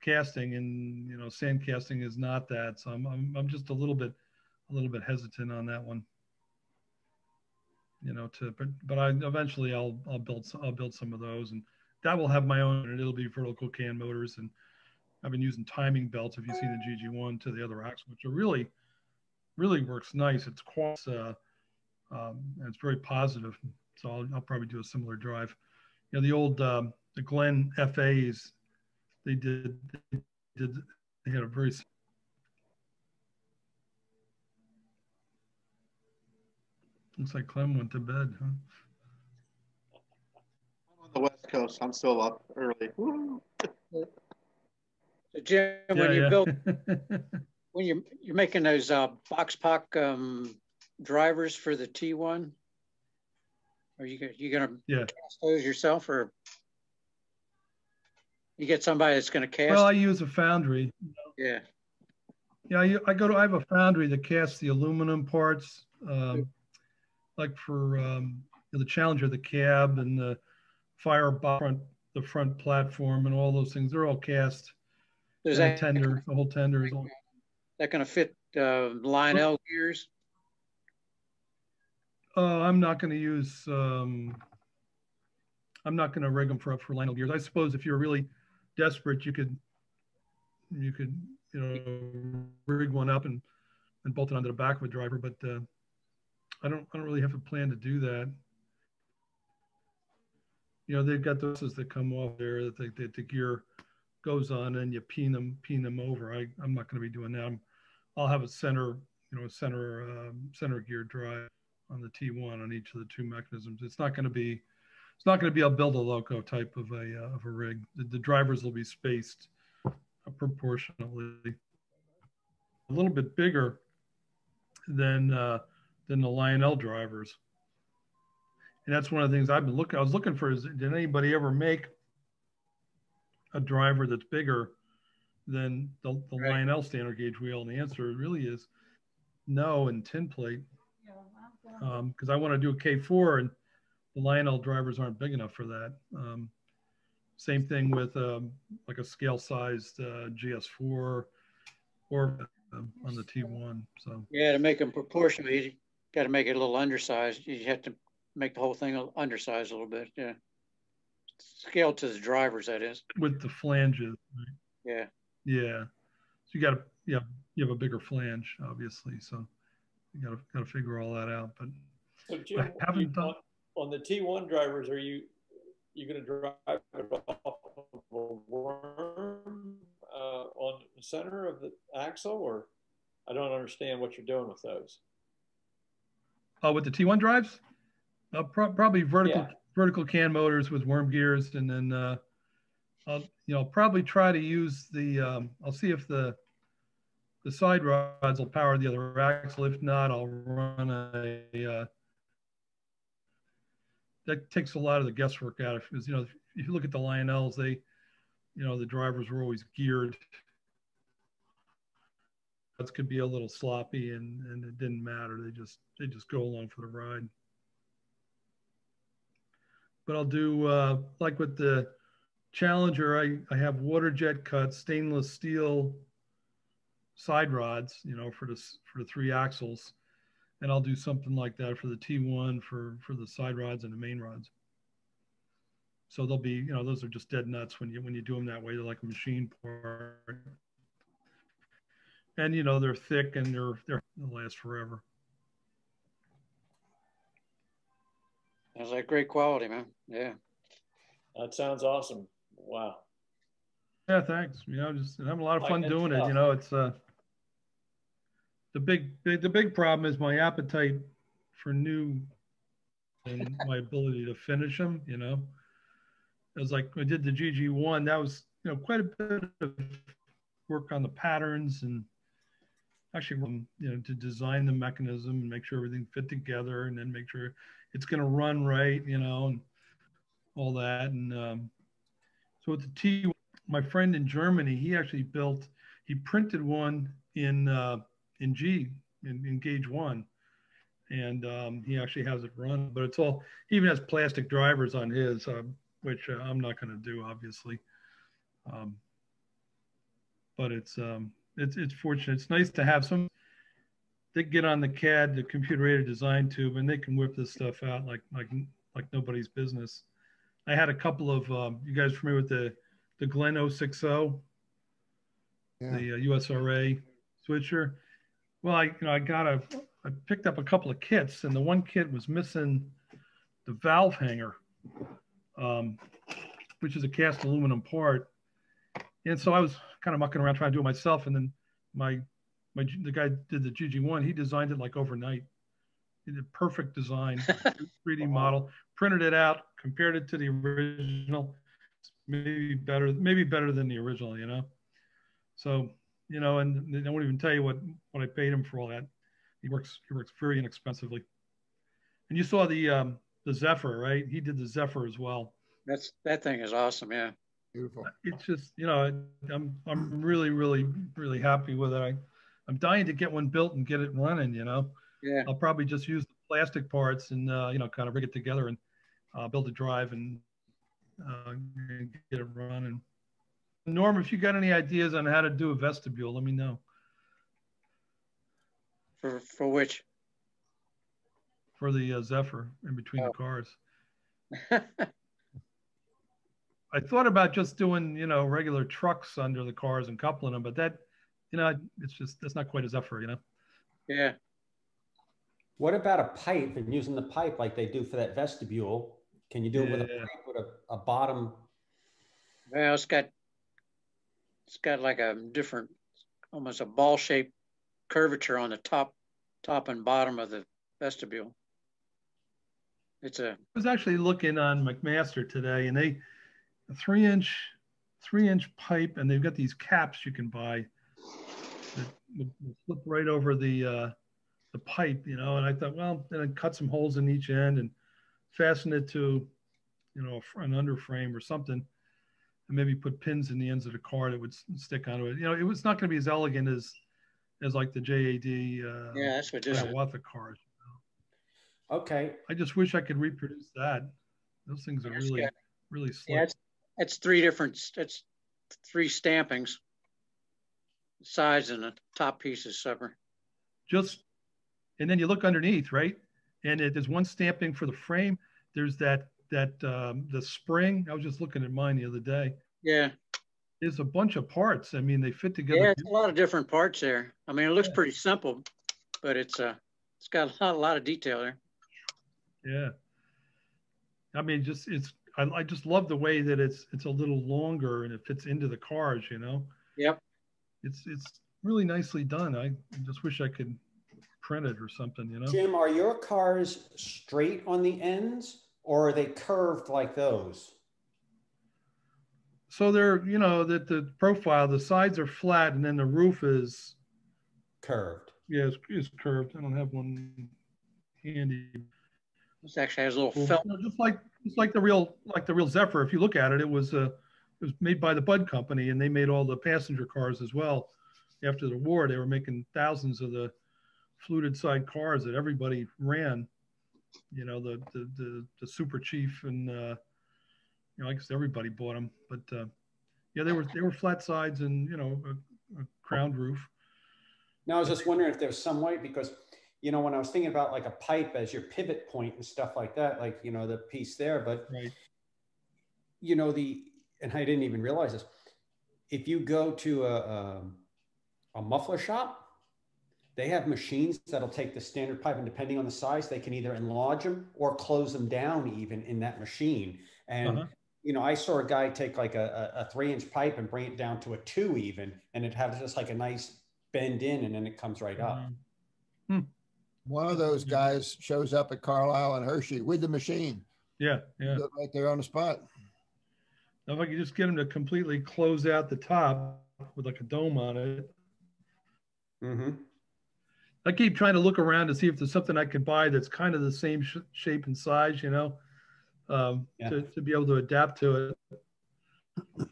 casting, and sand casting is not that. So I'm just a little bit hesitant on that one. But eventually I'll build some of those, and that will have my own, and it'll be vertical can motors. And I've been using timing belts, if you've seen the GG1, to the other axle, which are really works nice. It's quartz, and it's very positive. So I'll probably do a similar drive. The old the Glen FAs, they had a very looks like Clem went to bed, huh? I'm on the West Coast. I'm still up early. So Jim, when you build, when you're making those box pock drivers for the T1, are you gonna cast those yourself, or you get somebody that's gonna cast? Well, I use a foundry. Yeah. Yeah, I have a foundry that casts the aluminum parts, like for the Challenger, the cab, and the the front platform, and all those things. They're all cast. There's the whole tender is all. That going to fit Lionel gears? I'm not going to use. I'm not going to rig them for Lionel gears. I suppose if you're really desperate, you could rig one up and bolt it onto the back of a driver, but I don't really have a plan to do that. They've got those that come off there that the gear goes on, and you peen them over. I'm not going to be doing that. I'll have a center gear drive on the T1 on each of the two mechanisms. It's not going to be a build a loco type of a rig. The drivers will be spaced proportionately, a little bit bigger than the Lionel drivers. And that's one of the things I was looking for is, did anybody ever make a driver that's bigger than the Lionel standard gauge wheel? And the answer really is no, and tin plate. Because I want to do a K4, and the Lionel drivers aren't big enough for that. Same thing with like a scale-sized GS4 or on the T1. So yeah, to make them proportional, you got to make it a little undersized. You have to make the whole thing undersized a little bit. Yeah, scale to the drivers, that is. With the flanges. Right? Yeah. So you have a bigger flange, obviously. So you got to figure all that out. But so Jim, on the T1 drivers, are you going to drive it off of a worm on the center of the axle, or I don't understand what you're doing with those. With the T1 drives, probably vertical can motors with worm gears, and then I'll probably try to use the. I'll see if the side rods will power the other axle. If not, I'll run a. That takes a lot of the guesswork out of, because if you look at the Lionels, they, the drivers were always geared. That could be a little sloppy, and it didn't matter. They just go along for the ride. But I'll do like with the Challenger, I have water jet cut stainless steel side rods, for the 3 axles. And I'll do something like that for the T1 for the side rods and the main rods. So they'll be, those are just dead nuts when you do them that way. They're like a machine part. And they're thick, and they'll last forever. Sounds like great quality, man. Yeah. That sounds awesome. Wow. Yeah, thanks. Just having a lot of fun doing it. It's the big problem is my appetite for new and my ability to finish them. It was like I did the GG1. That was quite a bit of work on the patterns and actually, to design the mechanism and make sure everything fit together, and then make sure it's going to run right, and all that. And so with the T, my friend in Germany, he actually he printed one in gauge 1, and he actually has it run, but he even has plastic drivers on his, which I'm not going to do, obviously. But it's fortunate. It's nice to have some. They get on the CAD, the computer-aided design tube, and they can whip this stuff out like nobody's business. I had a couple of you guys familiar with the Glen 060, the USRA switcher. Well, I picked up a couple of kits, and the one kit was missing the valve hanger, which is a cast aluminum part. And so I was kind of mucking around trying to do it myself, and then the guy did the GG1. He designed it like overnight. He did a perfect design, 3D model, printed it out, compared it to the original. Maybe better than the original, So, and I won't even tell you what I paid him for all that. He works very inexpensively. And you saw the Zephyr, right? He did the Zephyr as well. That thing is awesome, yeah. Beautiful. It's just, I'm really, really, really happy with it. I'm dying to get one built and get it running, Yeah. I'll probably just use the plastic parts and, kind of rig it together and build a drive and get it running. Norm, if you got any ideas on how to do a vestibule, let me know. For which? For the Zephyr in between the cars. I thought about just doing, regular trucks under the cars and coupling them, but that, that's not quite a Zephyr, Yeah. What about a pipe and using the pipe like they do for that vestibule? Can you do it with a pipe with a bottom? Well, it's got like a different, almost a ball-shaped curvature on the top and bottom of the vestibule. I was actually looking on McMaster today, and a 3-inch pipe, and they've got these caps you can buy that flip right over the pipe, and I thought, well, then I'd cut some holes in each end and fasten it to, an underframe or something, and maybe put pins in the ends of the car that would stick onto it. It was not going to be as elegant as like the JAD that's what this Hiawatha cars. Okay. I just wish I could reproduce that. Those things are really slick. Yeah, it's that's 3 stampings. Sides and the top piece is separate. And then you look underneath, right? And there's one stamping for the frame. There's the spring. I was just looking at mine the other day. Yeah. There's a bunch of parts. I mean, they fit together. Yeah, it's a lot of different parts there. I mean, it looks pretty simple, but it's got a lot of detail there. Yeah. I mean, I just love the way that it's a little longer and it fits into the cars, Yep. It's really nicely done. I just wish I could print it or something, Jim, are your cars straight on the ends or are they curved like those? So they're, that the profile, the sides are flat and then the roof is curved. Yeah, it's curved. I don't have one handy. This actually has a little felt. Just like the real Zephyr. If you look at it, it was made by the Budd Company, and they made all the passenger cars as well. After the war, they were making thousands of the fluted side cars that everybody ran. The Super Chief, and I guess everybody bought them. But yeah, they were flat sides and a crowned roof. Now I was just wondering if there's some way, because when I was thinking about like a pipe as your pivot point and stuff like that, like the piece there, but right. And I didn't even realize this. If you go to a muffler shop, they have machines that'll take the standard pipe, and depending on the size, they can either enlarge them or close them down even in that machine. And I saw a guy take like a 3-inch pipe and bring it down to a 2 even, and it has just like a nice bend in, and then it comes right up. One of those guys shows up at Carlisle and Hershey with the machine. Yeah. Right there on the spot. Now, if I could just get them to completely close out the top with like a dome on it. Mm-hmm. I keep trying to look around to see if there's something I can buy that's kind of the same shape and size, you know, to be able to adapt to it.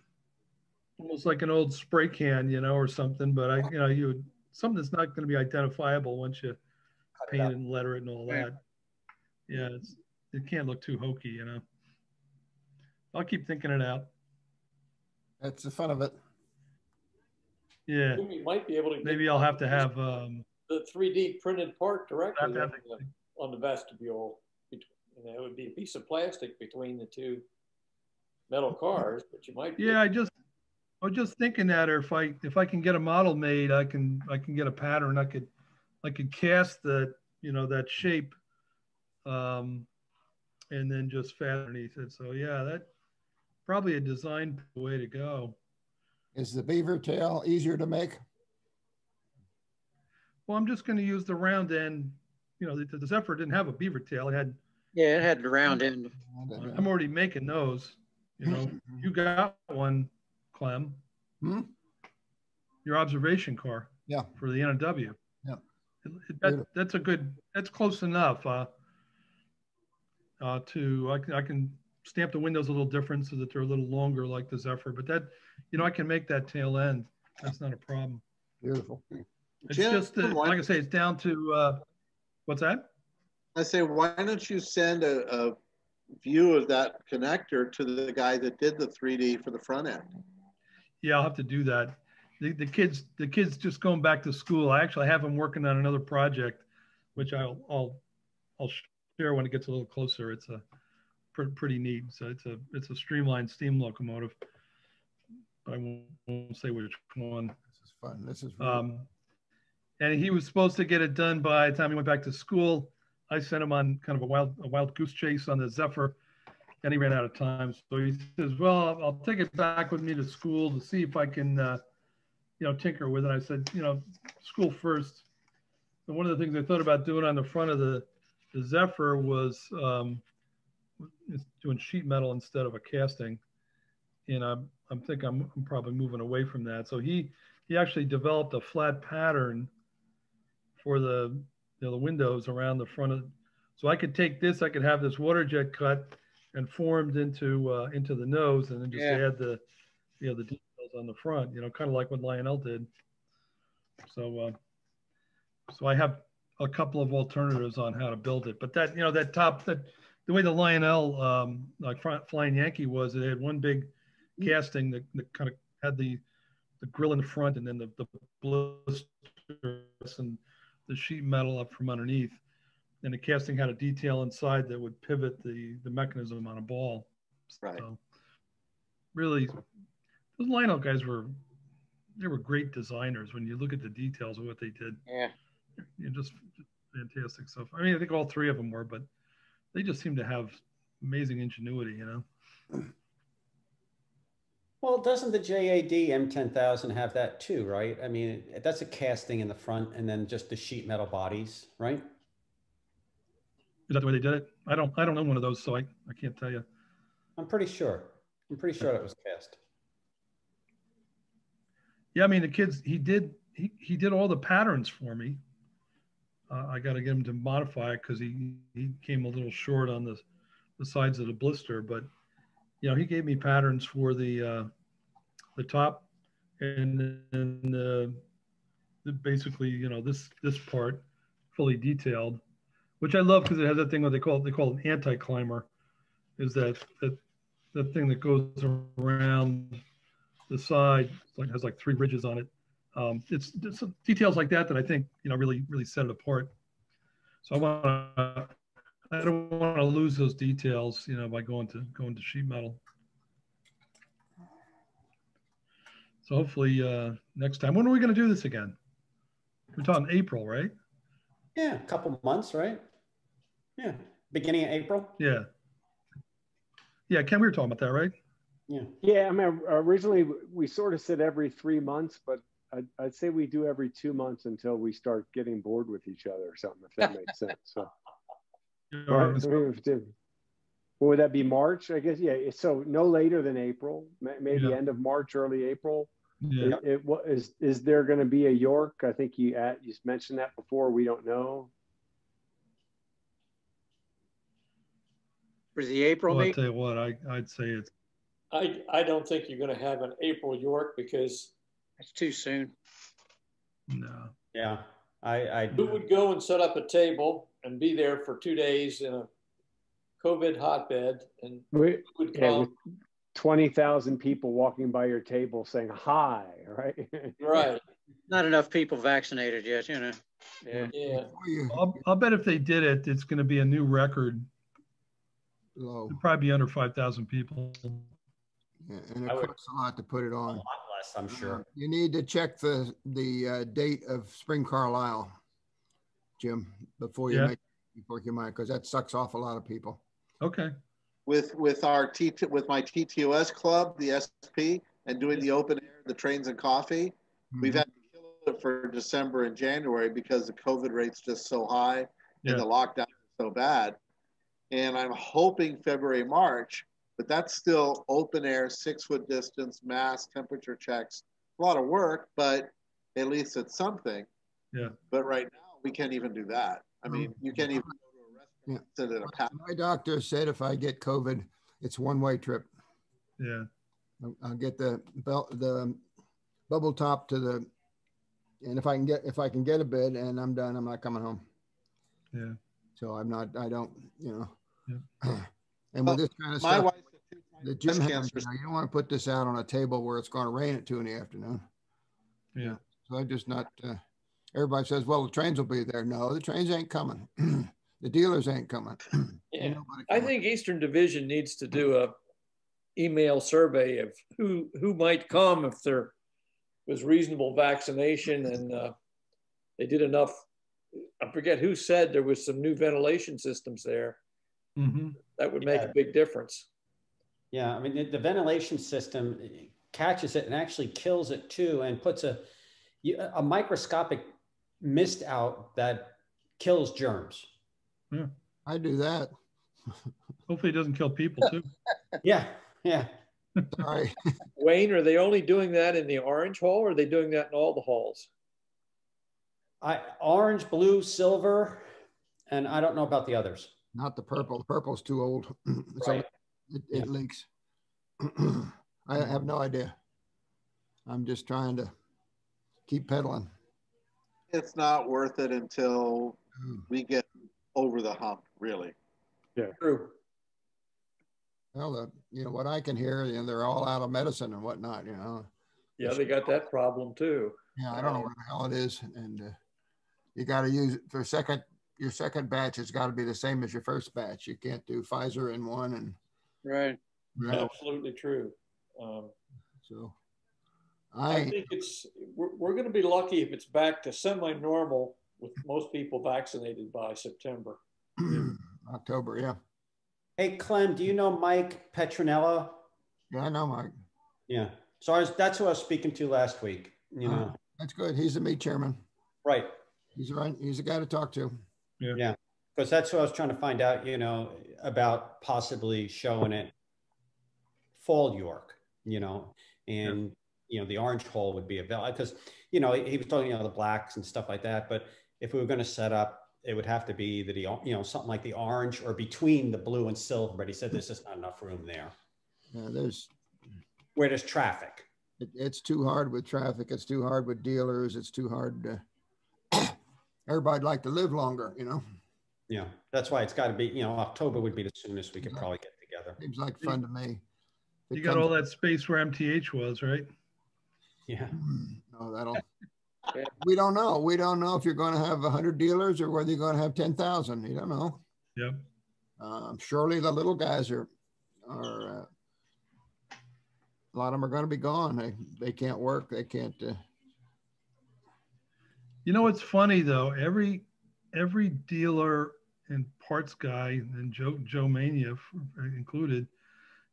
Almost like an old spray can, you know, or something. But something that's not going to be identifiable once you paint it and letter it and all that. Yeah, it can't look too hokey, you know. I'll keep thinking it out. That's the fun of it. Yeah. You might be able to. Maybe I'll have to have the 3D printed part directly on the vestibule. You know, it would be a piece of plastic between the two metal cars, but you might. Yeah, I was just thinking that, or if I can get a model made, I can get a pattern. I could cast that shape, and then just fasten underneath it. So yeah, that probably a design way to go. Is the beaver tail easier to make? Well, I'm just going to use the round end. You know, the Zephyr didn't have a beaver tail. It had. Yeah, it had the round end. I'm already making those. You know, you got one, Clem. Hmm? Your observation car. Yeah. For the NW. Yeah. That's close enough. I can stamp the windows a little different so that they're a little longer like the Zephyr, but that, you know, I can make that tail end. That's not a problem. Beautiful. It's just that, like I say, it's down to, what's that? I say, why don't you send a view of that connector to the guy that did the 3D for the front end? Yeah, I'll have to do that. The kids just going back to school. I actually have them working on another project, which I'll share when it gets a little closer. It's a pretty neat. So it's a streamlined steam locomotive. But I won't say which one. This is fun. This is really and he was supposed to get it done by the time he went back to school. I sent him on kind of a wild goose chase on the Zephyr, and he ran out of time. So he says, "Well, I'll take it back with me to school to see if I can, tinker with it." I said, school first. And one of the things I thought about doing on the front of the Zephyr was doing sheet metal instead of a casting. And I'm thinking I'm probably moving away from that. So he actually developed a flat pattern for the windows around the front of. So I could take this, I could have this water jet cut and formed into the nose, and then just add the details on the front. Kind of like what Lionel did. So I have a couple of alternatives on how to build it. But that the way the Lionel Flying Yankee was, it had one big casting that kind of had the grill in the front, and then the blisters and the sheet metal up from underneath. And the casting had a detail inside that would pivot the mechanism on a ball. Right. So really, those Lionel guys were great designers. When you look at the details of what they did, just fantastic stuff. I mean, I think all three of them were, but they just seem to have amazing ingenuity, Well, doesn't the JAD M10,000 have that too, right? I mean, that's a casting in the front and then just the sheet metal bodies, right? Is that the way they did it? I don't know one of those, so I can't tell you. I'm pretty sure that was cast. Yeah, I mean, the kids, he did all the patterns for me. I got to get him to modify it because he came a little short on the sides of the blister, but he gave me patterns for the top, and then basically this part fully detailed, which I love because it has that thing what they call an anti-climber, is that thing that goes around the side, has like 3 ridges on it. It's some details like that I think really set it apart. So I don't want to lose those details by going to sheet metal. So hopefully next time. When are we going to do this again? We're talking April, right? Yeah, a couple months, right? Yeah, beginning of April. Yeah. Yeah, Ken, we were talking about that, right? Yeah. Yeah, I mean, originally we sort of said every 3 months, but I'd say we do every 2 months until we start getting bored with each other or something, if that makes sense. So, right? What would that be, March? I guess, yeah. So no later than April, maybe end of March, early April. Yeah. Is there going to be a York? I think you mentioned that before. We don't know. For the April Well, I'll meet? tell you what, I'd say it's. I don't think you're going to have an April York because it's too soon. No. Yeah. Who would go and set up a table and be there for 2 days in a COVID hotbed, and would come? With 20,000 people walking by your table saying hi, right? Right. Not enough people vaccinated yet, you know. Yeah. I'll bet if they did it, it's going to be a new record. Low. It'll probably be under 5,000 people. Yeah, and it costs a lot to put it on. A lot less, I'm sure. You need to check the date of Spring Carlisle, Jim, before you make because that sucks off a lot of people. Okay. With my TTOS club, the SP, and doing the open air, the trains and coffee, we've had to kill it for December and January because the COVID rate's just so high and the lockdown is so bad. And I'm hoping February, March, but that's still open air, 6-foot distance, mask, temperature checks. A lot of work, but at least it's something. Yeah. But right now, we can't even do that. I mean, you can't even go to a restaurant, sit at a patio. My doctor said if I get COVID, it's one-way trip. Yeah. I'll get the bubble top to the, and if I can get a bed and I'm done, I'm not coming home. Yeah. So I don't, you know. Yeah. And with this kind of my stuff, wife the gym has, you don't want to put this out on a table where it's going to rain at 2 in the afternoon. Yeah. So I just not, everybody says, well, the trains will be there. No, the trains ain't coming. The dealers ain't coming. Yeah. I think Eastern Division needs to do a email survey of who might come if there was reasonable vaccination and they did enough. I forget who said there was some new ventilation systems there. Mm-hmm. That would make a big difference. Yeah, I mean, the ventilation system catches it and actually kills it too, and puts a microscopic mist out that kills germs. Yeah, I do that. Hopefully it doesn't kill people too. Yeah. Sorry. Wayne, are they only doing that in the orange hall, or are they doing that in all the halls? Orange, blue, silver, and I don't know about the others. Not the purple. The purple's too old. So Right. it leaks. I have no idea. I'm just trying to keep pedaling. It's not worth it until we get over the hump, really. Yeah. True. Well, you know what I can hear, you know, they're all out of medicine and whatnot, you know. Yeah, they got that problem too. Yeah, I don't know where the hell it is, and you got to use it for your second batch. It's got to be the same as your first batch. You can't do Pfizer in one and right. Absolutely true. So I think we're going to be lucky if it's back to semi-normal with most people vaccinated by September. October, yeah. Hey, Clem, do you know Mike Petronella? Yeah, I know Mike. Yeah. So that's who I was speaking to last week. You know. That's good. He's the meet chairman. Right. He's right. He's a guy to talk to. Yeah. Because that's what I was trying to find out, you know, about possibly showing it fall York, you know, and, you know, the orange hole would be available because, you know, he was talking, you know, the blacks and stuff like that. But if we were going to set up, it would have to be that you know, something like the orange or between the blue and silver. But he said there's just not enough room there. Yeah, where there's traffic. It's too hard with traffic. It's too hard with dealers. It's too hard to, everybody'd like to live longer, you know? Yeah, that's why it's got to be, you know, October would be the soonest we could probably get together. Seems like fun to me. You got all that space where MTH was, right? Yeah. No, we don't know. We don't know if you're going to have 100 dealers or whether you're going to have 10,000. You don't know. Yep. Surely the little guys are a lot of them are going to be gone. They can't work. They can't. You know, it's funny though. Every dealer and parts guy, and Joe Mania included,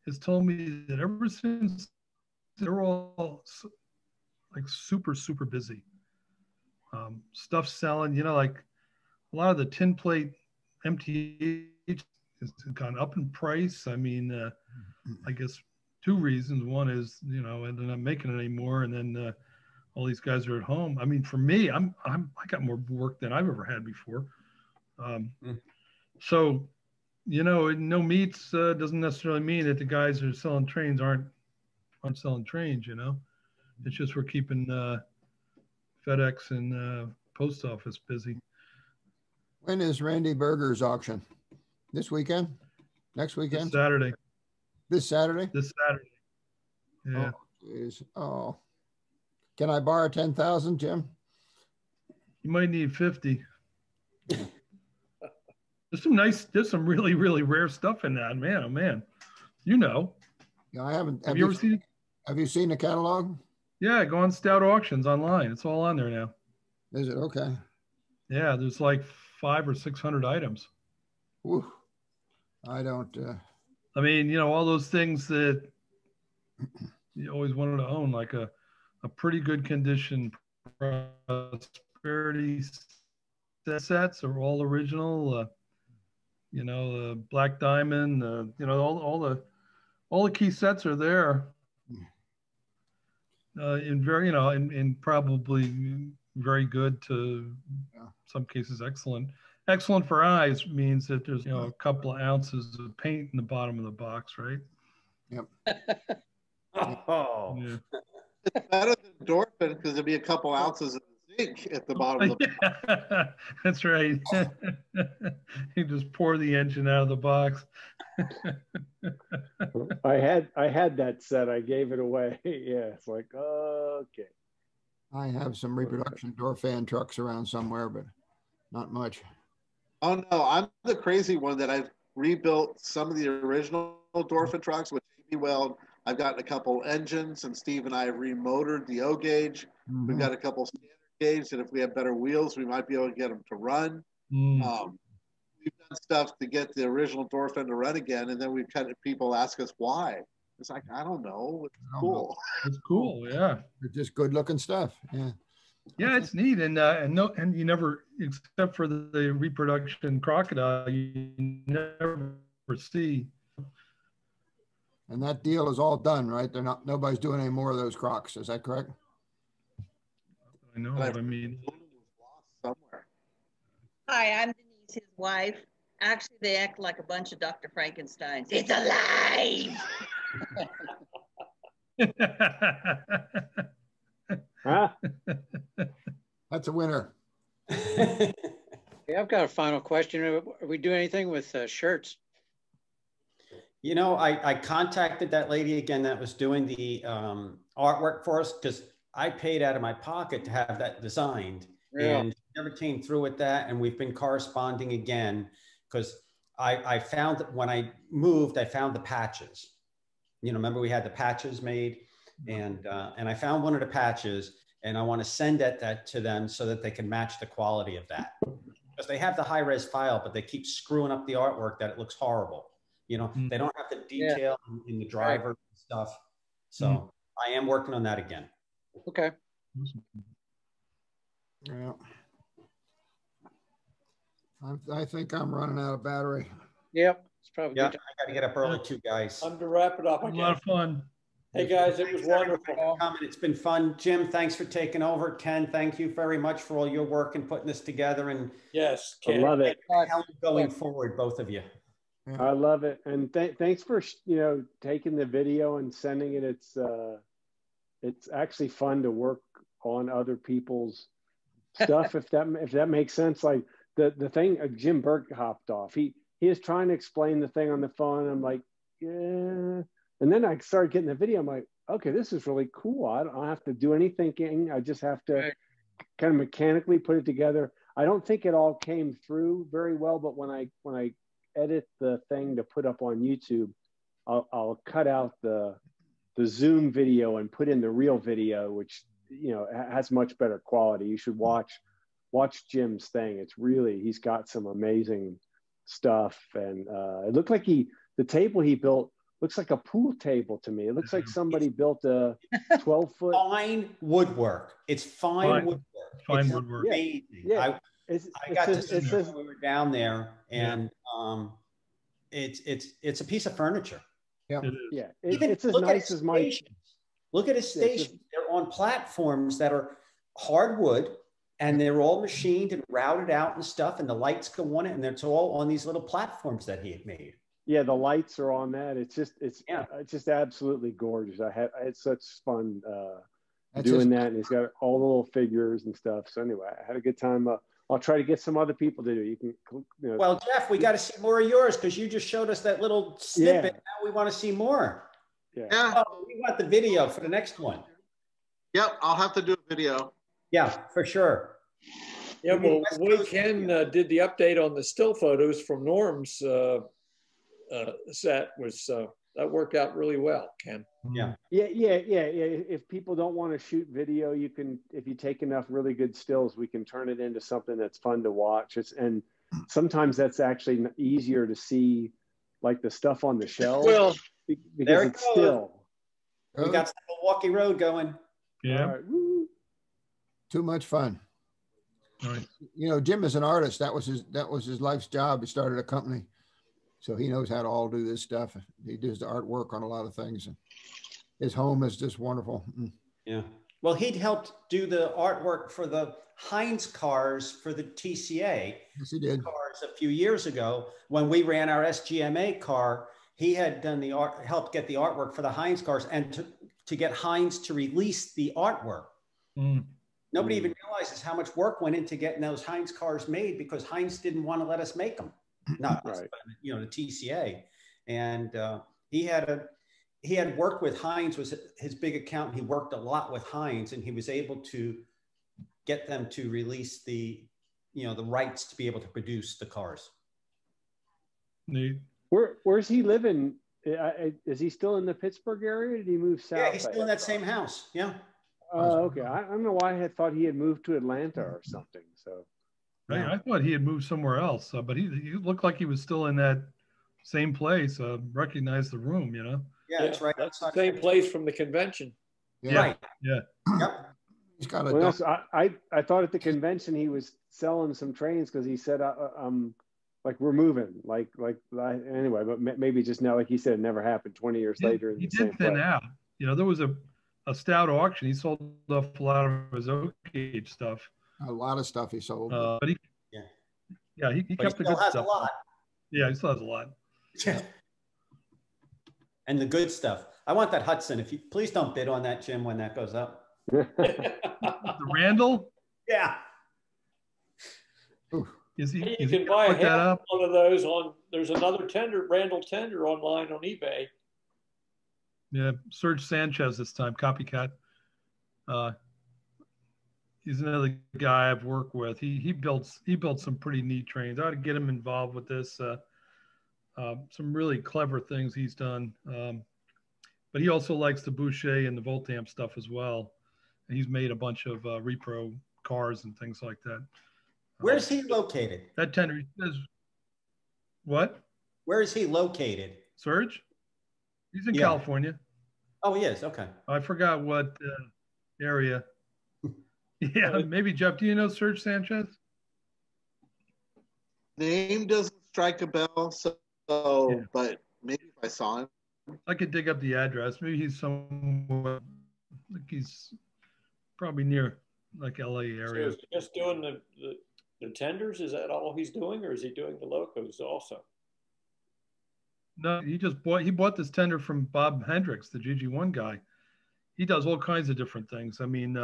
has told me that ever since they're all like super busy. Stuff selling, you know, like a lot of the tin plate MTH has gone up in price. I mean, I guess two reasons. One is, you know, and they're not making it anymore, and then all these guys are at home. I mean, for me, I got more work than I've ever had before. So, you know, no meets doesn't necessarily mean that the guys who are selling trains aren't selling trains. You know, it's just we're keeping FedEx and post office busy. When is Randy Berger's auction? This weekend? Next weekend? This Saturday. This Saturday? This Saturday. Yeah. Oh, geez. Oh. Can I borrow 10,000, Jim? You might need 50. There's some really, really rare stuff in that, man. Oh man. You know. Yeah, I haven't. Have you ever seen it? Have you seen the catalog? Yeah, go on Stout Auctions online. It's all on there now. Is it? Okay. Yeah, there's like 500 or 600 items. Ooh. I don't. I mean, you know, all those things that you always wanted to own, like a pretty good condition Prosperity sets are all original. You know, Black Diamond. You know, all the key sets are there. In very, you know, in probably very good to some cases excellent. Excellent for eyes means that there's, you know, a couple of ounces of paint in the bottom of the box, right? Yep. Oh. Yeah. It's better than Dorfin because there'd be a couple ounces of zinc at the bottom of the box. That's right. You just pour the engine out of the box. I had that set. I gave it away. Yeah, it's like, okay. I have some reproduction Dorfan trucks around somewhere, but not much. Oh no, I'm the crazy one that I've rebuilt some of the original Dorfin trucks with JB Weld. I've gotten a couple engines, and Steve and I have remotored the O gauge. We've got a couple standard gauge that if we have better wheels, we might be able to get them to run. We've done stuff to get the original Dorfin to run again, and then we've kind of people ask us why. It's like, I don't know. It's cool. It's cool, yeah. They're just good looking stuff. Yeah. Yeah, it's neat, and you never, except for the reproduction crocodile, you never see. And that deal is all done, right? Nobody's doing any more of those crocs. Is that correct? I know what I mean. Hi, I'm Denise, his wife. Actually, they act like a bunch of Dr. Frankensteins. It's alive! Huh? That's a winner. Yeah, I've got a final question. Are we doing anything with shirts? You know, I contacted that lady again that was doing the artwork for us because I paid out of my pocket to have that designed. Yeah. And never came through with that. And we've been corresponding again because I found that when I moved, I found the patches. You know, remember we had the patches made, and I found one of the patches, and I want to send that to them so that they can match the quality of that. Because they have the high res file, but they keep screwing up the artwork that it looks horrible. You know, they don't have the detail in the driver and stuff. So I am working on that again. Okay. Yeah. I think I'm running out of battery. Yep. It's probably yeah. good. I got to get up early too, guys. Time to wrap it up. A lot of fun. Hey guys, it was wonderful. It's been fun. Jim, thanks for taking over. Ken, thank you very much for all your work and putting this together. And yes, Ken. I love it. Going forward, both of you. I love it, and thanks for taking the video and sending it. It's actually fun to work on other people's stuff if that makes sense. Like the thing Jim Burke hopped off. He is trying to explain the thing on the phone. I'm like, yeah. And then I started getting the video. I'm like, okay, this is really cool. I don't have to do any thinking. I just have to kind of mechanically put it together. I don't think it all came through very well, but when I edit the thing to put up on YouTube, I'll cut out the Zoom video and put in the real video, which has much better quality. You should watch Jim's thing. It's really, he's got some amazing stuff, and it looked like the table he built looks like a pool table to me. It looks like somebody built a 12-foot. Fine woodwork. It's fine woodwork. Fine woodwork. Amazing. Yeah. I got to see it when we were down there, and it's a piece of furniture. Yeah. Yeah. Even It's as look at nice his as my. stations. Look at his stations. They're on platforms that are hardwood, and they're all machined and routed out and stuff, and the lights go on it, and it's all on these little platforms that he had made. Yeah, the lights are on that. It's just absolutely gorgeous. I had such fun doing that, and he's got all the little figures and stuff. So anyway, I had a good time. I'll try to get some other people to do it. You can, you know. Well, Jeff, we got to see more of yours because you just showed us that little snippet. Yeah. Now we want to see more. Yeah. Oh, we want the video for the next one. Yep, I'll have to do a video. Yeah, for sure. Yeah, well, Wade Ken did the update on the still photos from Norm's set. That worked out really well, Ken. Yeah. Yeah. If people don't want to shoot video, you can, if you take enough really good stills, we can turn it into something that's fun to watch. And sometimes that's actually easier to see, like the stuff on the shelves. Well, because it's still. We got some Milwaukee Road going. Yeah. Right. Too much fun. Right. You know, Jim is an artist. That was his life's job. He started a company, so he knows how to all do this stuff. He does the artwork on a lot of things. His home is just wonderful. Yeah. Well, he'd helped do the artwork for the Heinz cars for the TCA. Yes, he did. Cars a few years ago when we ran our SGMA car. He had done the art, helped get the artwork for the Heinz cars, and to get Heinz to release the artwork. Nobody even realizes how much work went into getting those Heinz cars made because Heinz didn't want to let us make them. Not us, but, you know, the TCA. And he had worked with Heinz, was his big account. He worked a lot with Heinz, and he was able to get them to release the, you know, the rights to be able to produce the cars. Neat. Where's he living? Is he still in the Pittsburgh area? Or did he move south? Yeah, he's still in that same house. Yeah. Okay. I don't know why I had thought he had moved to Atlanta or something. So I thought he had moved somewhere else, but he looked like he was still in that same place. Recognized the room, you know. Yeah, that's right. That's the same place from the convention. Yeah. Right. Yeah. Yep. He's got well, I thought at the convention he was selling some trains because he said like we're moving anyway, but maybe just now, like he said, it never happened 20 years later. He did thin out. You know, there was a stout auction. He sold off a lot of his oak age stuff. A lot of stuff he sold. But he kept the good stuff. A lot. Yeah, he still has a lot. Yeah. And the good stuff. I want that Hudson. If you please don't bid on that, Jim, when that goes up. The Randall? Yeah. You can buy one of those on. There's another Randall tender online on eBay. Yeah, Serge Sanchez this time, copycat. He's another guy I've worked with. He built some pretty neat trains. I ought to get him involved with this. Some really clever things he's done. But he also likes the Boucher and the Voltamp stuff as well. And he's made a bunch of repro cars and things like that. Where's he located? That tender says what? Where is he located? Serge? He's in California. Oh, he is. Okay. I forgot what area. Yeah, maybe Jeff. Do you know Serge Sanchez? Name doesn't strike a bell, but maybe if I saw him. I could dig up the address. Maybe he's somewhere. Like he's probably near like LA area. So he's just doing the tenders. Is that all he's doing, or is he doing the locos also? No, he bought this tender from Bob Hendricks, the GG1 guy. He does all kinds of different things. I mean,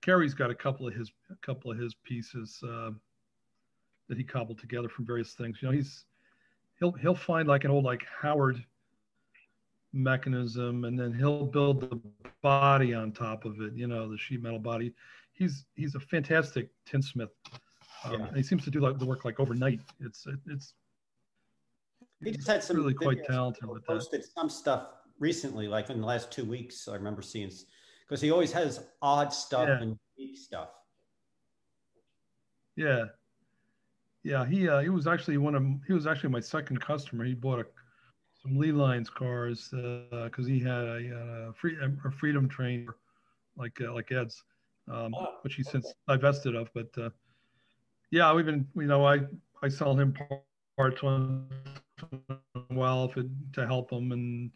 Kerry's got a couple of his pieces that he cobbled together from various things. You know, he'll find like an old like Howard mechanism, and then he'll build the body on top of it. You know, the sheet metal body. He's a fantastic tinsmith. And he seems to do like the work like overnight. It's he just had some really quite talented with that. Posted some stuff recently, like in the last 2 weeks. I remember seeing, because he always has odd stuff and unique stuff. Yeah, he was actually my second customer. He bought some Lee Lines cars because he had a Freedom train like Ed's, which he since divested of. But we've been, I sell him parts when well to help him, and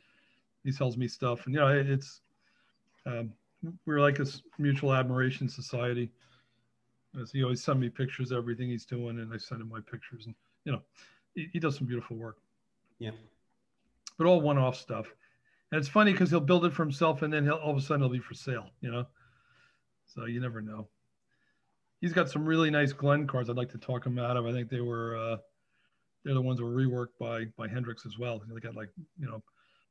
he sells me stuff. And, you know, it's, we're like a mutual admiration society. As he always sends me pictures of everything he's doing, and I send him my pictures, and, you know, he does some beautiful work. Yeah. But all one-off stuff. And it's funny because he'll build it for himself, and then all of a sudden it'll be for sale, you know? So you never know. He's got some really nice Glen cars I'd like to talk him out of. I think they were, they're the ones that were reworked by Hendrix as well. They got, like, you know,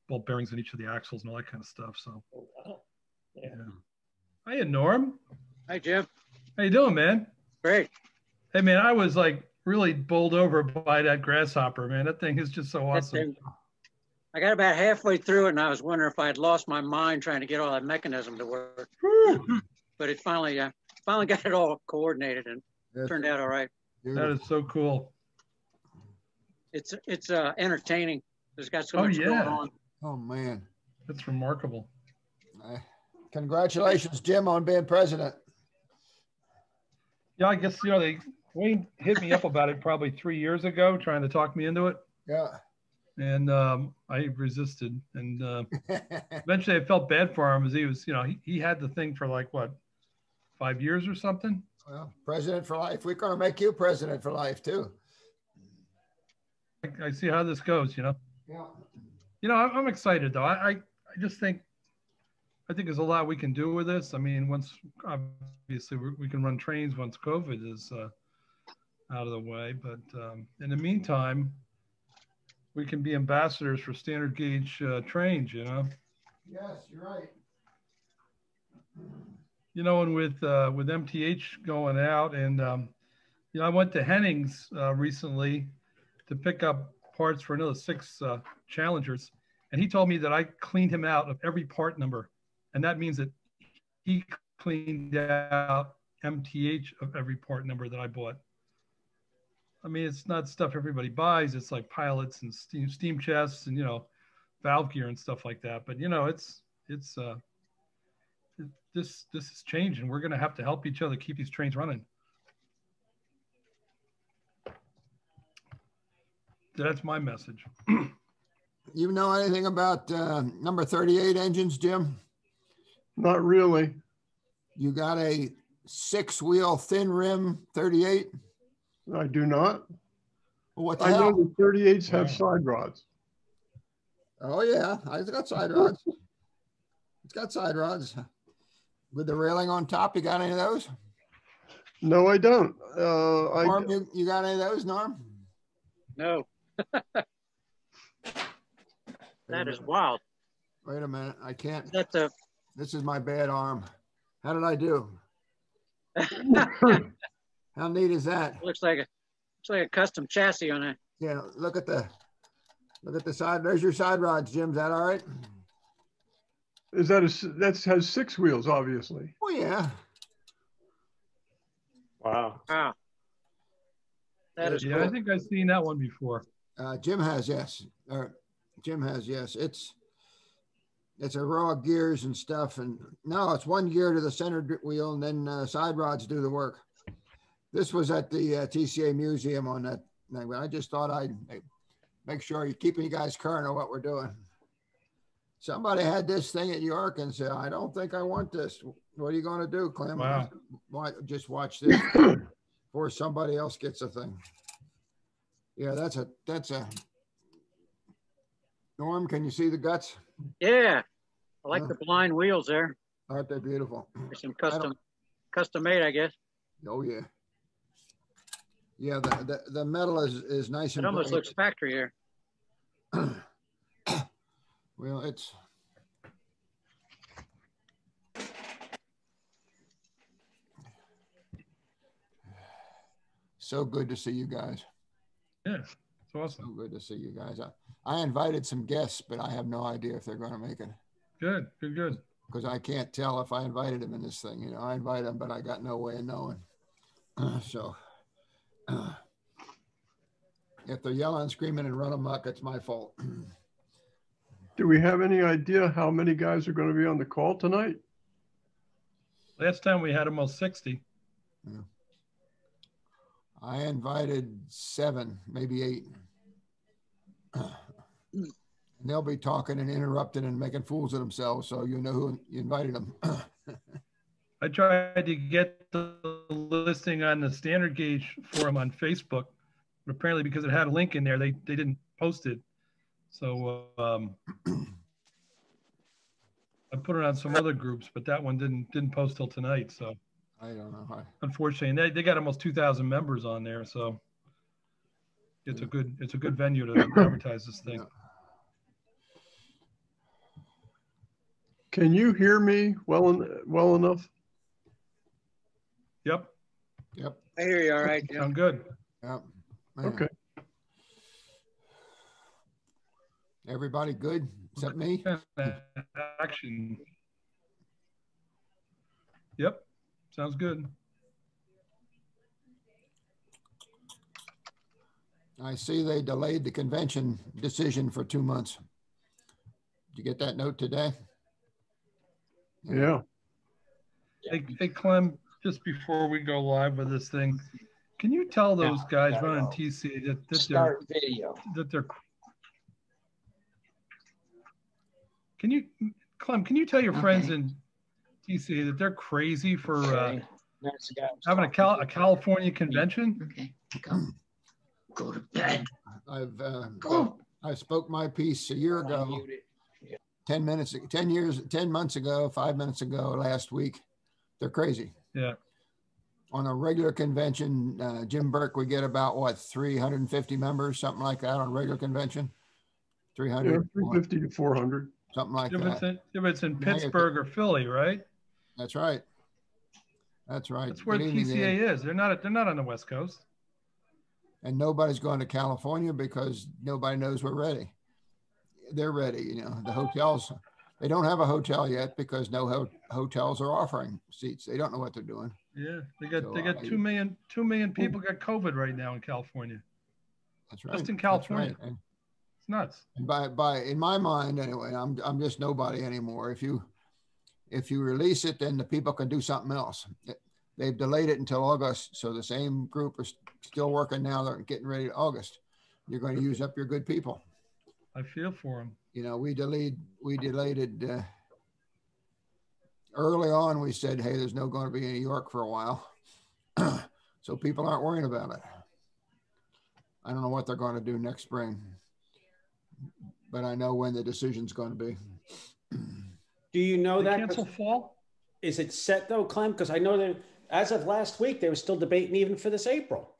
ball bearings in each of the axles and all that kind of stuff. So, yeah. Hiya, Norm. Hi, Jim. How you doing, man? Great. Hey, man, I was like really bowled over by that grasshopper, man. That thing is just so awesome. I got about halfway through it, and I was wondering if I had lost my mind trying to get all that mechanism to work. But it finally got it all coordinated, and turned out all right. That is so cool. It's entertaining. There's got so much going on. Oh man, that's remarkable. Congratulations, Jim, on being president. Yeah, I guess, you know, Wayne hit me up about it probably 3 years ago, trying to talk me into it. Yeah. And I resisted, and eventually I felt bad for him, as he was, you know, he had the thing for like what, 5 years or something. Well, president for life. We're going to make you president for life too. I see how this goes, you know. Yeah. You know, I'm excited though. I just think, there's a lot we can do with this. I mean, once obviously we can run trains once COVID is out of the way, but in the meantime, we can be ambassadors for standard gauge trains, you know. Yes, you're right. You know, and with MTH going out, and you know, I went to Henning's recently to pick up parts for another 6 Challengers, and he told me that I cleaned him out of every part number, and that means that he cleaned out MTH of every part number that I bought. I mean, it's not stuff everybody buys. It's like pilots and steam chests and, you know, valve gear and stuff like that. But, you know, this is changing. We're going to have to help each other keep these trains running. That's my message. You know anything about number 38 engines, Jim? Not really. You got a 6-wheel thin rim 38? I do not. Well, what the I hell? know the 38s have side rods. Oh yeah, it's got side rods. It's got side rods. With the railing on top, you got any of those? No, I don't. Norm, you got any of those, Norm? No. That is wild. Wait a minute, I can't. That's a. This is my bad arm. How did I do? How neat is that? Looks like a custom chassis on it. Yeah, look at the side. There's your side rods, Jim. Is that all right? Is that has 6 wheels, obviously? Oh yeah. Wow. Wow. That is yeah, cool. I think I've seen that one before. Jim has, yes. Jim has, yes. It's a row of gears and stuff, and no, it's 1 gear to the center wheel, and then side rods do the work. This was at the TCA Museum on that thing, but I just thought I'd make sure you're keeping you guys current on what we're doing. Somebody had this thing at York and said, I don't think I want this. What are you going to do, Clem? Wow. Just watch this before somebody else gets a thing. Yeah, that's a Norm, can you see the guts? Yeah. I like the blind wheels there. Aren't they beautiful? There's some custom made, I guess. Oh yeah. Yeah, the metal is nice and it almost bright. looks factory here. Well, it's so good to see you guys. Yeah, it's awesome. So good to see you guys. I invited some guests, but I have no idea if they're going to make it. Good. Because I can't tell if I invited them in this thing. You know, I invite them, but I got no way of knowing. If they're yelling, screaming, and run amok, it's my fault. Do we have any idea how many guys are going to be on the call tonight? Last time we had almost 60. Yeah. I invited 7, maybe 8. And they'll be talking and interrupting and making fools of themselves, so you know who invited them. I tried to get the listing on the standard gauge forum on Facebook, but apparently because it had a link in there, they didn't post it. So I put it on some other groups, but that one didn't post till tonight. So I don't know how. Unfortunately, and they got almost 2,000 members on there, so it's a good venue to advertise this thing. Can you hear me well enough? Yep. Yep. I hear you all right. Sound good. Yep. Okay. Everybody good except me? Action. Yep. Sounds good. I see they delayed the convention decision for 2 months. Did you get that note today? Yeah. Hey, Clem, just before we go live with this thing, can you tell those guys running TCA that they're Clem, can you tell your friends in TCA that they're crazy for having a California convention? Okay, go to bed. I spoke my piece a year ago, 10 months ago, 5 minutes ago, last week. They're crazy. Yeah. On a regular convention, Jim Burke would get about what, 350 members, something like that on a regular convention. 300. Yeah, 350 to 400. Something like that. If it's in Pittsburgh or Philly, right? That's right. That's right. That's where TCA is. They're not on the West Coast. And nobody's going to California because nobody knows we're ready. They're ready. You know, the hotels, they don't have a hotel yet because no hotels are offering seats. They don't know what they're doing. Yeah, they got 2 million people got COVID right now in California. That's right. Just in California. Right. It's nuts. And by in my mind anyway, I'm just nobody anymore. If you release it, then the people can do something else. They've delayed it until August, so the same group is still working now. They're getting ready to August. You're going to use up your good people. I feel for them. You know, we delayed it early on. We said, hey, there's no going to be in New York for a while, so people aren't worrying about it. I don't know what they're going to do next spring, but I know when the decision's going to be. Do you know that? Cancel fall? Is it set though, Clem? Because I know that as of last week, they were still debating even for this April.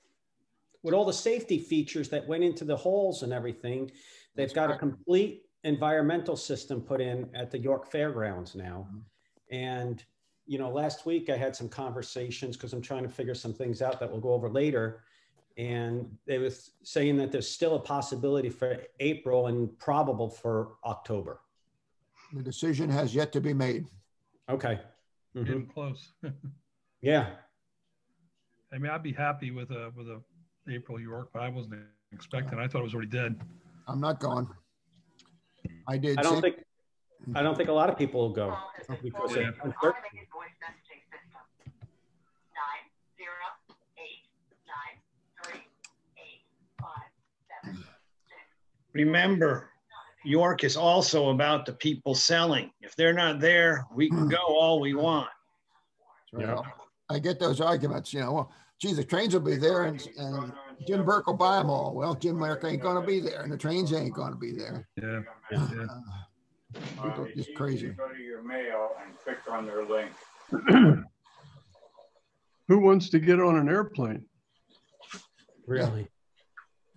With all the safety features that went into the holes and everything, they've got a complete environmental system put in at the York Fairgrounds now. And, you know, last week I had some conversations because I'm trying to figure some things out that we'll go over later. And they were saying that there's still a possibility for April and probable for October. The decision has yet to be made. Okay. Getting close. Yeah. I mean, I'd be happy with a April York, but I wasn't expecting. I thought it was already dead. I'm not going. I did. I don't think a lot of people will go because of uncertainty. Remember, York is also about the people selling. If they're not there, we can go all we want. Yeah. I get those arguments, you know, well, gee, the trains will be there and Jim Burke will buy them all. Well, Jim Burke ain't going to be there and the trains ain't going to be there. Yeah. People are just crazy. Go to your mail and click on their link. Who wants to get on an airplane? Really?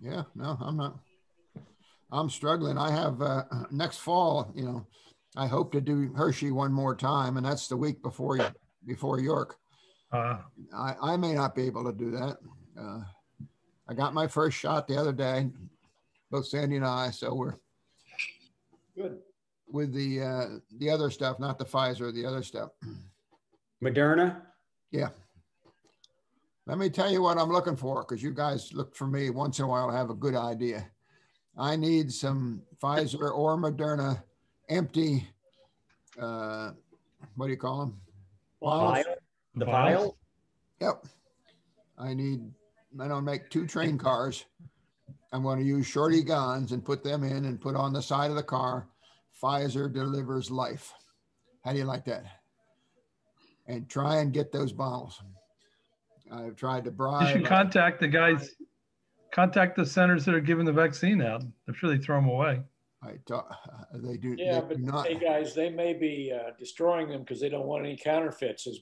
Yeah, no, I'm not. I'm struggling. I have next fall, you know, I hope to do Hershey one more time, and that's the week before York. I may not be able to do that. I got my first shot the other day, both Sandy and I, so we're good with the other stuff, not the Pfizer, the other stuff. Moderna? Yeah. Let me tell you what I'm looking for, because you guys look for me once in a while to have a good idea. I need some Pfizer or Moderna empty, what do you call them? Vial? The vial? Yep. I don't make 2 train cars I'm going to use shorty guns and put them in and put on the side of the car, Pfizer delivers life. How do you like that? And try and get those bottles. I've tried to bribe. You should contact the guys, contact the centers that are giving the vaccine out. I'm sure they throw them away. They do. Yeah, they but do not. hey guys, they may be destroying them because they don't want any counterfeits, as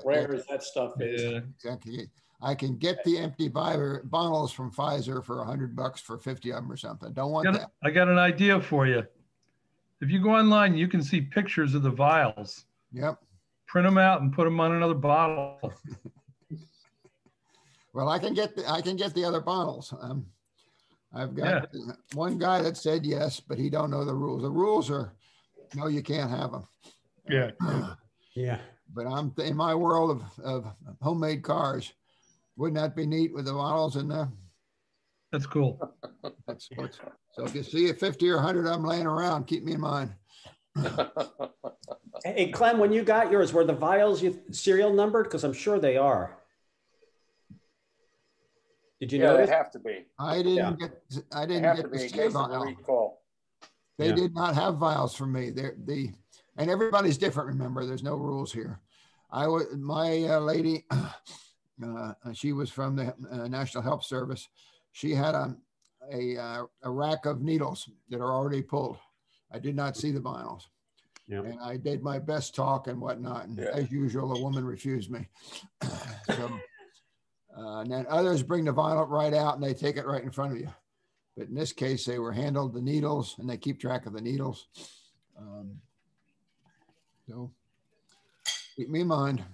rare as that stuff is. Yeah. Exactly. I can get the empty bottles from Pfizer for $100 for 50 of them or something. Don't want that. I got an idea for you. If you go online, you can see pictures of the vials. Yep. Print them out and put them on another bottle. Well, I can get the other bottles. I've got one guy that said yes, but he don't know the rules. The rules are, no, you can't have them. Yeah. Yeah. But I'm in my world of homemade cars. Wouldn't that be neat with the bottles in there? That's cool. So if you see a 50 or 100 of them laying around, keep me in mind. Hey, Clem, when you got yours, were the vials serial numbered? Because I'm sure they are. Did you notice? They have to be. I didn't get the serial vial. They did not have vials for me. And everybody's different. Remember, there's no rules here. My lady, she was from the National Health Service. She had a rack of needles that are already pulled. I did not see the vials. Yep. And I did my best talk and whatnot. And as usual, the woman refused me. And then others bring the vial right out and they take it right in front of you. But in this case, they were handled the needles and they keep track of the needles. So keep me in mind.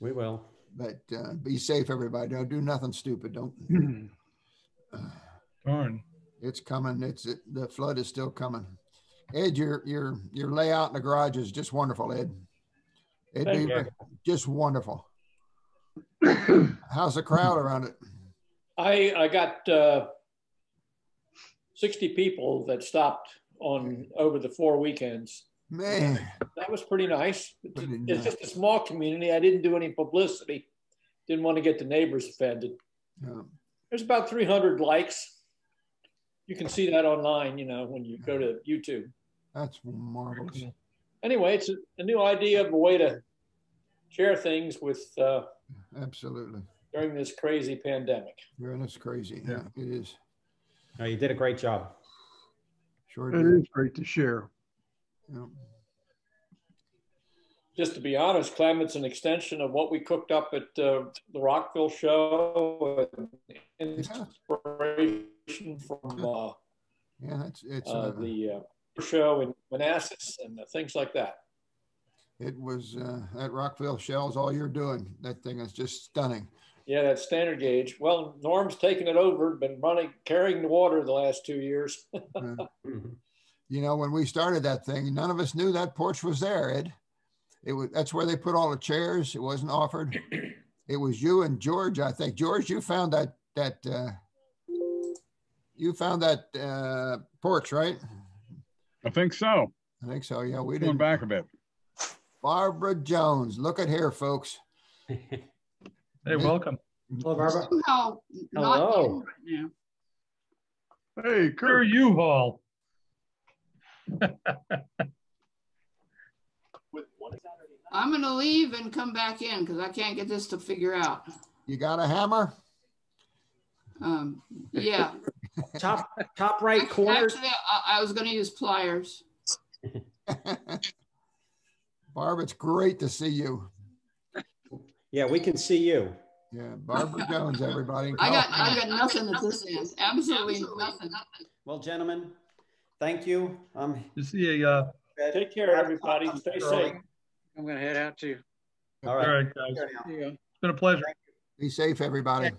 We will. But be safe, everybody. Don't do nothing stupid. Don't. Darn. It's coming. The flood is still coming. Ed, your layout in the garage is just wonderful, Ed. Just wonderful. How's the crowd around it? I got 60 people that stopped over the 4 weekends. Man, that was pretty nice. It's just a small community. I didn't do any publicity. Didn't want to get the neighbors offended. Yeah. There's about 300 likes. You can see that online, when you go to YouTube. That's marvelous. Anyway, it's a new idea of a way to share things with absolutely during this crazy pandemic. During this crazy, yeah, it is. No, you did a great job. Sure did. It is great to share. Yeah. Just to be honest, Clem, it's an extension of what we cooked up at the Rockville show, inspiration from the show in Manassas and things like that. It was at Rockville Shell's all you're doing. That thing is just stunning. Yeah, that standard gauge. Well, Norm's taken it over, been carrying the water the last 2 years. When we started that thing, none of us knew that porch was there, Ed. That's where they put all the chairs. It wasn't offered. It was you and George, I think. George, you found that porch, right? I think so. Yeah, we Going didn't. back a bit. Barbara Jones, look at here, folks. Hey, welcome. Hello, Barbara. Somehow not in right now. Hey, Kurt U-Haul. I'm going to leave and come back in because I can't get this to figure out. You got a hammer? Yeah. Top right corner. Actually, I was going to use pliers. Barb, it's great to see you. Yeah, we can see you. Yeah, Barbara Jones, everybody. I got nothing at this end. Absolutely nothing. Well, gentlemen, thank you. You see you. Take care, everybody. Stay safe. I'm going to head out too. All right. All right, guys. It's been a pleasure. Be safe, everybody.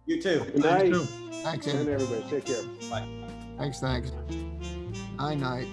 You too. Good night. You too. Thanks, And Ed. everybody, take care. Bye. Thanks. Night.